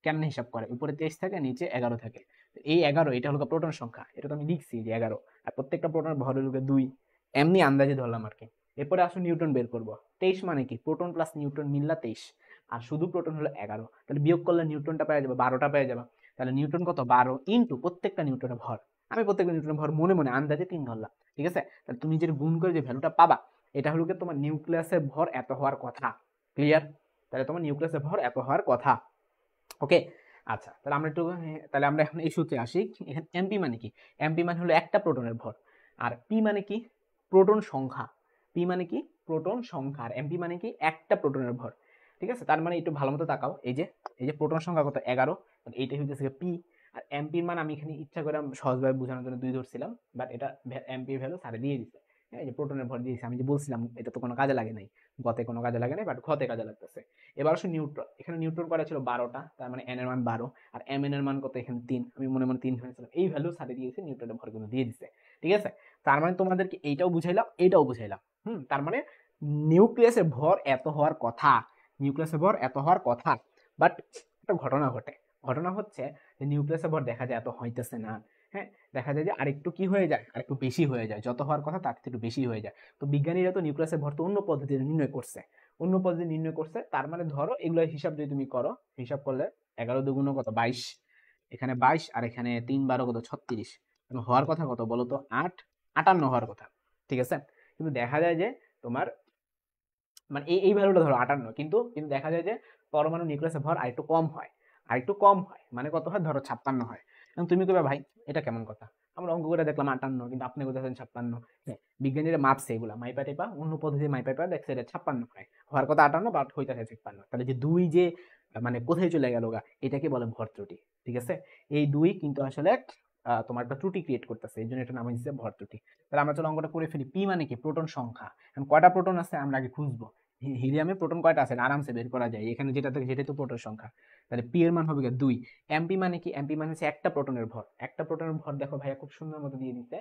কেমনে হিসাব করে, উপরে 23 থাকে নিচে 11 থাকে, এই 11 এটা হলো প্রোটন সংখ্যা, এটা তো আমি লিখছি যে 11, আর প্রত্যেকটা প্রোটনের ভর হলো 2, এমনি আন্দাজে ধরলাম আর কি। এরপরে আসো নিউটন বের করবো, 23 মানে কি প্রোটন প্লাস নিউটন মিললা 23, আর শুধু প্রোটন হলো 11, তাহলে বিয়োগ করলে নিউটনটা পেয়ে যাবে, 12টা পেয়ে যাবে। তাহলে নিউটন কত, 12 ইন্টু প্রত্যেকটা নিউটনের ভর, আমি প্রত্যেকটা নিউটনের ভর মনে মনে আন্দাজে 3 ধরলাম, ঠিক আছে। তাহলে তুমি যে গুণ করে যে ভ্যালুটা পাবা, এটা হলো তোমার নিউক্লিয়াসের ভর এত হওয়ার কথা। ক্লিয়ার? তাহলে তোমার নিউক্লিয়াসের ভর এত হওয়ার কথা। ওকে, আচ্ছা, তাহলে আমরা এখন এই সূত্রে আসি। এখানে এমপি মানে কি, এমপি মানে হলো একটা প্রোটনের ভর, আর পি মানে কি প্রোটন সংখ্যা, পি মানে কি প্রোটন সংখ্যা, আর এমপি মানে কি একটা প্রোটনের ভর, ঠিক আছে। তার মানে একটু ভালো মতো তাকাও, এই যে প্রোটন সংখ্যা কত 11, এইটাই হইতেছে পি, আর এমপির মান আমি এখানে ইচ্ছা করে সহজভাবে বোঝানোর জন্য 2 ধরছিলাম, বাট এটা এমপি ভ্যালু স্যারে দিয়ে দিচ্ছে, এই যে প্রোটনের ভর দিয়েছি, আমি যে বলছিলাম এটা তো কোনো কাজে লাগে নাই, গতে কোনো কাজে লাগে নাই, বাট ঘতে কাজে লাগতেছে। এবার আসলে নিউট্রন, এখানে নিউট্রন করা ছিল 12টা, তার মানে এন এর মান 12, আর এম এন এর মান কত এখানে 3, আমি মনে মনে 3 ধরেছিলাম, এই ভ্যালু সাথে দিয়েছে, নিউটনের ভরগুলো দিয়ে দিছে। ঠিক আছে, তার মানে তোমাদেরকে এইটাও বুঝাইলাম, এইটাও বুঝাইলাম। তার মানে নিউক্লিয়াসের ভর এত হওয়ার কথা, নিউক্লিয়াসের ভর এত হওয়ার কথা, বাট একটা ঘটনা ঘটে। ঘটনা হচ্ছে যে নিউক্লিয়াসের ভর দেখা যায় এত হইতেছে না। হ্যাঁ, দেখা যায় যে আরেকটু কি হয়ে যায়, আরেকটু বেশি হয়ে যায়, যত হওয়ার কথা তার থেকে একটু বেশি হয়ে যায়। তো বিজ্ঞানীরা তো নিউক্লিয়াসের ভর তো অন্য পদ্ধতিতে নির্ণয় করছে, অন্য পদ্ধতি নির্ণয় করছে। তার মানে ধরো এগুলো হিসাব যদি তুমি করো, হিসাব করলে 11 দুগুণ কত 22, এখানে 22, আর এখানে 3 12 কত 36, হওয়ার কথা কত বলো তো 8 58 হওয়ার কথা। ঠিক আছে, কিন্তু দেখা যায় যে তোমার মানে এই ভ্যালুটা ধরো 58, কিন্তু কিন্তু দেখা যায় যে পরমাণু নিউক্লিয়াসের ভর আরেকটু কম হয়, আরেকটু কম হয়, মানে কত হয় ধরো 56 হয়। এবং তুমি কবে ভাই এটা কেমন কথা, আমরা অঙ্ক করে দেখলাম 58, কিন্তু আপনি কোথায় 56? হ্যাঁ, বিজ্ঞানীরা মাপছে, এগুলা মাইপা টেপা অন্য পদ্ধতি মাইপা টেপা দেখছে এটা 56 হয়, হওয়ার কথা 58 বাট হইতাছে 56। তাহলে যে দুই যে মানে কোথায় চলে গেল গা, এটাকে বলে ভর ত্রুটি। ঠিক আছে, এই দুই কিন্তু আসলে তোমার একটা ত্রুটি ক্রিয়েট করতেছে, এই জন্য এটা নাম হচ্ছে ভর ত্রুটি। তাহলে আমরা চলো অঙ্কটা করে ফেলি। পি মানে কি, প্রোটন সংখ্যা। এখন কয়টা প্রোটন আছে আমরা আগে খুঁজবো, হিলিয়ামে প্রোটন কয়টা আছে আরামসে বের করা যায়, এখানে যেটা থাকে সেটাই তো প্রোটন সংখ্যা। তাহলে পি এর মান হবে 2। এমপি মানে কি, এমপি মানে হচ্ছে একটা প্রোটনের ভর, একটা প্রোটনের ভর দেখো ভাইয়া খুব সুন্দর মতো দিয়ে দিতে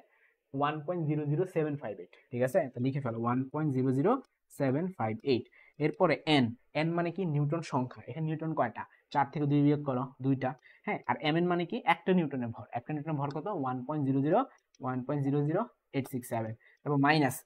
1.00758। ঠিক আছে, তো লিখে ফেলো 1.00758। এরপরে এন, এন মানে কি নিউটন সংখ্যা, এখানে নিউটন কয়টা, 4 থেকে 2 বিয়োগ করো 2টা। হ্যাঁ, আর এম এন মানে কি একটা নিউটনের ভর, একটা নিউটনের ভর কত 1.00867। তারপর মাইনাস,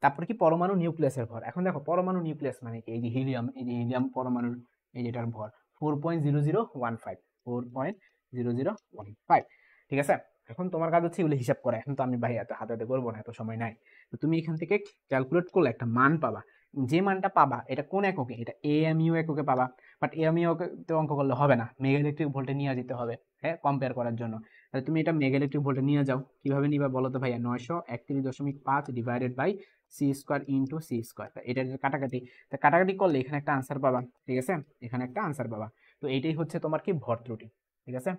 তারপরে কি পরমাণু নিউক্লিয়াসের ভর। এখন দেখো পরমাণু নিউক্লিয়াস মানে কি, এই যে হিলিয়াম, এই যে হিলিয়াম পরমাণুর এই যেটার ভর 4.0015, 4.0015। ঠিক আছে, এখন তোমার কাজ হচ্ছে এগুলো হিসাব করা, এখন তো আমি ভাই এত হাতে হাতে করবো না, এত সময় নাই। তো তুমি এখান থেকে ক্যালকুলেট করলে একটা মান পাবা, যে মানটা পাবা এটা কোন এককে, এটা এএমইউ এককে পাবা। বাট এএমইউ তে অঙ্ক করলে হবে না, মেগা ইলেকট্রিক ভোল্টে নিয়ে যেতে হবে, হ্যাঁ, কম্পেয়ার করার জন্য। তাহলে তুমি এটা মেগা ইলেকট্রিক ভোল্টে নিয়ে যাও, কিভাবে নিবা বলো তো ভাইয়া, 931.5 divided by C square into C square, এটা কাটাকাটি, তা কাটাকাটি করলে এখানে একটা আনসার পাবা। ঠিক আছে, এখানে একটা আনসার পাবা। তো এইটাই হচ্ছে তোমার কি ভর ত্রুটি। ঠিক আছে,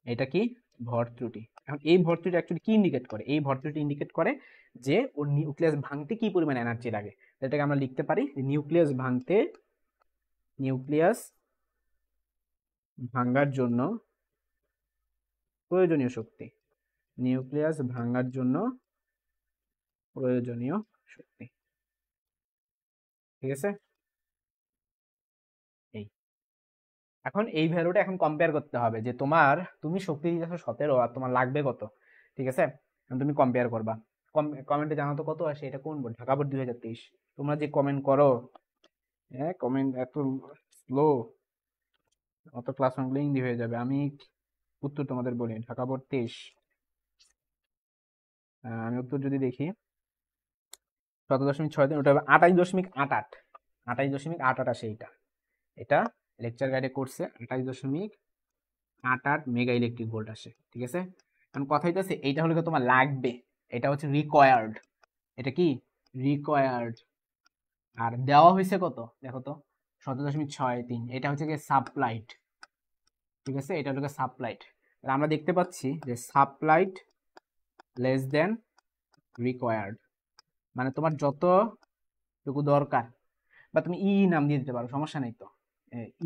এটা কি ভর ত্রুটি। এখন এই ভর ত্রুটি অ্যাকচুয়ালি কি ইন্ডিকেট করে, এই ভর ত্রুটি ইন্ডিকেট করে যে ওর নিউক্লিয়াস ভাঙতে কি পরিমাণ এনার্জি লাগে। এটাকে আমরা লিখতে পারি যে নিউক্লিয়াস ভাঙতে, নিউক্লিয়াস ভাঙার জন্য প্রয়োজনীয় শক্তি, নিউক্লিয়াস ভাঙার জন্য প্রয়োজনীয় শক্তি। ঠিক আছে, এই এখন এই ভ্যালুটা এখন কম্পেয়ার করতে হবে যে তোমার, তুমি শক্তি দিতেছো 17 আর তোমার লাগবে কত। ঠিক আছে, এখন তুমি কম্পেয়ার করবা, কমেন্টে জানাতো কত আসে, এটা কোন বোর্ড, ঢাকা বোর্ড 2023। তোমরা যে কমেন্ট করো, হ্যাঁ কমেন্ট এত স্লো, অত ক্লাস ইংরেজি হয়ে যাবে। আমি উত্তর তোমাদের বলি, ঢাকা বোর্ড 23। আমি উত্তর যদি দেখি 17.63, ওটা হবে 28.88, 28.88 আসে এইটা, এটা লেকচার গাইডে করছে 28.88 মেগা ইলেকট্রিক ভোল্ট আসে। ঠিক আছে, কারণ কথা হইতেছে এইটা হলো তোমার লাগবে, এটা হচ্ছে রিকোয়ার্ড, এটা কি রিকোয়ার্ড। আর দেওয়া হয়েছে কত দেখো তো 17.63, এটা হচ্ছে কি সাপ্লাইড। ঠিক আছে, এটা হলো সাপ্লাইড। আমরা দেখতে পাচ্ছি যে সাপ্লাইড লেস দেন রিকোয়ার্ড, মানে তোমার যতটুকু দরকার, বা তুমি ই নাম দিয়ে দিতে পারো, সমস্যা নেই তো,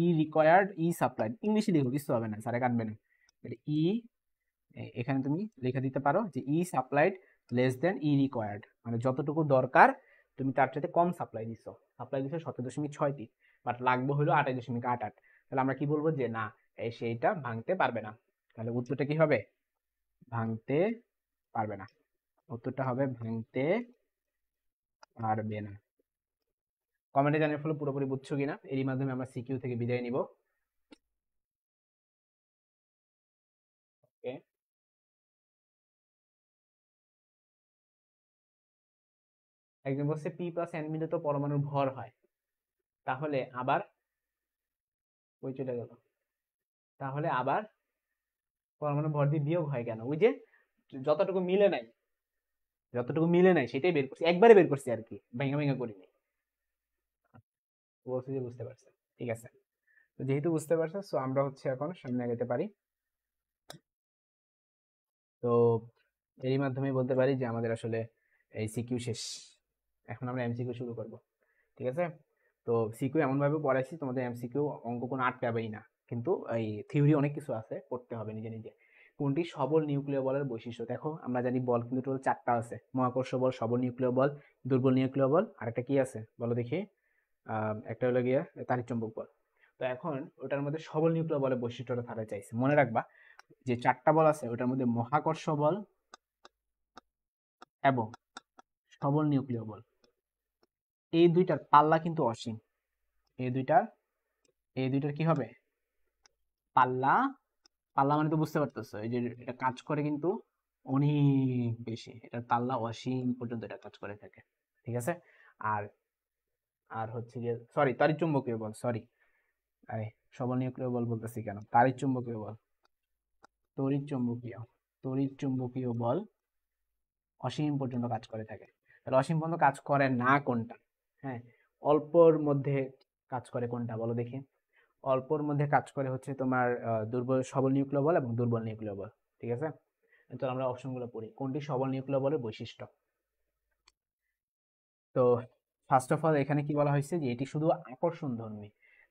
ই রিকোয়ার্ড, ই সাপ্লাইড, ইংলিশে লিখো, কিছু হবে না, স্যারে কাটবে না। ই এখানে তুমি লিখে দিতে পারো যে ই সাপ্লাইড লেস দেন ই রিকোয়ার্ড, মানে যতটুকু দরকার তুমি তার চাইতে কম সাপ্লাই দিছো, সাপ্লাই দিছো 17.63, বাট লাগবে হলো 28.88। তাহলে আমরা কি বলবো যে না, সেইটা ভাঙতে পারবে না। তাহলে উত্তরটা কি হবে, ভাঙতে পারবে না, উত্তরটা হবে ভাঙতে পারবে না। কমেন্টে জানিয়ে ফেলো পুরোপুরি বুঝছো কিনা, এরই মাধ্যমে আমরা সিকিউ থেকে বিদায় নিব। ওকে, একজন বলছে পি প্লাস এন মিলে তো পরমাণুর ভর হয়, তাহলে আবার ওই চলে গেল, তাহলে আবার পরমাণু ভর দিয়ে বিয়োগ হয় কেন, ওই যে যতটুকু মিলে নাই, যতটুকু মিলে নাই সেটাই বের করছি, একবারে বের করছি আর কি, ভেঙে ভেঙে করিনি। বলছি যে বুঝতে পারছে, ঠিক আছে। তো যেহেতু বুঝতে পারছো, সো আমরা হচ্ছে এখন সামনে আগাতে পারি। তো এরই মাধ্যমে বলতে পারি যে আমাদের আসলে এই সিকিউ শেষ, এখন আমরা এমসিকিউ শুরু করব। ঠিক আছে, তো সিকিউ এমনভাবে পড়াইছি তোমাদের এমসিকিউ অঙ্ক কোনো আটকাবেই না, কিন্তু এই থিওরি অনেক কিছু আছে, পড়তে হবে নিজে নিজে। কোনটি সবল নিউক্লিয় বলের বৈশিষ্ট্য? দেখো আমরা জানি বল কিন্তু টোটাল চারটা আছে, মহাকর্ষ বল, সবল নিউক্লিয় বল, দুর্বল নিউক্লিয় বল, আর একটা কি আছে বলো দেখি, একটা হলো গিয়ে তাড়িৎচুম্বক বল। তো এখন ওটার মধ্যে সবল নিউক্লিয় বলের বৈশিষ্ট্যটা ধারা চাইছে, মনে রাখবা যে চারটা বল আছে ওটার মধ্যে মহাকর্ষ বল এবং সবল নিউক্লিয় বল, এই দুইটার পাল্লা কিন্তু অসীম। এই দুইটার কি হবে? পাল্লা। পাল্লা মানে তো বুঝতে পারতেছো, এই যে এটা কাজ করে কিন্তু অনেক বেশি, এটার পাল্লা অসীম পর্যন্ত এটা কাজ করে থাকে। ঠিক আছে, আর আর হচ্ছে গিয়ে সরি তাড়িৎচুম্বকীয় বল, সরি আরে সবল নিউক্লিয় বল বলতেছি কেন, তাড়িৎচুম্বকীয় বল, তড়িৎচুম্বকীয় তড়িৎচুম্বকীয় বল অসীম পর্যন্ত কাজ করে থাকে। তাহলে অসীম পর্যন্ত কাজ করে না কোনটা? হ্যাঁ, অল্পর মধ্যে কাজ করে কোনটা বলো দেখি? অল্পর মধ্যে কাজ করে হচ্ছে তোমার দুর্বল সবল নিউক্লিয় বল এবং দুর্বল নিউক্লিয় বল। ঠিক আছে, তো আমরা অপশনগুলো পড়ি। কোনটি সবল নিউক্লিয় বলের বৈশিষ্ট্য? তো ফার্স্ট অফ অল এখানে কি বলা হয়েছে যে এটি শুধু আকর্ষণধর্মী।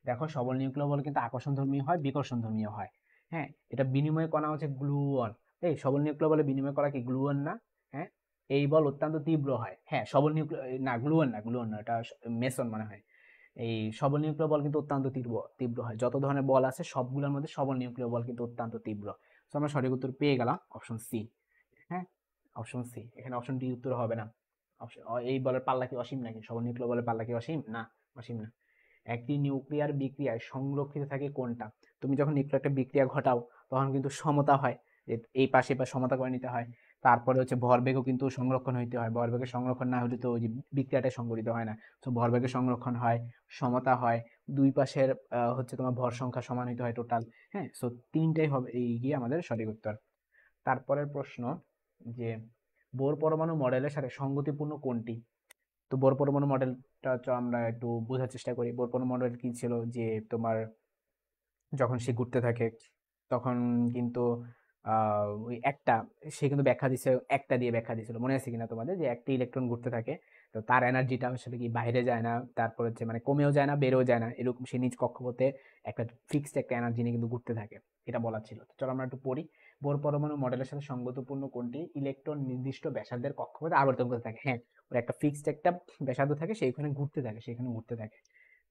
দেখো সবল নিউক্লিয় বল কিন্তু আকর্ষণধর্মী হয়, বিকর্ষণধর্মী হয়। হ্যাঁ, এটা বিনিময় কণা হচ্ছে গ্লুয়ন। এই সবল নিউক্লিয় বলে বিনিময় করা কি গ্লুয়ন না? হ্যাঁ, এই বল অত্যন্ত তীব্র হয়। হ্যাঁ, সবল নিউক্লিয় না, গ্লুয়ন না, এটা মেসন মনে হয়। এই সবল নিউক্লিয় বল কিন্তু অত্যন্ত তীব্র তীব্র হয়। যত ধরনের বল আছে সবগুলোর মধ্যে সবল নিউক্লিয় বল কিন্তু অত্যন্ত তীব্র। তো আমরা সঠিক উত্তর পেয়ে গেলাম অপশন সি। হ্যাঁ, অপশন সি, এখানে অপশন ডি উত্তর হবে না। এই বলের পাল্লা কি অসীম নাকি? সবল নিউক্লিয় বলের পাল্লা কি অসীম? না, অসীম না। একটি নিউক্লিয়ার বিক্রিয়ায় সংরক্ষিত থাকে কোনটা? তুমি যখন নিউক্লিয়ার একটা বিক্রিয়া ঘটাও তখন কিন্তু সমতা হয়, যে এই পাশে বা সমতা করে নিতে হয়। তারপরে হচ্ছে ভরবেগও কিন্তু সংরক্ষণ হইতে হয়, ভরবেগের সংরক্ষণ না হলে তো ওই যে বিক্রিয়াটা সংঘটিত হয় না। তো ভরবেগের সংরক্ষণ হয়, সমতা হয়, দুই পাশের হচ্ছে তোমার ভর সংখ্যা সমান হইতে হয় টোটাল। হ্যাঁ, সো তিনটাই হবে এই গিয়ে আমাদের সঠিক উত্তর। তারপরের প্রশ্ন যে বোর পরমাণু মডেলের সাথে সঙ্গতিপূর্ণ কোনটি? তো বোর পরমাণু মডেলটা আমরা একটু বোঝার চেষ্টা করি। বোর পরমাণু মডেল কি ছিল, যে তোমার যখন সে ঘুরতে থাকে তখন কিন্তু ওই একটা, সে কিন্তু ব্যাখ্যা দিছে একটা দিয়ে ব্যাখ্যা দিছিল, মনে আছে কিনা তোমাদের, যে একটা ইলেকট্রন ঘুরতে থাকে, তো তার এনার্জিটা আসলে কি বাইরে যায় না, তারপর হচ্ছে মানে কমেও যায় না বেড়েও যায় না, এরকম সে নিজ কক্ষপথে একটা ফিক্সড একটা এনার্জি নিয়ে কিন্তু ঘুরতে থাকে, এটা বলা ছিল। তো চলো আমরা একটু পড়ি। বোর পরমাণু মডেলের সাথে সঙ্গতিপূর্ণ কোনটি? ইলেকট্রন নির্দিষ্ট ব্যাসার্ধের কক্ষপথে আবর্তন করতে থাকে। হ্যাঁ, ওর একটা ফিক্সড একটা ব্যাসার্ধ থাকে, সেইখানে ঘুরতে থাকে, সেখানে ঘুরতে থাকে।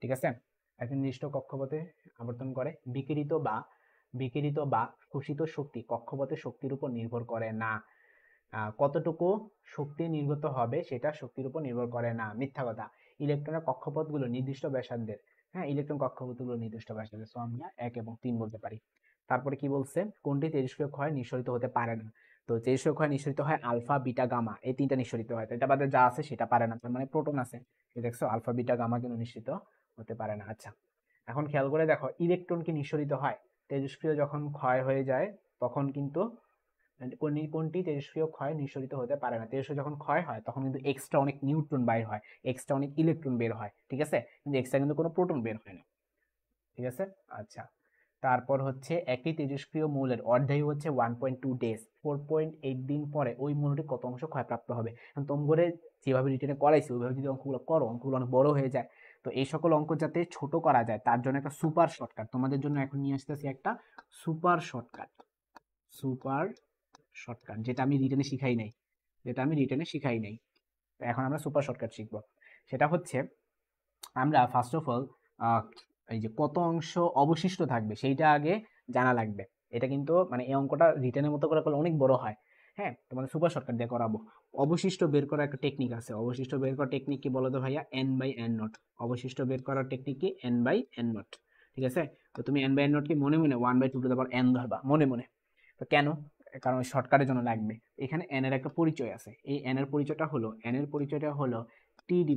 ঠিক আছে, একটা নির্দিষ্ট কক্ষপথে আবর্তন করে। বিকিরিত বা শোষিত শক্তি কক্ষপথের শক্তির উপর নির্ভর করে না। কতটুকু শক্তি নির্গত হবে সেটা শক্তির উপর নির্ভর করে না, মিথ্যা কথা। ইলেকট্রনের কক্ষপথগুলো নির্দিষ্ট ব্যাসার্ধের। হ্যাঁ, ইলেকট্রন কক্ষপথগুলো নির্দিষ্ট ব্যাসার্ধের, সো আমরা 1 এবং 3 বলতে পারি। তারপরে কি বলছে, কোনটি তেজস্ক্রিয় ক্ষয় নিঃসরিত হতে পারে না? তো তেজস্ক্রিয় ক্ষয় নিঃসরিত হয় আলফা বিটা গামা, এই তিনটা নিঃসরিত হয়। তো এটা বাদে যা আছে সেটা পারে না, তার মানে প্রোটন আছে। দেখছো আলফা বিটা গামা কিন্তু নিঃসরিত হতে পারে না। আচ্ছা, এখন খেয়াল করে দেখো, ইলেকট্রন কি নিঃসরিত হয়? তেজস্ক্রিয় যখন ক্ষয় হয়ে যায় তখন কিন্তু কোনটি তেজস্ক্রিয় ক্ষয় নিঃসরিত হতে পারে না? তেজস্ক্রিয় যখন ক্ষয় হয় তখন কিন্তু এক্সট্রা অনেক নিউট্রন বাইর হয়, এক্সট্রা অনেক ইলেকট্রন বের হয়। ঠিক আছে, কিন্তু এক্সট্রা কিন্তু কোনো প্রোটন বের হয় না। ঠিক আছে, আচ্ছা। তারপর হচ্ছে একটি তেজস্ক্রিয় মৌলের অর্ধায়ু হচ্ছে 1.2 ডেজ, 4.8 দিন পরে ওই মৌলটি কত অংশ ক্ষয়প্রাপ্ত হবে? তোমরা যেভাবে রিটেনে করাইছি ওইভাবে যদি অঙ্কগুলো করো, অঙ্কগুলো অনেক বড় হয়ে যায়। তো এই সকল অঙ্ক যাতে ছোট করা যায় তার জন্য একটা সুপার শর্টকাট তোমাদের জন্য এখন নিয়ে আসতেছি, একটা সুপার শর্টকাট। সুপার শর্টকাট যেটা আমি রিটেনে শিখাই নাই, তো এখন আমরা সুপার শর্টকাট শিখবো। সেটা হচ্ছে আমরা ফার্স্ট অফ অল এই যে কত অংশ অবশিষ্ট থাকবে সেইটা আগে জানা লাগবে। এটা কিন্তু মানে এই অঙ্কটা রিটেনের মতো করে করলে অনেক বড় হয়। হ্যাঁ, তোমাদের সুপার শর্টকাট দিয়ে করাবো। অবশিষ্ট বের করার একটা টেকনিক আছে, অবশিষ্ট বের করার টেকনিক কি বলো তো ভাইয়া? n/n0। অবশিষ্ট বের করার টেকনিক কি? n/n0। ঠিক আছে, তো তুমি n/n0 কি মনে মনে 1/2n ধরবা মনে মনে। তো কেন? কারণ শর্টকাটের জন্য লাগবে। এখানে n এর একটা পরিচয় আছে, এই n এর পরিচয়টা হলো t/t²।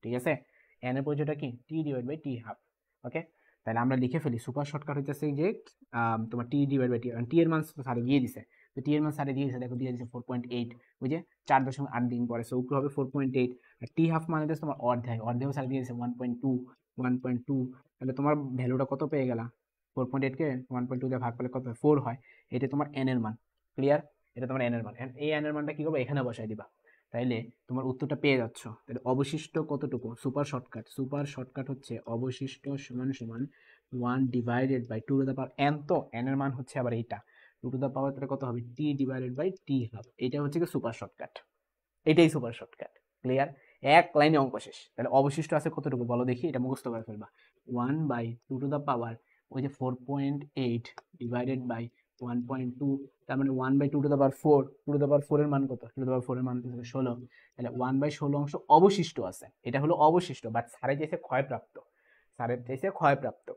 ঠিক আছে, n এর পরিচয়টা কি? t/t²। ওকে, তাহলে আমরা লিখে ফেলি সুপার শর্টকাট হইতেছে যে তোমার t/t, টি এর মান স্যারে দিয়ে দিছে। তো টি এর মান স্যারে দিয়ে দিছে, দেখো দিয়ে দিছে 4.8, ওই যে 4.8 দিন পরে, সো উপরে হবে 4.8। আর টি হাফ মানে হচ্ছে তোমার অর্ধেক স্যারে দিয়ে দিছে 1.2। তাহলে তোমার ভ্যালুটা কত পেয়ে গেলা? 4.8 কে 1.2 দিয়ে ভাগ করলে কত হয়? 4 হয়। এটা তোমার n এর মান। ক্লিয়ার? এটা তোমার n এর মান। এই n এর মানটা কি করবে? এখানে বসাই দিবা। তাইলে তোমার উত্তরটা পেয়ে যাচ্ছ। তাহলে অবশিষ্ট কতটুকু? সুপার শর্টকাট হচ্ছে অবশিষ্ট সমান সমান 1 divided by 2 to the power n। তো n এর মান হচ্ছে আবার এইটা 2 টু দ্য পাওয়ার, তাহলে কত হবে? t divided by t half. এটা হচ্ছে কি সুপার শর্টকাট, এটাই সুপার শর্টকাট। ক্লিয়ার? এক লাইনে অঙ্ক শেষ। তাহলে অবশিষ্ট আছে কতটুকু বলো দেখি, এটা মুখস্থ করে ফেলবা। 1 বাই 2 টু দ্য পাওয়ার ওই যে 4.8 ডিভাইডেড বাই 1.2, তার মানে 1 by 2 to the power 4। 2 to the power 4 এর মান কত? 2 টু দ্য পাওয়ার 4 এর মান হচ্ছে 16। তাহলে 1 বাই 16 অংশ অবশিষ্ট আছে, এটা হলো অবশিষ্ট, বাট স্যারের চাইছে ক্ষয়প্রাপ্ত, স্যারের চাইছে ক্ষয়প্রাপ্ত।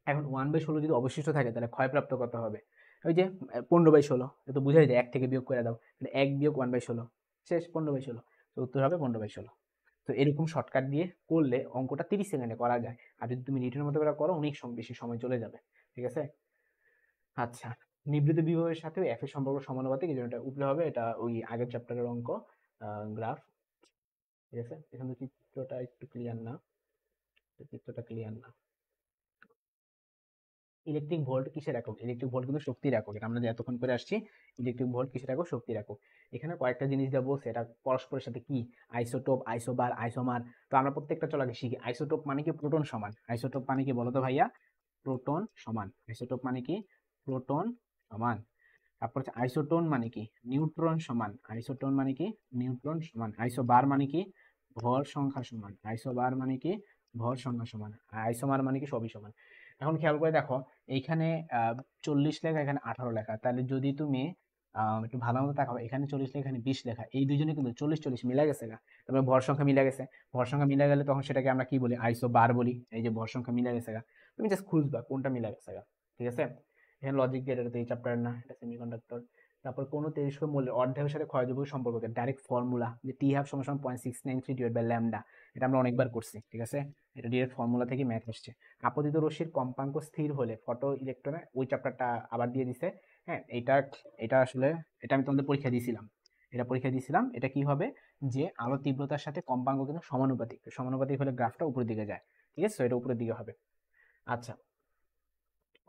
এখন 1 বাই 16 যদি অবশিষ্ট থাকে তাহলে ক্ষয়প্রাপ্ত কত হবে? ওই যে 15 বাই 16, এটা তো বুঝাই যায়, 1 থেকে বিয়োগ করে দাও, তাহলে 1 বিয়োগ 1 বাই 16, শেষ 15 বাই 16। তো উত্তর হবে 15 বাই 16। তো এরকম শর্টকাট দিয়ে করলে অঙ্কটা 30 সেকেন্ডে করা যায়, আর যদি তুমি রিটেনের মতো করে করো অনেক বেশি সময় চলে যাবে। ঠিক আছে? আচ্ছা, নিবৃত্ত বিভবের সাথে এফ এর সম্পর্ক সমানুপাতিক, এই জন্য এটা উপরে হবে, এটা ওই আগের চ্যাপ্টারের অঙ্ক, গ্রাফ। ঠিক আছে? এখানে চিত্রটা একটু ক্লিয়ার না, চিত্রটা ক্লিয়ার না। ইলেকট্রিক ভোল্ট কিসের একক? ইলেকট্রিক ভোল্ট কিন্তু শক্তির একক, এটা আমরা যে এতক্ষণ করে আসছি। ইলেকট্রিক ভোল্ট কিসের একক? শক্তির একক। এখানে কয়েকটা জিনিস দেওয়া বলছে, এটা পরস্পরের সাথে কি, আইসোটোপ, আইসোবার, আইসোমার। তো আমরা প্রত্যেকটা চলো আগে শিখি। আইসোটোপ মানে কি? প্রোটন সমান। আইসোটোপ মানে কি বলো তো ভাইয়া? প্রোটন সমান। আইসোটোপ মানে কি? প্রোটন সমান। তারপর হচ্ছে আইসোটোন মানে কি? নিউট্রন সমান। আইসোটোন মানে কি? নিউট্রন সমান। আইসোবার মানে কি? ভর সংখ্যা সমান। আইসোবার মানে কি? ভর সংখ্যা সমান। আইসোমার মানে কি? সবই সমান। এখন খেয়াল করে দেখো, এইখানে 40 লেখা, এখানে 18 লেখা, তাহলে যদি তুমি একটু ভালো মতো তাকাও, এখানে 40 লেখা, এখানে 20 লেখা, এই দুজনে কিন্তু 40-40 মিলে গেছে গা। তারপরে ভর সংখ্যা মিলে গেছে। ভর সংখ্যা মিলে গেলে তখন সেটাকে আমরা কি বলি? আইসো বার বলি। এই যে ভর সংখ্যা মিলে গেছে গা, তুমি জাস্ট খুঁজবা কোনটা মিলে গেছে গা। ঠিক আছে? এখানে লজিক গেট, এটা তো এই চ্যাপ্টার না, এটা সেমিকন্ডাক্টর। তারপর কোনো তেজস্ক্রিয় মৌলের অর্ধেকের সাথে ক্ষয়যোগ্য সম্পর্ক, ডাইরেক্ট ফর্মুলা যে টি হাফ সমান সমান 0.693 ডিভাইড বাই ল্যামডা। এটা আমরা অনেকবার করছি। ঠিক আছে? এটা ডিরেক্ট ফর্মুলা থেকে ম্যাথ আসছে। আপতিত রশ্মির কম্পাঙ্ক স্থির হলে ফটো ইলেকট্রনে, ওই চ্যাপ্টারটা আবার দিয়ে দিছে। হ্যাঁ, এটা এটা আসলে এটা আমি তোমাদের পরীক্ষা দিয়েছিলাম, এটা কি হবে? যে আলো তীব্রতার সাথে কম্পাঙ্ক কিন্তু সমানুপাতিক, সমানুপাতিক হলে গ্রাফটা উপরের দিকে যায়। ঠিক আছে? এটা উপরের দিকে হবে। আচ্ছা,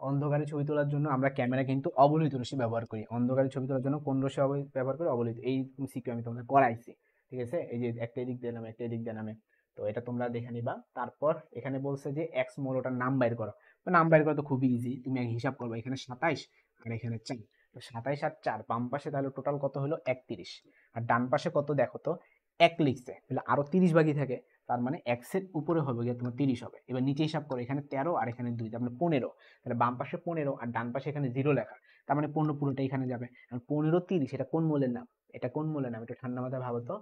অন্ধকারে ছবি তোলার জন্য আমরা ক্যামেরা কিন্তু অবলোহিত রশ্মি ব্যবহার করি। অন্ধকারে ছবি তোলার জন্য কোন রশ্মি ব্যবহার করি? অবলোহিত। এই সিকিউ আমি তোমাদের করাইছি। ঠিক আছে? এই যে একটা এদিক দিয়ে নামে, একটা এদিক দিয়ে নামে, তো এটা তোমরা দেখে নিবা। তারপর এখানে বলছে যে এক্স মৌলটার নাম বাইর করো। তো নাম বাইর করা তো খুবই ইজি, তুমি এক হিসাব করবে, এখানে 27 আর এখানে 4। তো 27 আর 4 বাম পাশে, তাহলে টোটাল কত হলো? 31। আর ডান পাশে কত দেখো তো? 1 লিখছে, তাহলে আরো 30 বাকি থাকে, তার মানে এক্স এর উপরে হবে গিয়ে তোমার 30 হবে। এবার নিচে হিসাব করো, এখানে 13 আর এখানে 2, তার মানে 15। তাহলে বাম পাশে 15 আর ডান পাশে এখানে 0 লেখা, তার মানে 15 পুরোটা এখানে যাবে। আর 15 30 এটা কোন মৌলের নাম? এটা কোন মৌলের নাম? একটু ঠান্ডা মাথায় ভাবো তো।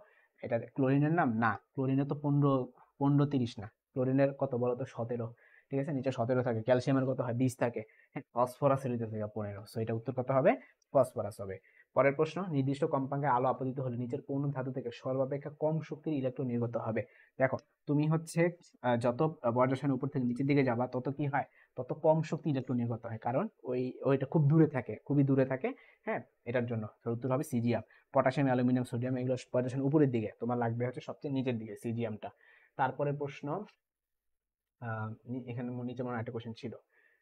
এটা ক্লোরিনের নাম না, ক্লোরিনের তো 15 30 না, ক্লোরিনের কত বলো তো? 17। ঠিক আছে? নিচে 17 থাকে। ক্যালসিয়ামের কত হয়? 20 থাকে। হ্যাঁ, ফসফরাসের নিচে থাকে 15। সো এটা উত্তর কত হবে? ফসফরাস হবে। পরের প্রশ্ন, নির্দিষ্ট কম্পাঙ্কে আলো আপতিত হলে নিচের কোন ধাতু থেকে সর্বাপেক্ষা কম শক্তির ইলেকট্রন নির্গত হবে? দেখো, তুমি হচ্ছে যত বজ্রসায়নের উপর থেকে নিচের দিকে যাবা তত কি হয়? তত কম শক্তি ইলেকট্রন নির্গত হয়, কারণ ওইটা খুব দূরে থাকে, খুবই দূরে থাকে। হ্যাঁ, এটার জন্য উত্তর হবে সিজিএম। পটাশিয়াম, অ্যালুমিনিয়াম, সোডিয়াম এগুলো পটাশিয়াম উপরের দিকে, তোমার লাগবে হচ্ছে সবচেয়ে নিচের দিকে সিজিএমটা। তারপরে প্রশ্ন, এখানে নিচে মনে হয় একটা কোশ্চেন ছিল,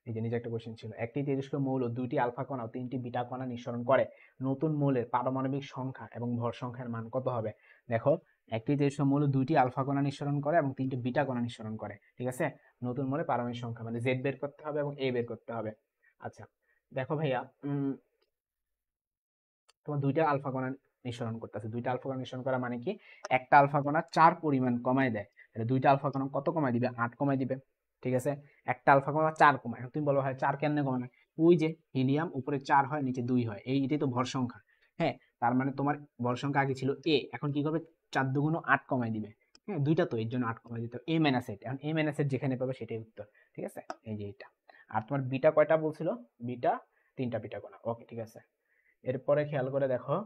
এই যে নিচে একটা কোশ্চেন ছিল, একটি তেজস্ক্রিয় মৌল 2টি আলফা কণা ও 3টি বিটা কণা নিঃসরণ করে, নতুন মৌলের পারমাণবিক সংখ্যা এবং ভর সংখ্যার মান কত হবে? দেখো, একটি তেজস্ক্রিয় মৌল 2টি আলফা কণা নিঃসরণ করে এবং 3টি বিটা কণা নিঃসরণ করে। ঠিক আছে? নতুন মৌলের পারমাণবিক সংখ্যা মানে জেড বের করতে হবে এবং এ বের করতে হবে। আচ্ছা, দেখো ভাইয়া, তোমার 2টা আলফা কণা নিঃসরণ করতেছে। 2টা আলফা কণা নিঃসরণ করা মানে কি? একটা আলফা কণা 4 পরিমাণ কমায় দেয়, তাহলে 2টা আলফা কণা কত কমায় দিবে? 8 কমায় দিবে। ঠিক আছে? একটা আলফা কণা 4 কমায়, এখন তুমি বলো হয় 4 কেমনে কমায়? ওই যে হিলিয়াম উপরে 4 হয়, নিচে 2 হয়, এটাই তো ভর সংখ্যা। হ্যাঁ, তার মানে তোমার ভর সংখ্যা আগে ছিল এ, এখন কি করবে? 4 দুগুণ 8 কমায় দিবে। হ্যাঁ, দুইটা তো, এর জন্য 8 কমায় দিতে এ মাইনাস এইট, এখন এ মাইনাস এইট যেখানে পাবে সেটাই উত্তর। ঠিক আছে? এই যে এটা। আর তোমার বিটা কয়টা বলছিল? বিটা 3টা বিটা কণা। ওকে, ঠিক আছে। এরপরে খেয়াল করে দেখো,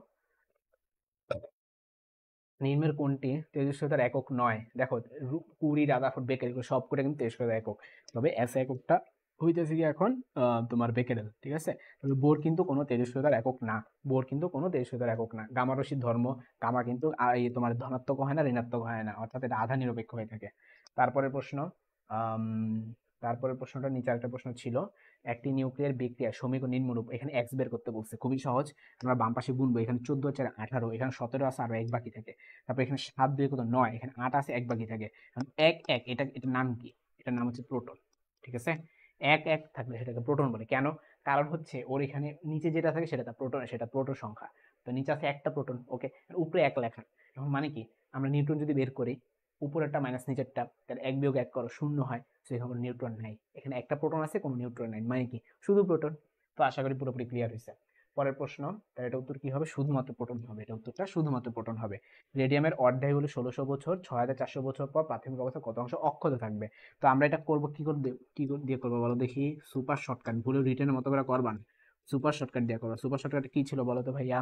নিম্নের কোনটি তেজস্ক্রিয়তার একক নয়? দেখো, কুড়ি, রাদারফোর্ড, বেকেরেল এগুলো সব করে কিন্তু তেজস্ক্রিয়তার একক, তবে এস এককটা হইতেছে কি এখন তোমার বেকেরেল। ঠিক আছে? তবে বোর কিন্তু কোনো তেজস্ক্রিয়তার একক না, বোর কিন্তু কোনো তেজস্ক্রিয়তার একক না। গামা রশ্মির ধর্ম, গামা কিন্তু এই তোমার ধনাত্মক হয় না, ঋণাত্মক হয় না, অর্থাৎ এটা আধা নিরপেক্ষ হয়ে থাকে। তারপরে প্রশ্ন, আম, তারপরের প্রশ্নটা নিচে একটা প্রশ্ন ছিল, একটি নিউক্লিয়ার বিক্রিয়ার সমীকরণ নিম্নরূপ। এখানে এক্স বের করতে বলছে, খুবই সহজ। আমরা বাম পাশে গুনবো, এখানে 14 4 18, এখানে 17 আছে আর এক বাকি থাকে। তারপর এখানে 7 2 কত 9, এখানে 8 আছে এক বাকি থাকে। এক এক এটার নাম কি? এটার নাম হচ্ছে প্রোটন। ঠিক আছে, এক এক থাকলে সেটাকে প্রোটন বলে। কেন? কারণ হচ্ছে ওর এখানে নিচে যেটা থাকে সেটা তার প্রোটন, সেটা প্রোটন সংখ্যা। তো নিচে আছে একটা প্রোটন, ওকে, উপরে এক লেখা। এখন মানে কি, আমরা নিউট্রন যদি বের করি, উপরেরটা মাইনাস নিচেরটা, তাহলে এক বিয়োগ এক করো শূন্য হয়, সেখানে কোনো নিউট্রন নাই। এখানে একটা প্রোটন আছে, কোনো নিউট্রন নাই, মানে কি শুধু প্রোটন। তো আশা করি পুরোপুরি ক্লিয়ার হয়েছে। পরের প্রশ্ন, তাহলে এটা উত্তর কি হবে? শুধুমাত্র প্রোটন হবে, এটা উত্তরটা শুধুমাত্র প্রোটন হবে। রেডিয়ামের অর্ধায় হলো 1600 বছর, 6400 বছর পর প্রাথমিক অবস্থা কত অংশ অক্ষত থাকবে? তো আমরা এটা করবো কি করে, দিয়ে করবো বলো দেখি? সুপার শর্টকাট, ভুলে রিটেনের মতো করে করবা না, সুপার শর্টকাট দিয়ে করবো। সুপার শর্টকাট কি ছিল বলো তো ভাইয়া?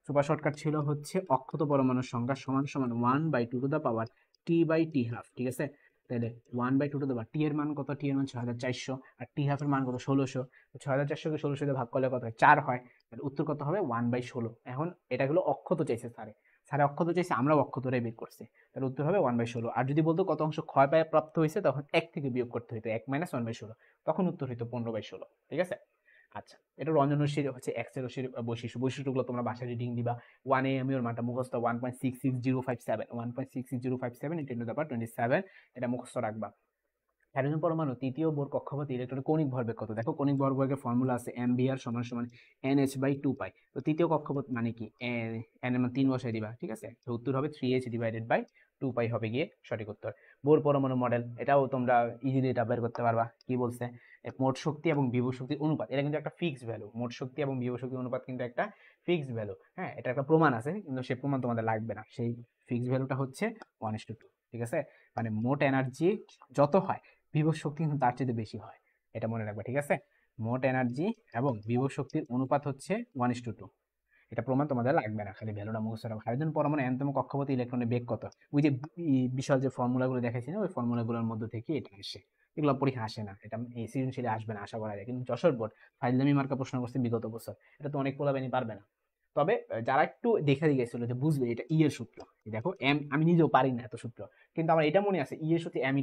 সুপার শর্টকাট ছিল হচ্ছে অক্ষত পরমাণুর সংখ্যা সমান সমান 1/2 টি বাই টি হাফ। ঠিক আছে, তাহলে 1/2 টি এর মান কত? টি এর মান 6400, আর টি হাফ এর মান কত? 1600। 6400 কে 1600 দিয়ে ভাগ করলে কত হয়? 4 হয়। তাহলে উত্তর কত হবে? 1/16। এখন এটা হলো অক্ষত চাইছে স্যারে, স্যারে অক্ষত চাইছে, আমরাও অক্ষতটাই বের করছি। তাহলে উত্তর হবে 1/16। আর যদি বলতো কত অংশ ক্ষয় পায় প্রাপ্ত হয়েছে, তখন 1 থেকে বিয়োগ করতে হইতো, 1 - 1/16, তখন উত্তর হইতো 15/16। ঠিক আছে, আচ্ছা। এটা রঞ্জন রশ্মির হচ্ছে এক্স এর রশ্মির বৈশিষ্ট্যগুলো তোমরা বাসায় রিডিং দিবা। 1 এর মানটা মুখস্থ, 1.66057, 1.66057 × 10^27, এটা মুখস্থ রাখবা। হাইড্রোজেন পরমাণু তৃতীয় বোর কক্ষপথে ইলেকট্রনের কৌণিক ভরবেগ কত? দেখো কৌণিক ভরবেগের ফর্মুলা আছে mvr সমান সমান nh/2π। তো তৃতীয় কক্ষপথ মানে কি, n এর মান 3 বসাই দিবা। ঠিক আছে, তো উত্তর হবে 3h/2π হবে গিয়ে সঠিক উত্তর। বোর পরমাণু মডেল, এটাও তোমরা ইজিলি এটা বের করতে পারবা। কি বলছে? মোট শক্তি এবং বিভব শক্তির অনুপাত, এটা কিন্তু একটা ফিক্সড ভ্যালু। মোট শক্তি এবং বিভব শক্তির অনুপাত কিন্তু একটা ফিক্সড ভ্যালু। হ্যাঁ, এটা একটা প্রমাণ আছে, কিন্তু সেই প্রমাণ তোমাদের লাগবে না। সেই ফিক্সড ভ্যালুটা হচ্ছে 1:2। ঠিক আছে, মানে মোট এনার্জি যত হয়, বিভব শক্তি কিন্তু তার চেয়ে বেশি হয়, এটা মনে রাখবে। ঠিক আছে, মোট এনার্জি এবং বিভব শক্তির অনুপাত হচ্ছে 1:2। এটা প্রমাণ তোমাদের লাগবে না, খালি ভ্যালুটা মুখস্থ রাখো। হাইড্রোজেন পরমাণু এনতম কক্ষপথে ইলেকট্রনের বেগ কত? ওই যে বিশাল যে ফর্মুলাগুলো দেখাইছি না, ওই ফর্মুলাগুলোর মধ্যে থেকে এটা আসে। এগুলো পরীক্ষা আসে না, এটা এই সৃজনশীলে আসবে না আশা করা যায়। কিন্তু যশোর বোর্ড ফাইজলামি মার্কা প্রশ্ন করছে বিগত বছর, এটা তো অনেক পোলাপানি পারবে না। তবে যারা একটু দেখে গেছিল যে বুঝবে এটা ই এর সূত্র, দেখো এম, আমি নিজেও পারি না এত সূত্র, কিন্তু আমার এটা মনে আছে ই এর সূত্রে m e⁴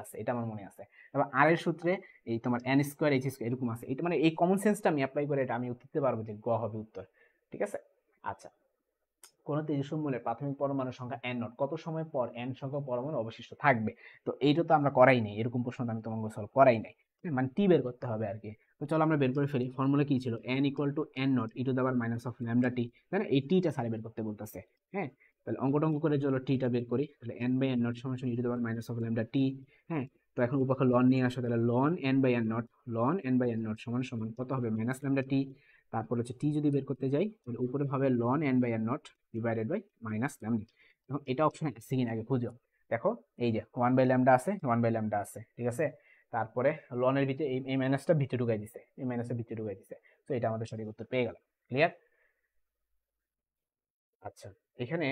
আছে, এটা আমার মনে আছে। তারপর আর এর সূত্রে এই তোমার n² h² এরকম আছে। এটা মানে এই কমন সেন্সটা আমি অ্যাপ্লাই করে এটা আমি উত্তর দিতে পারবো যে গ হবে উত্তর। ঠিক আছে, আচ্ছা। কোন তেজস্ক্রিয় মূলের প্রাথমিক পরমাণু সংখ্যা n0, কত সময় পর n সংখ্যক পরমাণু অবশিষ্ট থাকবে? তো এইটা তো আমরা করাই নাই, এরকম প্রশ্ন আমি তোমাকে সলভ করাই নাই। মানে টি বের করতে হবে আর কি। তো চলো আমরা বের করে ফেলি। ফর্মুলা কি ছিল? n = n0 e⁻⁻⁴ তাই না? এই টিটা সারে বের করতে বলতেছে। হ্যাঁ, তাহলে অঙ্ক করে চলো টিটা বের করি। তাহলে n/n0 = e⁻⁻⁴ হ্যাঁ, তো এখন উপপক্ষ লন নিয়ে আসো, তাহলে ln n/n0 সমান সমান কত হবে? -λt। তারপর হচ্ছে টি যদি বের করতে যাই, তাহলে উপরে হবে ln n/n0 ডিভাইডেড বাই -λ। এখন এটা অপশন আছে কিনা আগে খুঁজো। দেখো এই যে 1/λ আছে, 1/λ আছে। ঠিক আছে, তারপরে লনের ভিতরে এই মাইনাসটা ভিতরে ঢুকাই দিছে, এই মাইনাসটা ভিতরে ঢুকাই দিছে। তো এটা আমাদের সঠিক উত্তর পেয়ে গেল। ক্লিয়ার? আচ্ছা, এখানে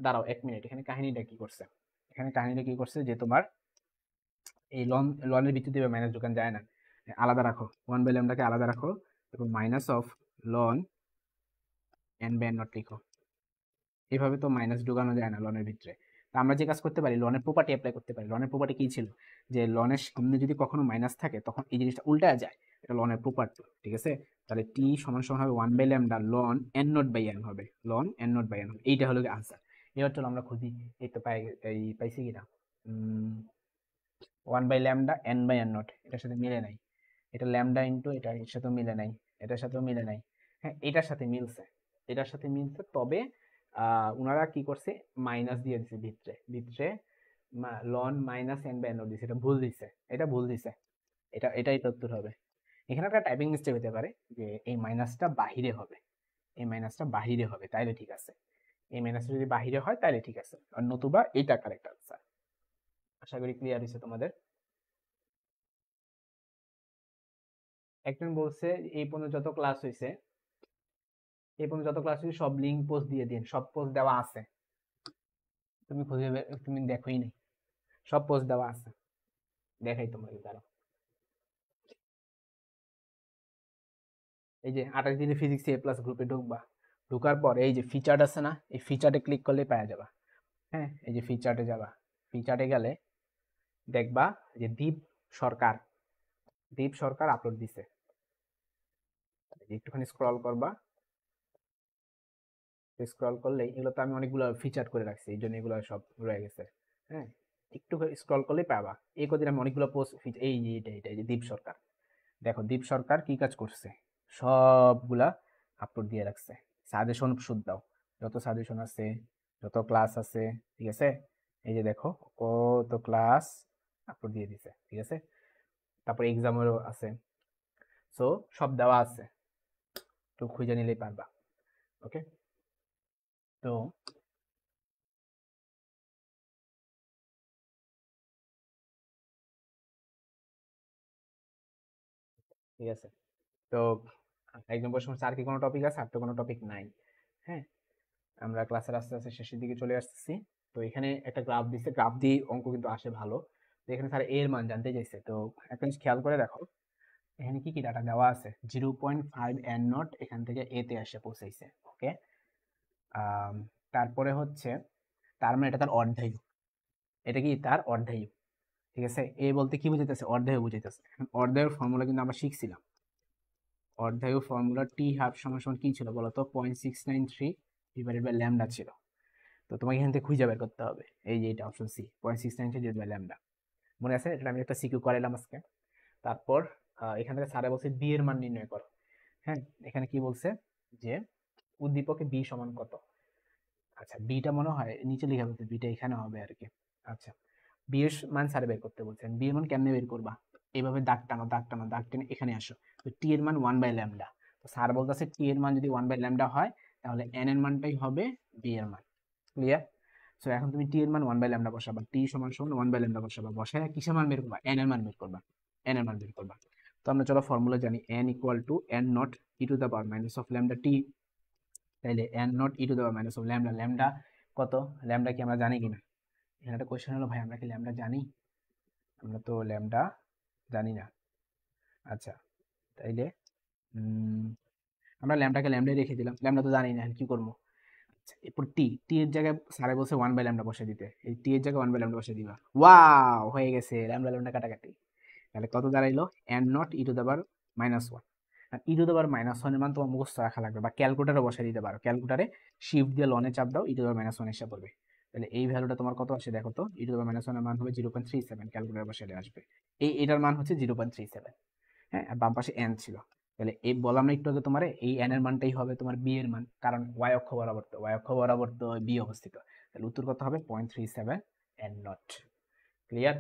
দাঁড়াও 1 মিনিট, এখানে কাহিনীটা কি করছে? এখানে কাহিনীটা কি করছে যে তোমার এই লনের ভিতর দিয়ে মাইনাস ঢুকান যায় না, আলাদা রাখো, 1/λ আলাদা রাখো, এবং -ln n/n0 লিখো। এভাবে তো মাইনাস ঢুকানো যায় না লনের ভিতরে। তো আমরা যে কাজ করতে পারি, লনের প্রপার্টি অ্যাপ্লাই করতে পারি। লনের প্রপার্টি কি ছিল? যে লনের সামনে যদি কখনো মাইনাস থাকে, তখন এই জিনিসটা উল্টা যায়, এটা লনের প্রপার্টি। ঠিক আছে, তাহলে টি সমান সমান হবে 1/λ ln n0/n হবে, ln n0/n হবে। এইটা হলো আনসার। এবার চলো আমরা খুঁজি, এই তো পাইছি কিনা। 1/λ n/n0 এটার সাথে মিলে নাই, এটা ল্যামডা ইন্টু এটা, এর সাথেও মিলে নাই, এটার সাথেও মিলে নাই। হ্যাঁ, এটার সাথে মিলছে, এটার সাথে মিলছে, তবে ওনারা কি করছে, মাইনাস দিয়ে দিছে ভিতরে ভিতরে, লন -n/n দিছে, এটা ভুল দিছে, এটা ভুল দিছে। এটাই উত্তর হবে। এখানে একটা টাইপিং মিস্টেক হতে পারে, যে এই মাইনাসটা বাহিরে হবে, এই মাইনাসটা বাহিরে হবে, তাইলে ঠিক আছে। এই মাইনাসটা যদি বাহিরে হয় তাহলে ঠিক আছে, আর নতুবা এইটা কারেক্ট আনসার। আশা করি ক্লিয়ার হয়েছে তোমাদের। একজন বলছে এই পর্যন্ত যত ক্লাস হয়েছে, এই পর্যন্ত যত ক্লাস হয়েছে সব লিঙ্ক পোস্ট দিয়ে দিন। সব পোস্ট দেওয়া আছে, তুমি খুঁজে তুমি দেখোই নাই, সব পোস্ট দেওয়া আছে, দেখাই তোমাকে দাঁড়াও। এই যে 28 দিনে ফিজিক্স A+ গ্রুপে ঢুকবা, ঢুকার পর এই যে ফিচার্ট আছে না, এই ফিচার্টে ক্লিক করলে পাওয়া যাবা। হ্যাঁ, এই যে ফিচার্টে যাবা, ফিচার্টে গেলে দেখবা যে দীপ সরকার, দীপ সরকার আপলোড দিছে। একটুখানি স্ক্রল করবা, স্ক্রল করলেই এগুলো তো আমি অনেকগুলো ফিচার করে রাখছি, এই জন্য এগুলো সব রয়ে গেছে। হ্যাঁ, একটু স্ক্রল করলেই পাবা। এই কদিন আমি অনেকগুলো পোস্ট, এই যে এটা এই যে দীপ সরকার, দেখো দীপ সরকার কি কাজ করছে, সবগুলা আপলোড দিয়ে রাখছে। সাজেশন দাও, যত সাজেশন আছে, যত ক্লাস আছে, ঠিক আছে, এই যে দেখো কত ক্লাস আপলোড দিয়ে দিছে, ঠিক আছে। তারপর এক্সামেরও আছে, সো সব দেওয়া আছে, তো খুঁজে নিলেই পারবা। ওকে, তো ঠিক আছে। তো একজন প্রশ্ন হচ্ছে আর কি কোনো টপিক আছে? আর তো কোনো টপিক নাই। হ্যাঁ, আমরা ক্লাসের আস্তে আস্তে শেষের দিকে চলে আসতেছি। তো এখানে একটা গ্রাফ দিচ্ছে, গ্রাফ দিয়ে অঙ্ক কিন্তু আসে ভালো। তো এখানে স্যার এর মান জানতে চাইছে, তো একটা জিনিস খেয়াল করে দেখো, এখানে কি কি ডাটা দেওয়া আছে। 0.5 এন নট এখান থেকে এ তে আসে পৌঁছাইছে। ওকে, তারপরে হচ্ছে তার মানে এটা তার অর্ধায়ু, এটা কি তার অর্ধায়ু, ঠিক আছে। এ বলতে কি বুঝাইতেছে? অর্ধায়ু বুঝাইতেছে। অর্ধায়ুর ফর্মুলা কিন্তু আমরা শিখছিলাম। অর্ধায়ু ফর্মুলা টি হাফ সমান সমান কি ছিল বলতো? 0.693 ডিভাইডেড বাই ল্যামডা ছিল। তো তোমাকে এখান থেকে খুঁজে বের করতে হবে, এই যে এটা option C, 0.693 divided by lambda. মনে আছে? এটা আমি একটা সিকিউ করাইলাম আজকে। তারপর এখান থেকে স্যারে বলছে বি এর মান নির্ণয় করো। হ্যাঁ, এখানে কি বলছে যে উদ্দীপকে বি সমান কত। আচ্ছা, বিটা মনে হয় নিচে লেখা বলতে, বিটা এখানে হবে আর কি। আচ্ছা, বি এর মান স্যার বের করতে বলছেন। বি এর মান কেমনে বের করবা? এইভাবে দাগ টানো দাগ টানো দাগ টেনে এখানে আসো। তো টি এর মান 1/λ। তো স্যার বলতেছে টি এর মান যদি 1/λ হয়, তাহলে এন এর মানটাই হবে বি এর মান। ক্লিয়ার? সো এখন তুমি টি এর মান 1/λ বসাবা, টি সমান সমান 1/λ বসাবা, বসায় কিসের মান বের করবা? এন এর মান বের করবা, এন এর মান বের করবা। তো আমরা চলো ফর্মুলা জানি, n equal to N not E to the power minus of lambda t. তাইলে n not E to the power minus of lambda, lambda কত? ল্যামডা কি আমরা জানি কিনা? এখানে একটা কোয়েশ্চেন হলো, ভাই আমরা কি ল্যামডা জানি? আমরা তো ল্যামডা জানি না। আচ্ছা, তাইলে আমরা ল্যামডাকে ল্যামডাই রেখে দিলাম, ল্যামডা তো জানি না, কি করবো? আচ্ছা, এরপর টি, টি এর জায়গায় স্যারে বলছে 1/λ বসে দিতে, এই টি এর জায়গায় 1/λ বসে দিবা। ওয়াও, হয়ে গেছে, ল্যামডা ল্যামডা কাটাকাটি। তাহলে কত দাঁড়াইলো? N not E to the power -1। আর ই টু দা পাওয়ার -1 এর মান তোমার মুখস্থ রাখা লাগবে, বা ক্যালকুলেটারে বসাই দিতে পারো। ক্যালকুলেটারে শিফট দিয়ে লনে চাপ দাও, ই টু দা পাওয়ার -1 এসে পড়বে। তাহলে এই ভ্যালুটা তোমার কত আসে দেখো তো, ই টু দা পাওয়ার -1 এর মান হবে 0.37, ক্যালকুলেটারে বসাইলে আসবে। এটার মান হচ্ছে 0.37। হ্যাঁ, আর বাম পাশে এন ছিল। তাহলে এই বললাম না একটু আগে তোমারে, এই এন এর মানটাই হবে তোমার বি এর মান, কারণ ওয়াই অক্ষ বরাবর তো, ওয়াই অক্ষ বরাবর তো বি অবস্থিত। তাহলে উত্তর কত হবে? 0.37 এন নট। ক্লিয়ার?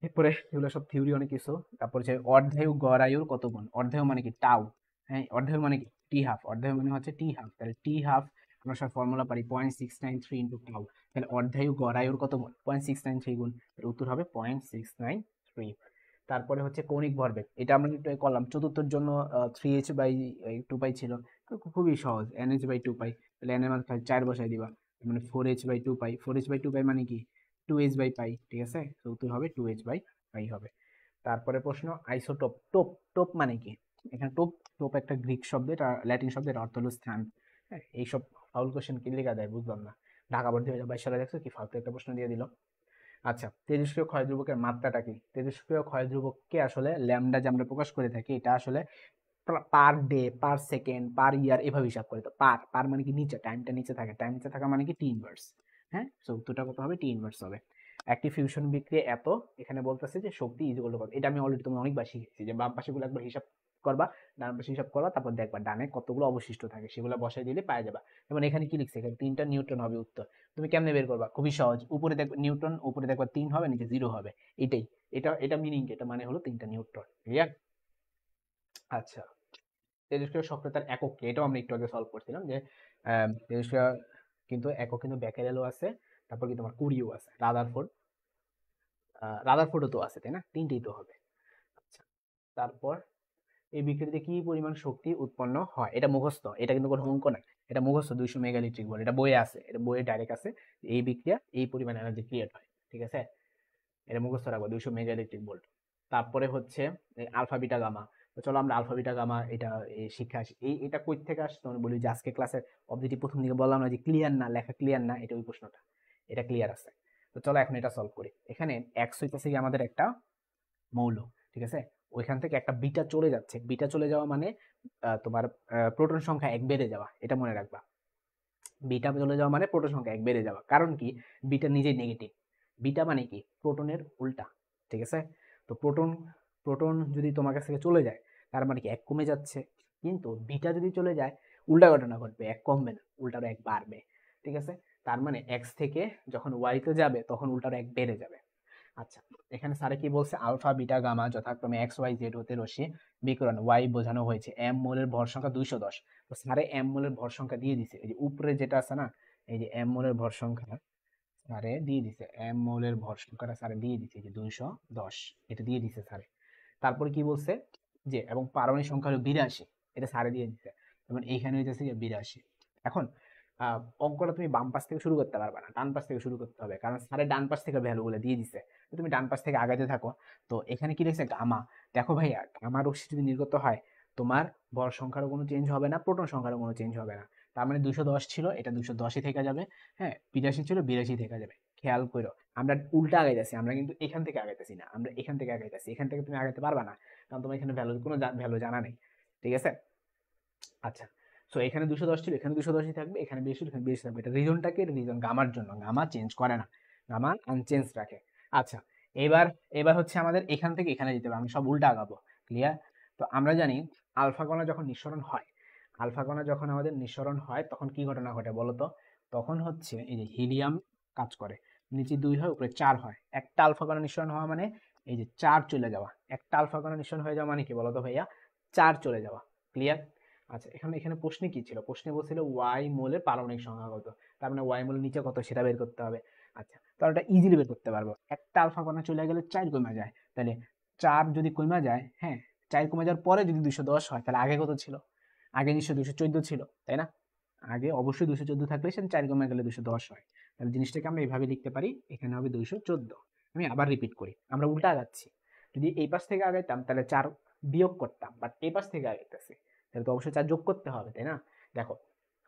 এরপরে এগুলো সব থিওরি অনেক কিছু। তারপর যে অর্ধায়ু গড় আয়ুর কত গুণ, অর্ধায়ু মানে কি? টাউ। হ্যাঁ, অর্ধায়ু মানে কি? টি হাফ। অর্ধায়ু মানে হচ্ছে টি হাফ। তাহলে টি হাফ আমরা সব ফর্মুলা পারি, 0.693 ইন্টু টাউ। তাহলে অর্ধায়ু গড় আয়ুর কত গুণ? 0.693 গুণ। এর উত্তর হবে 0.693। তারপরে হচ্ছে কৌণিক ভরবেগ, এটা আমরা একটু করলাম চতুর্থের জন্য। 3h/2π ছিল, খুবই সহজ, nh/2π। তাহলে n এর মান 4 বসাই দিবা, মানে 4h/2π। 4h/2π মানে কি? 2h/π, ঠিক আছে। তো উত্তর হবে 2h/π হবে। তারপরে প্রশ্ন আইসোটোপ। টোপ, টোপ মানে কি? এখানে টোপ, টোপ একটা গ্রিক শব্দ, এটা ল্যাটিন শব্দ, এর অর্থ হলো স্থান। হ্যাঁ, এইসব ফাউল কোশ্চেন কি লেখা দেয় বুঝলাম না। ঢাকা বোর্ড 2022 সালে দেখছো কি ফালতু একটা প্রশ্ন দিয়ে দিল। আচ্ছা, তেজস্ক্রিয় ক্ষয় ধ্রুবকের মাত্রাটা কি? তেজস্ক্রিয় ক্ষয় ধ্রুবককে আসলে ল্যামডা যে আমরা প্রকাশ করে থাকি, এটা আসলে পার ডে, পার সেকেন্ড, পার ইয়ার এভাবে হিসাব করে। তো পার, পার মানে কি? নিচে, টাইমটা নিচে থাকে, টাইম নিচে থাকা মানে কি? টি ইনভার্স। হ্যাঁ, সো উত্তরটা কত হবে? টি ইনভার্স হবে। একটি ফিউশন বিক্রিয়া এত, এখানে বলতেছে যে শক্তি ইজ ইকুয়াল টু কত। এটা আমি অলরেডি তোমার অনেকবার শিখেছি, যে বাম পাশেগুলো একবার হিসাব করবা, ডান পাশে হিসাব করবা, তারপর দেখবা ডানে কতগুলো অবশিষ্ট থাকে, সেগুলো বসাই দিলে পাওয়া যাবে। যেমন এখানে কি লিখছে? এখানে 3টা নিউটন হবে উত্তর। তুমি কেমনে বের করবা? খুবই সহজ, উপরে দেখবে নিউটন, উপরে দেখবা 3 হবে, নিচে 0 হবে। এটাই, এটা এটা মিনিং, এটা মানে হলো 3টা নিউটন। ক্লিয়ার? আচ্ছা, তেজস্ক্রিয় সক্রিয়তার একক কি? এটাও আমরা একটু আগে সলভ করছিলাম, যে তেজস্ক্রিয় কিন্তু একক কিন্তু ব্যাকেরেলও আছে, তারপর কি তোমার কুরিও আছে, রাদারফোর্ড, রাদারফোর্ডও তো আছে, তাই না? তিনটেই তো হবে। আচ্ছা, তারপর এই বিক্রিয়াতে কি পরিমাণ শক্তি উৎপন্ন হয়? এটা মুখস্থ, এটা কিন্তু কোনো অঙ্ক না, এটা মুখস্থ। 200 মেগা ইলেকট্রিক ভোল্ট, এটা বইয়ে আছে, এটা বইয়ে ডাইরেক্ট আছে। এই বিক্রিয়া এই পরিমাণ এনার্জি ক্রিয়েট হয়, ঠিক আছে। এটা মুখস্থ রাখবো, 200 মেগা ইলেকট্রিক ভোল্ট। তারপরে হচ্ছে আলফা বিটা গামা। তো চলো আমরা আলফা বিটা গামা এটা শিখে আসি। এটা কই থেকে আসছে আমি বলি, যে আজকে ক্লাসের অবজেক্টিভ প্রথম দিকে বললাম না যে ক্লিয়ার না, লেখা ক্লিয়ার না, এটা ওই প্রশ্নটা। এটা ক্লিয়ার আছে। তো চলো এখন এটা সলভ করি। এখানে এক্স হইতেছে কি আমাদের একটা
মৌল, ঠিক আছে। ওইখান থেকে একটা বিটা চলে যাচ্ছে, বিটা চলে যাওয়া মানে তোমার প্রোটন সংখ্যা 1 বেড়ে যাওয়া, এটা মনে রাখবা। বিটা চলে যাওয়া মানে প্রোটন সংখ্যা 1 বেড়ে যাওয়া, কারণ কি বিটা নিজেই নেগেটিভ। বিটা মানে কি প্রোটনের উল্টা, ঠিক আছে। তো প্রোটন প্রোটন যদি তোমার কাছ থেকে চলে যায় তার মানে কি 1 কমে যাচ্ছে, কিন্তু বিটা যদি চলে যায় উল্টা ঘটনা ঘটবে, 1 কমবে না, উল্টারও 1 বাড়বে, ঠিক আছে। তার মানে x থেকে যখন y তে যাবে তখন উল্টারও 1 বেড়ে যাবে। আচ্ছা, এখানে স্যারে কি বলছে, আলফা বিটা গামা যথাক্রমে এক্স ওয়াই জেড হতে রশ্মি বিকিরণ ওয়াই বোঝানো হয়েছে এম মোলের ভর সংখ্যা 210। তো স্যারে এম মোলের ভর সংখ্যা দিয়ে দিছে, এই যে উপরে যেটা আছে না, এই যে এম মোলের ভর সংখ্যা স্যারে দিয়ে দিছে, এম মোলের ভর সংখ্যাটা স্যারে দিয়ে দিছে, এই যে 210 এটা দিয়ে দিছে স্যারে। তারপরে কি বলছে যে এবং পারমাণবিক সংখ্যা হলো 82, এটা স্যারে দিয়ে দিছে। যেমন এইখানে হইতেছে যে 82। এখন অঙ্কটা তুমি বাম পাশ থেকে শুরু করতে পারবে না, ডান পাশ থেকে শুরু করতে হবে, কারণ স্যারের ডান পাশ থেকে ভ্যালুগুলো দিয়ে দিছে। তো তুমি ডান পাশ থেকে আগাতে থাকো। তো এখানে কি লিখছে গামা, দেখো ভাইয়া গামা রশ্মি যদি নির্গত হয় তোমার ভর সংখ্যারও কোনো চেঞ্জ হবে না, প্রোটন সংখ্যারও কোনো চেঞ্জ হবে না। তার মানে 210 ছিল, এটা 210ই থেকে যাবে। হ্যাঁ, 82 ছিল, 82 থেকে যাবে। খেয়াল করো আমরা উল্টা আগাইতেছি, আমরা কিন্তু এখান থেকে আগাইতেছি না, আমরা এখান থেকে আগাইতেছি। এখান থেকে তুমি আগাইতে পারবা না, কারণ তোমার এখানে ভ্যালু কোনো ভ্যালু জানা নেই, ঠিক আছে। আচ্ছা, সো এখানে 210 ছিল, এখানে 210ই থাকবে, এখানে বেশি এখানে বেশি থাকবে। এটা রিজনটাকে, এটা রিজন গামার জন্য, গামা চেঞ্জ করে না, গামা আনচেঞ্জ রাখে। আচ্ছা, এবার এবার হচ্ছে আমাদের এখান থেকে এখানে যেতে হবে, আমি সব উল্টা আগাবো, ক্লিয়ার। তো আমরা জানি আলফা কণা যখন নিঃসরণ হয়, আলফা কণা যখন আমাদের নিঃসরণ হয় তখন কি ঘটনা ঘটে বলো তো। তখন হচ্ছে এই যে হিলিয়াম কাজ করে, নিচে 2 হয় উপরে 4 হয়। একটা আলফা কণা নিঃসরণ হওয়া মানে এই যে 4 চলে যাওয়া, একটা আলফা কণা নিঃসরণ হয়ে যাওয়া মানে কি বলতো ভাইয়া, 4 চলে যাওয়া, ক্লিয়ার। আচ্ছা, এখানে এখানে প্রশ্নে কি ছিল, প্রশ্নে বলছিল ওয়াই মোলের পারমাণবিক সংখ্যা কত, তার মানে ওয়াই মোলের নিচে কত সেটা বের করতে হবে। আচ্ছা, তাহলে এটা ইজিলি বের করতে পারবো। একটা আলফা কণা চলে গেলে 4 কমে যায়, তাহলে 4 যদি কমে যায়, হ্যাঁ 4 কমে যাওয়ার পরে যদি 210 হয় তাহলে আগে কত ছিল, আগে নিশ্চয়ই 214 ছিল, তাই না। আগে অবশ্যই 214 থাকলে সেটা 4 কমে গেলে 210 হয়। তাহলে জিনিসটাকে আমরা এইভাবে লিখতে পারি, এখানে হবে 214। আমি আবার রিপিট করি, আমরা উল্টা আগাচ্ছি। যদি এই পাশ থেকে আগাইতাম তাহলে 4 বিয়োগ করতাম, বাট এই পাশ থেকে আগাইতেছি তাহলে তো অবশ্যই 4 যোগ করতে হবে, তাই না। দেখো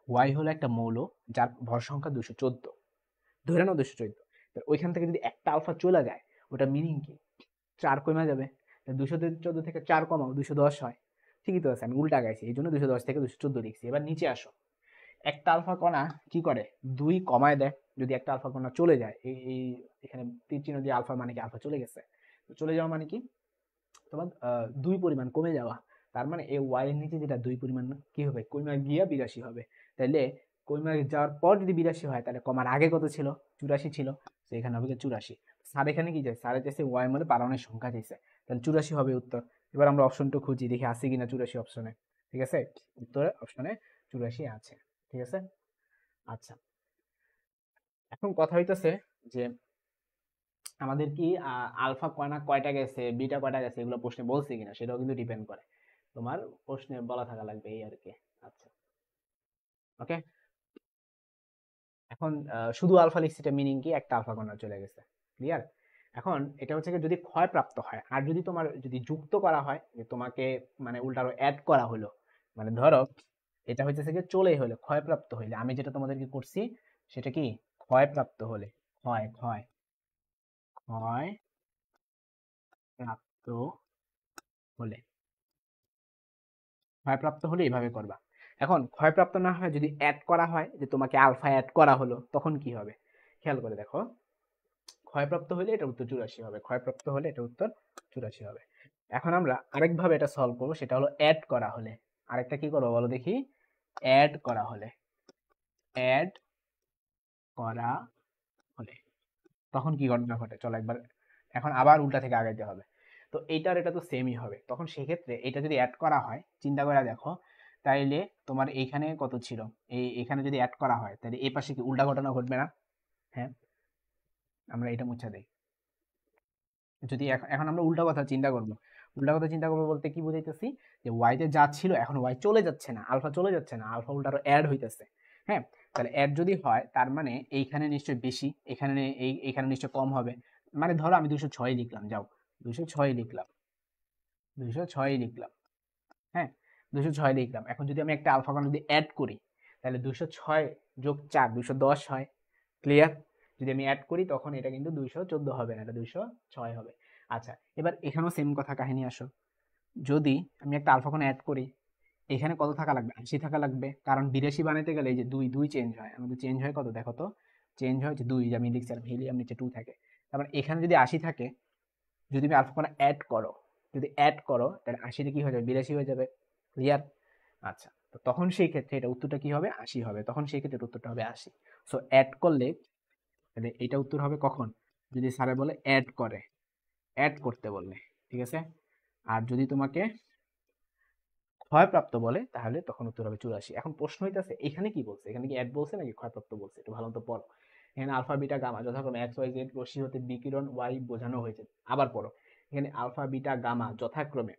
ওয়াই হলো একটা মৌল যার ভর সংখ্যা 214, ধরে নাও 214। ওইখান থেকে যদি একটা আলফা চলে যায়, ওটা মিনিং কি, 4 কমে যাবে। 214 থেকে 4 কমাও 210 হয়, ঠিকই তো আছে, আমি উল্টা গাইছি এই জন্য 210 থেকে 214 লিখছি। এবার নিচে আসো, একটা আলফা কণা কি করে 2 কমায় দেয়, যদি একটা আলফা কণা চলে যায়, এই এখানে তীর চিহ্ন দিয়ে আলফা মানে কি আলফা চলে গেছে, তো চলে যাওয়া মানে কি তোমার 2 পরিমাণ কমে যাওয়া। তার মানে এই ওয়াই এর নিচে যেটা 2 পরিমাণ কি হবে, কইমা গিয়া 82 হবে। তাইলে কইমা যাওয়ার পর যদি 82 হয় তাহলে কমার আগে কত ছিল, 84 ছিল, তো এখানে হবে 84। স্যার এখানে কি চাই, স্যার চাইছে ওয়াই মানে পারমাণবিক সংখ্যা চাইছে, তাহলে 84 হবে উত্তর। এবার আমরা অপশনটা খুঁজি, দেখি আছে কিনা 84 অপশনে, ঠিক আছে। উত্তরে অপশনে 84 আছে, ঠিক আছে। আচ্ছা, এখন কথা হইতেছে যে আমাদের কি আলফা কয়না কয়টা গেছে, বিটা কয়টা গেছে, এগুলো প্রশ্নে বলছে কিনা সেটাও কিন্তু ডিপেন্ড করে, তোমার প্রশ্নে বলা থাকা লাগবে এই আর কি। আচ্ছা, ওকে। এখন শুধু আলফা লিখছি, এটা মিনিং কি, একটা আলফা কণা চলে গেছে, ক্লিয়ার। এখন এটা হচ্ছে যদি ক্ষয়প্রাপ্ত হয়, আর যদি তোমার যদি যুক্ত করা হয়, যে তোমাকে মানে উল্টারো অ্যাড করা হলো, মানে ধরো এটা হচ্ছে কি চলেই হলো, ক্ষয়প্রাপ্ত হইলে আমি যেটা তোমাদেরকে করছি সেটা কি, ক্ষয়প্রাপ্ত হলে, ক্ষয় ক্ষয় ক্ষয়প্রাপ্ত হলে, ক্ষয়প্রাপ্ত হলে এইভাবে করবা। এখন ক্ষয়প্রাপ্ত না হয় যদি অ্যাড করা হয়, যে তোমাকে আলফা অ্যাড করা হলো, তখন কি হবে খেয়াল করে দেখো। ক্ষয়প্রাপ্ত হলে এটা উত্তর 84 হবে, ক্ষয়প্রাপ্ত হলে এটা উত্তর 84 হবে। এখন আমরা আরেকভাবে এটা সলভ করবো, সেটা হলো অ্যাড করা হলে। আরেকটা কি করবো বলো দেখি, অ্যাড করা হলে, অ্যাড করা হলে তখন কি ঘটনা ঘটে, চলো একবার এখন আবার উল্টা থেকে আগাইতে হবে। তো এইটার এটা তো সেমই হবে, তখন সেক্ষেত্রে এটা যদি অ্যাড করা হয়, চিন্তা করে দেখো, তাইলে তোমার এইখানে কত ছিল, এখানে যদি অ্যাড করা হয় তাহলে এই পাশে কি উল্টা ঘটনা ঘটবে না। হ্যাঁ, আমরা এটা মুছে দেই। যদি এখন আমরা উল্টা কথা চিন্তা করব, উল্টা কথা চিন্তা করবো বলতে কি বুঝাইতেছি, যে ওয়াইতে যা ছিল এখন ওয়াই চলে যাচ্ছে না, আলফা চলে যাচ্ছে না, আলফা উল্টা আরো অ্যাড হইতেছে। হ্যাঁ, তাহলে অ্যাড যদি হয় তার মানে এইখানে নিশ্চয়ই বেশি, এখানে এইখানে নিশ্চয় কম হবে। মানে ধরো আমি 206 লিখলাম, যাও 206 লিখলাম, 206 লিখলাম, হ্যাঁ 206 লিখলাম। এখন যদি আমি একটা আলফা মান যদি অ্যাড করি, তাহলে 206 যোগ 4 210 হয়, ক্লিয়ার। যদি আমি অ্যাড করি তখন এটা কিন্তু 214 হবে না, এটা 206 হবে। আচ্ছা, এবার এখানেও সেম কথা কাহিনী আসো। যদি আমি একটা আলফা কোণ অ্যাড করি, এখানে কত থাকা লাগবে? 80 থাকা লাগবে, কারণ 82 বানাইতে গেলে এই যে দুই দুই চেঞ্জ হয়, আমাদের চেঞ্জ হয় কত দেখো তো, চেঞ্জ হয় যে দুই, যে আমি লিখছিলাম হিলিয়াম নিচে 2 থাকে। তারপর এখানে যদি 80 থাকে, যদি তুমি আলফা কোণ অ্যাড করো, যদি অ্যাড করো তাহলে 80 কি হয়ে যাবে? 82 হয়ে যাবে। ক্লিয়ার? আচ্ছা, তো তখন সেই ক্ষেত্রে এটা উত্তরটা কি হবে? 80 হবে। তখন সেই ক্ষেত্রে উত্তরটা হবে 80। সো অ্যাড করলে তাহলে এটা উত্তর হবে কখন? যদি স্যারে বলে অ্যাড করে, অ্যাড করতে বললে, ঠিক আছে? আর যদি তোমাকে ক্ষয়প্রাপ্ত বলে তাহলে তখন উত্তর হবে 84। এখন প্রশ্ন হইতেছে এখানে কি বলছে? এখানে কি অ্যাড বলছে নাকি ক্ষয়প্রাপ্ত বলছে? একটু ভালো মতো পড়ো। এখানে আলফা বিটা গামা যথাক্রমে এক্স ওয়াই জেড রশ্মি হতে বিকিরণ ওয়াই বোঝানো হয়েছে। আবার পড়ো, এখানে আলফা বিটা গামা যথাক্রমে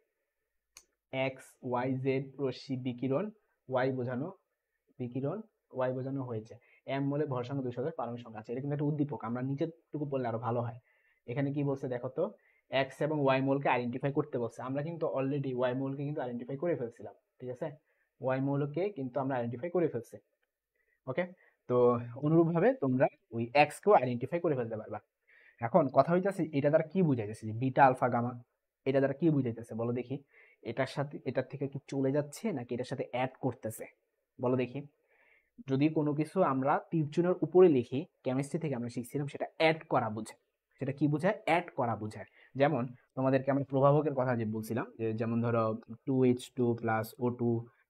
এক্স ওয়াই জেড রশ্মি বিকিরণ ওয়াই বোঝানো, বিকিরণ ওয়াই বোঝানো হয়েছে। এম বলে ভর সংখ্যা 200 পারমাণবিক সংখ্যা আছে। এটা কিন্তু একটা উদ্দীপক, আমরা নিচের টুকু পড়লে আরো ভালো হয়। এখানে কি বলছে দেখো তো, এক্স এবং ওয়াই মৌলকে আইডেন্টিফাই করতে বলছে। আমরা কিন্তু অলরেডি ওয়াই মৌলকে কিন্তু আইডেন্টিফাই করে ফেলছিলাম, ঠিক আছে? ওয়াই মৌলকে কিন্তু আমরা আইডেন্টিফাই করে ফেলছি। ওকে, তো অনুরূপভাবে তোমরা ওই এক্স কেও আইডেন্টিফাই করে ফেলতে পারবা। এখন কথা হইতাছে এটা দ্বারা কি বুঝাইতেছে যে বিটা আলফা গামা, এটা দ্বারা কি বুঝাইতেছে বলো দেখি? এটার সাথে এটার থেকে কি চলে যাচ্ছে নাকি এটার সাথে অ্যাড করতেছে? বলো দেখি। যদি কোনো কিছু আমরা তীর চিহ্নের উপরে লিখি, কেমিস্ট্রি থেকে আমরা শিখছিলাম সেটা অ্যাড করা বোঝায়। সেটা কি বোঝায়? অ্যাড করা বোঝায়। যেমন তোমাদেরকে আমরা প্রভাবকের কথা যে বলছিলাম, যে যেমন ধরো 2H2 প্লাস O2,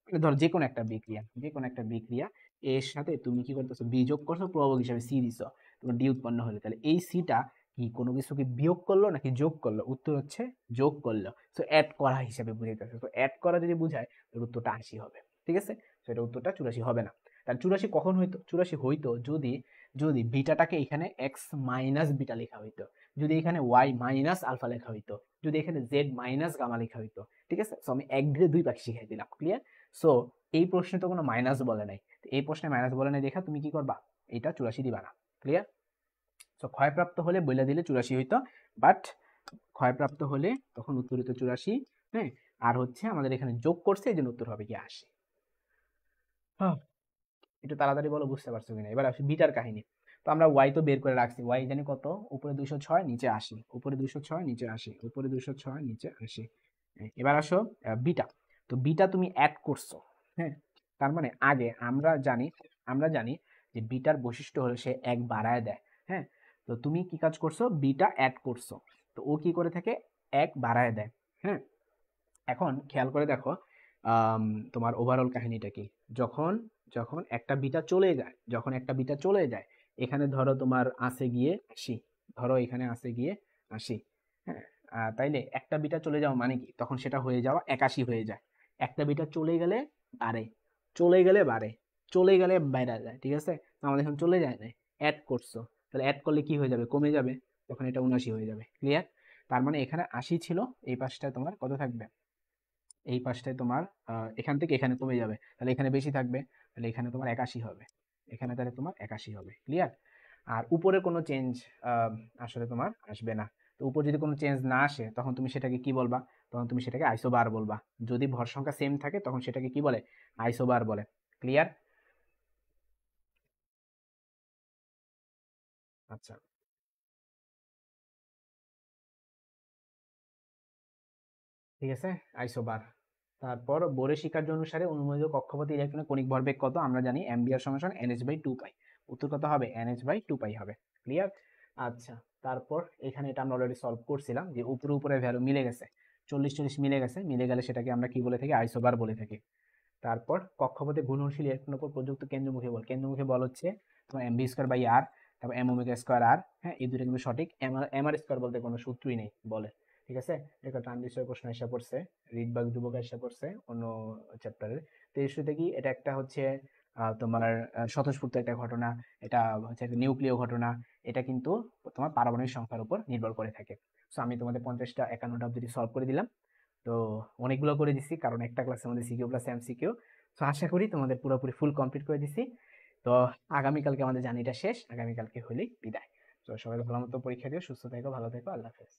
মানে ধরো যে কোনো একটা বিক্রিয়া, যে কোনো একটা বিক্রিয়া এর সাথে তুমি কি করতেছো? বি যোগ করছো, প্রভাবক হিসাবে সি দিছো, তোমার ডি উৎপন্ন হলো। তাহলে এই সিটা কি কোনো কিছুকে বিয়োগ করলো নাকি যোগ করলো? উত্তর হচ্ছে যোগ করলো। সো অ্যাড করা হিসাবে বুঝাইতেছে। তো অ্যাড করা যদি বুঝায় তাহলে উত্তরটা 80 হবে, ঠিক আছে? তো এটা উত্তরটা 84 হবে না। তাহলে 84 কখন হইতো? 84 হইতো যদি যদি বিটাটাকে এখানে এক্স মাইনাস বিটা লেখা হইতো, যদি এখানে ওয়াই মাইনাস আলফা লেখা হইতো, যদি এখানে জেড মাইনাস গামা লেখা হইতো, ঠিক আছে? সো আমি এক ঘিরে দুই পাখি শিখাই দিলাম। ক্লিয়ার? সো এই প্রশ্নে তো কোনো মাইনাস বলে নাই, তো এই প্রশ্নে মাইনাস বলে নাই দেখা তুমি কি করবা? এটা 84 দিবা না। ক্লিয়ার? সো ক্ষয়প্রাপ্ত হলে বইলা দিলে 84 হইতো, বাট ক্ষয়প্রাপ্ত হলে তখন উত্তর হইতো 84। হ্যাঁ, আর হচ্ছে আমাদের এখানে যোগ করছে, এই জন্য উত্তর হবে কি 80। হ্যাঁ, একটু তাড়াতাড়ি বলো বুঝতে পারছো কিনা। এবার আসি বিটার কাহিনী। তো আমরা ওয়াই তো বের করে রাখছি, ওয়াই জানি কত? উপরে 206 নিচে 80, উপরে 206 নিচে 80, উপরে 206 নিচে 80। এবার আসো বিটা। তো বিটা তুমি অ্যাড করছো, হ্যাঁ? তার মানে আগে আমরা জানি যে বিটার বৈশিষ্ট্য হলো সে এক বাড়ায় দেয়, হ্যাঁ? তো তুমি কি কাজ করছো? বিটা অ্যাড করছো, তো ও কি করে থাকে? এক বাড়ায় দেয়, হ্যাঁ? এখন খেয়াল করে দেখো, আম, তোমার ওভারঅল কাহিনীটা কি? যখন যখন একটা বিটা চলে যায়, যখন একটা বিটা চলে যায়, এখানে ধরো তোমার আসে গিয়ে 80, ধরো এখানে আসে গিয়ে 80, হ্যাঁ? তাইলে একটা বিটা চলে যাওয়া মানে কি? তখন সেটা হয়ে যাওয়া 81 হয়ে যায়। একটা বিটা চলে গেলে বাড়ে, চলে গেলে বাড়ে, চলে গেলে বাইরে যায়, ঠিক আছে? তো আমাদের এখন চলে যায় না, অ্যাড করছো, তাহলে অ্যাড করলে কি হয়ে যাবে? কমে যাবে, তখন এটা 79 হয়ে যাবে। ক্লিয়ার? তার মানে এখানে 80 ছিল, এই পাশটায় তোমার কত থাকবে? এই পাশটায় তোমার এখান থেকে এখানে কমে যাবে, তাহলে এখানে বেশি থাকবে, তাহলে এখানে তোমার 81 হবে, এখানে তাহলে তোমার 81 হবে। ক্লিয়ার? আর উপরে কোনো চেঞ্জ আসলে তোমার আসবে না। তো উপর যদি কোনো চেঞ্জ না আসে তখন তুমি সেটাকে কি বলবা? তখন তুমি সেটাকে আইসোবার বলবা। যদি ভর সংখ্যা সেম থাকে তখন সেটাকে কি বলে? আইসোবার বলে। ক্লিয়ার? আচ্ছা, ঠিক আছে, আইসোবার। তারপর বোরের শিকার্য অনুসারে অনুমোদিত কক্ষপথে ইলেকট্রনের কণিক ভরবেগ কত? আমরা জানি এমবিআর সমান NH/2 পাই। উত্তর কত হবে? NH/2 পাই হবে। ক্লিয়ার? আচ্ছা, তারপর এখানে এটা আমরা অলরেডি সলভ করছিলাম যে উপরে উপরে ভ্যালু মিলে গেছে, 40 40 মিলে গেছে, মিলে গেলে সেটাকে আমরা কি বলে থাকি? আইসোবার বলে থাকি। তারপর কক্ষপথে ঘূর্ণনশীল ইলেকট্রনের উপর প্রযুক্ত কেন্দ্রমুখী বল, কেন্দ্রমুখী বল হচ্ছে তোমার mv²/r, তারপর m ওমেগা²r, হ্যাঁ? এই দুটো কিন্তু সঠিক। mr² বলতে কোনো সূত্রই নেই বলে, ঠিক আছে? এটা ট্রানজিস্টর প্রশ্ন এসে পড়ছে, রিডবার্গ ধ্রুবক এসে পড়ছে অন্য চ্যাপ্টারের। তো এই থেকে এটা একটা হচ্ছে তোমার স্বতঃস্ফূর্ত একটা ঘটনা, এটা হচ্ছে একটা নিউক্লিয় ঘটনা, এটা কিন্তু তোমার পারমাণবিক সংখ্যার উপর নির্ভর করে থাকে। সো আমি তোমাদের 50টা 51টা অবধি সলভ করে দিলাম। তো অনেকগুলো করে দিছি কারণ একটা ক্লাসের মধ্যে সিকিউ প্লাস এমসিকিউ। তো আশা করি তোমাদের পুরোপুরি ফুল কমপ্লিট করে দিছি। তো আগামীকালকে আমাদের জার্নিটা শেষ, আগামীকালকে হলেই বিদায়। তো সবাই ভালো মতো পরীক্ষা দিও, সুস্থ থেকো, ভালো থেকো, আল্লাহ হাফেজ।